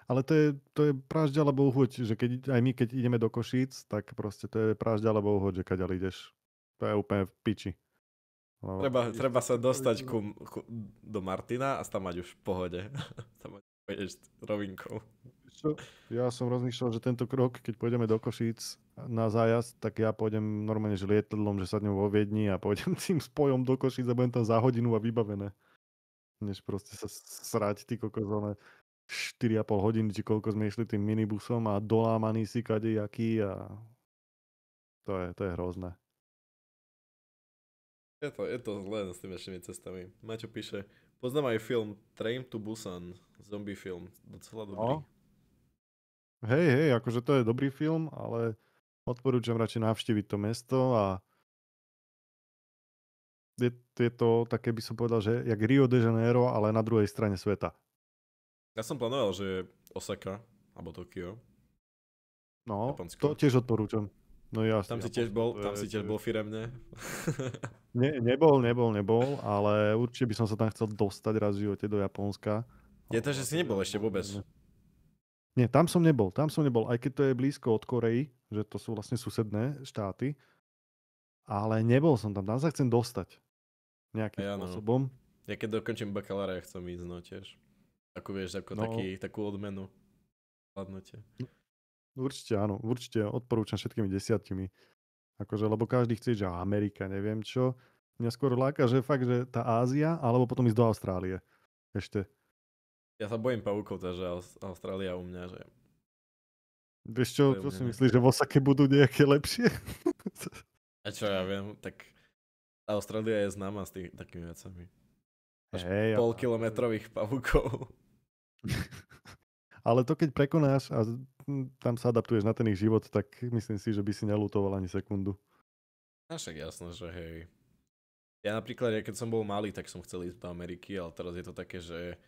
ale to je pražď alebo uhoď, že aj my, keď ideme do Košíc, tak proste to je pražď alebo uhoď, že kaďal ideš. To je úplne v piči. Treba sa dostať do Martina a tam mať už v pohode. Tam pôjdeš rovinkou. Ja som rozmýšľal, že tento krok, keď pôjdeme do Košíc na zájazd, tak ja pôjdem normálne že lietadlom, že sadnem vo Viedni a pôjdem tým spojom do Košíc a budem tam za hodinu a vybavené. Než proste sa srať, ty kokos, 4,5 hodiny, či koľko sme išli tým minibusom a dolámaný si kadejaký a to je hrozné. Je to zlé s tými našimi cestami. Maťo píše, poznám aj film Train to Busan, zombie film, docela dobrý. No. Hej, akože to je dobrý film, ale odporúčam radšej navštíviť to mesto a je to také, by som povedal, že jak Rio de Janeiro, ale na druhej strane sveta. Ja som plánoval, že Osaka, alebo Tokio. No, Japonsko. to tiež odporúčam. No jasne. Tam si tiež bol firemne. Nebol, ale určite by som sa tam chcel dostať raz v živote do Japonska. Je to, že si nebol ešte vôbec. Nie, tam som nebol, aj keď to je blízko od Korei, že to sú vlastne susedné štáty, ale nebol som tam sa chcem dostať nejakým spôsobom. Ja keď dokončím bakalára, ja chcem ísť, no tiež. Ako vieš, takú odmenu. Hladnutie. Určite áno, určite odporúčam všetkými 10. Akože, lebo každý chce, že Amerika, neviem čo. Mňa skôr láka, že fakt, že tá Ázia, alebo potom ísť do Austrálie. Ešte. Ja sa bojím pavúkov, takže Austrália u mňa, že... Vieš čo si myslíš, že v Osake budú nejaké lepšie? A čo ja viem, tak Austrália je známa s takými vecami. Polkilometrových pavúkov. Ale to keď prekonáš a tam sa adaptuješ na ten ich život, tak myslím si, že by si neľutoval ani sekundu. A však jasno, že hej. Ja napríklad, keď som bol malý, tak som chcel ísť do Ameriky, ale teraz je to také, že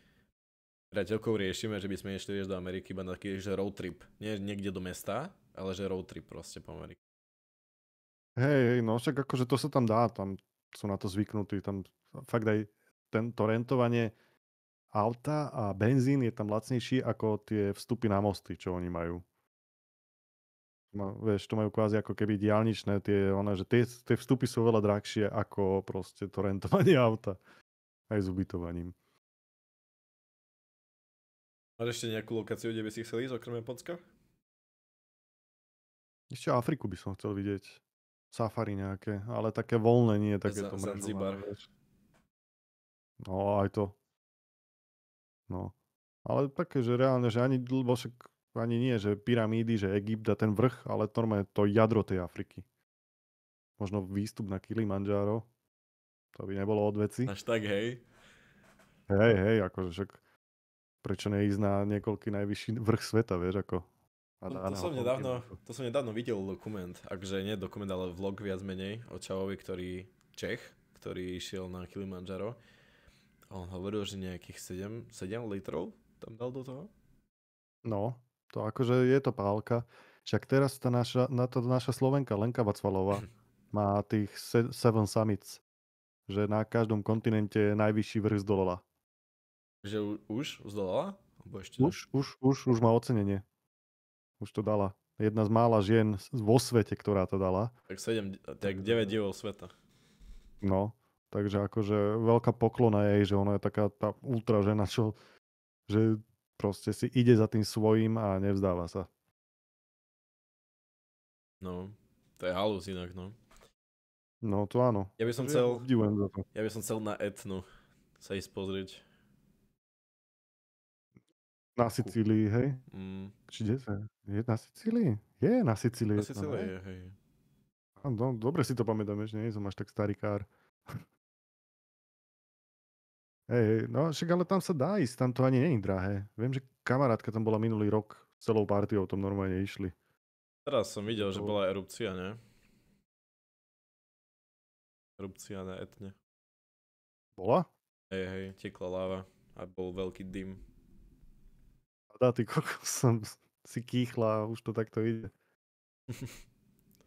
priateľkou riešime, že by sme išli do Ameriky iba na taký, že road trip. Nie niekde do mesta, ale že road trip proste po Amerike. Hej, no však akože to sa tam dá, tam sú na to zvyknutí, tam fakt aj to rentovanie auta a benzín je tam lacnejší ako tie vstupy na mosty, čo oni majú. Vieš, to majú kvázi ako keby diaľničné, že tie vstupy sú veľa drahšie ako proste to rentovanie auta. Aj s ubytovaním. Máš ešte nejakú lokáciu, kde by si chcel ísť, okrem Japonska? Ešte Afriku by som chcel vidieť. Safari nejaké, ale také voľné, nie také to Zanzibar. No aj to. No. Ale také, že reálne, že ani lebo však ani nie, že pyramídy, že Egypt a ten vrch, ale normálne to jadro tej Afriky. Možno výstup na Kilimanjaro, to by nebolo od veci. Až tak, hej. Hej, akože však prečo neísť na niekoľký najvyšší vrch sveta, vieš, ako. A To, dá to, na som ho nedávno, ako. to som nedávno videl dokument, akže nie dokument, ale vlog viac menej o Čavovi, Čech, ktorý išiel na Kilimanjaro. A on hovoril, že nejakých 7 litrov tam dal do toho. No, to akože je to pálka. Však teraz tá naša Slovenka Lenka Vacvalová má tých Seven Summits, že na každom kontinente je najvyšší vrch z dola. Že už zdolala? Alebo ešte? Už má ocenenie. Už to dala. Jedna z mála žien vo svete, ktorá to dala. Tak 9 divov sveta. No, takže akože veľká poklona jej, že ona je taká tá ultra žena, že proste si ide za tým svojím a nevzdáva sa. No, to je halus inak, no. No, to áno. Ja by som Ja obdivujem za to. chcel na Etnu sa ísť pozrieť. Na Sicílii, hej? Či kde sa? Je na Sicílii? Je na Sicílii. Na Sicílii, hej. No, dobre si to pamätám, že nie som až tak starý kár. Hej, no však ale tam sa dá ísť, tam to ani nie je drahé. Viem, že kamarátka tam bola minulý rok s celou partiou, tom normálne išli. Teraz som videl, že bola erupcia, ne? Erupcia na Etne. Bola? Hej, tekla láva a bol veľký dym. Dá, ty kokos, som si kýchla a už to takto ide.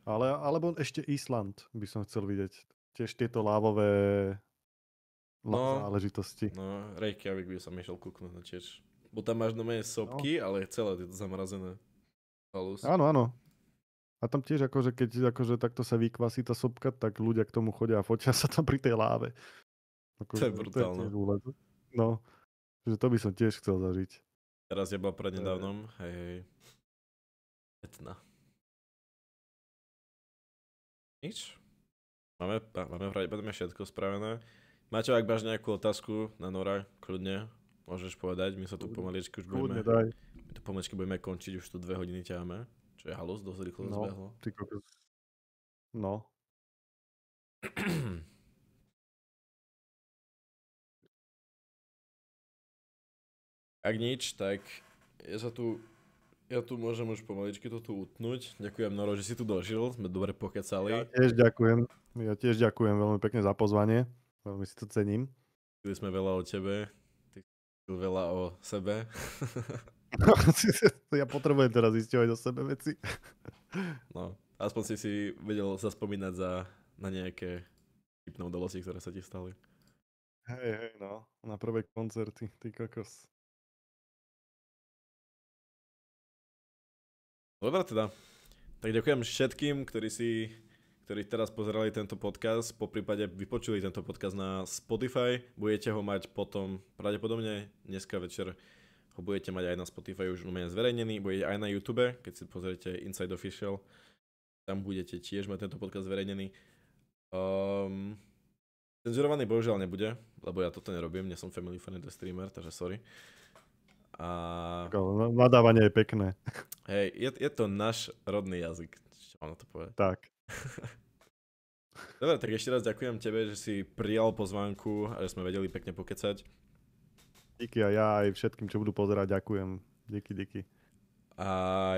Alebo ešte Island by som chcel vidieť. Tiež tieto lávové záležitosti. No, Reykjavík by som išiel kúknúť na tiež. Bo tam máš menej sopky, ale celé je to zamrazené. Halus. Áno. A tam tiež akože keď akože takto sa vykvasí tá sopka, tak ľudia k tomu chodia a fotia sa tam pri tej láve. To je brutálne. No, že to by som tiež chcel zažiť. Teraz je bola prednedávnom, hej. Etna. Nič? Máme pravdepodobne všetko spravené. Maťo, ak máš nejakú otázku na Nora, kľudne, môžeš povedať, my sa tu pomaličky už budeme... My tu pomaličky budeme končiť, už tu 2 hodiny ťaháme. Čo je halus, dosť rýchlo zbehlo. No. Ak nič, tak ja tu môžem už pomaličky to tu utnúť. Ďakujem, Noro, že si tu dožil, sme dobre pokecali. Ja tiež ďakujem veľmi pekne za pozvanie, veľmi si to cením. Videli sme veľa o tebe, ty si veľa o sebe. Ja potrebujem teraz zisťovať o sebe veci. No, aspoň si vedel zaspomínať na nejaké vtipné udalosti, ktoré sa ti stali. Hej, no, na prvé koncerty, ty kokos. Dobre teda. Tak ďakujem všetkým, ktorí teraz pozerali tento podcast, poprípade vypočuli tento podcast na Spotify. Budete ho mať potom, pravdepodobne dneska večer ho budete mať aj na Spotify už zverejnený, bude aj na YouTube, keď si pozriete Inside Official. Tam budete tiež mať tento podcast zverejnený. Cenzurovaný bohužiaľ nebude, lebo ja toto nerobím, nie som family friendly streamer, takže sorry. Nadávanie je pekné. Hej, je to náš rodný jazyk, čo mám na to povedať. Tak. Dobre, tak ešte raz ďakujem tebe, že si prijal pozvánku a že sme vedeli pekne pokecať. Díky a ja aj všetkým, čo budú pozerať, ďakujem. Díky. A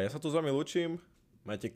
ja sa tu s vami lúčim. Majte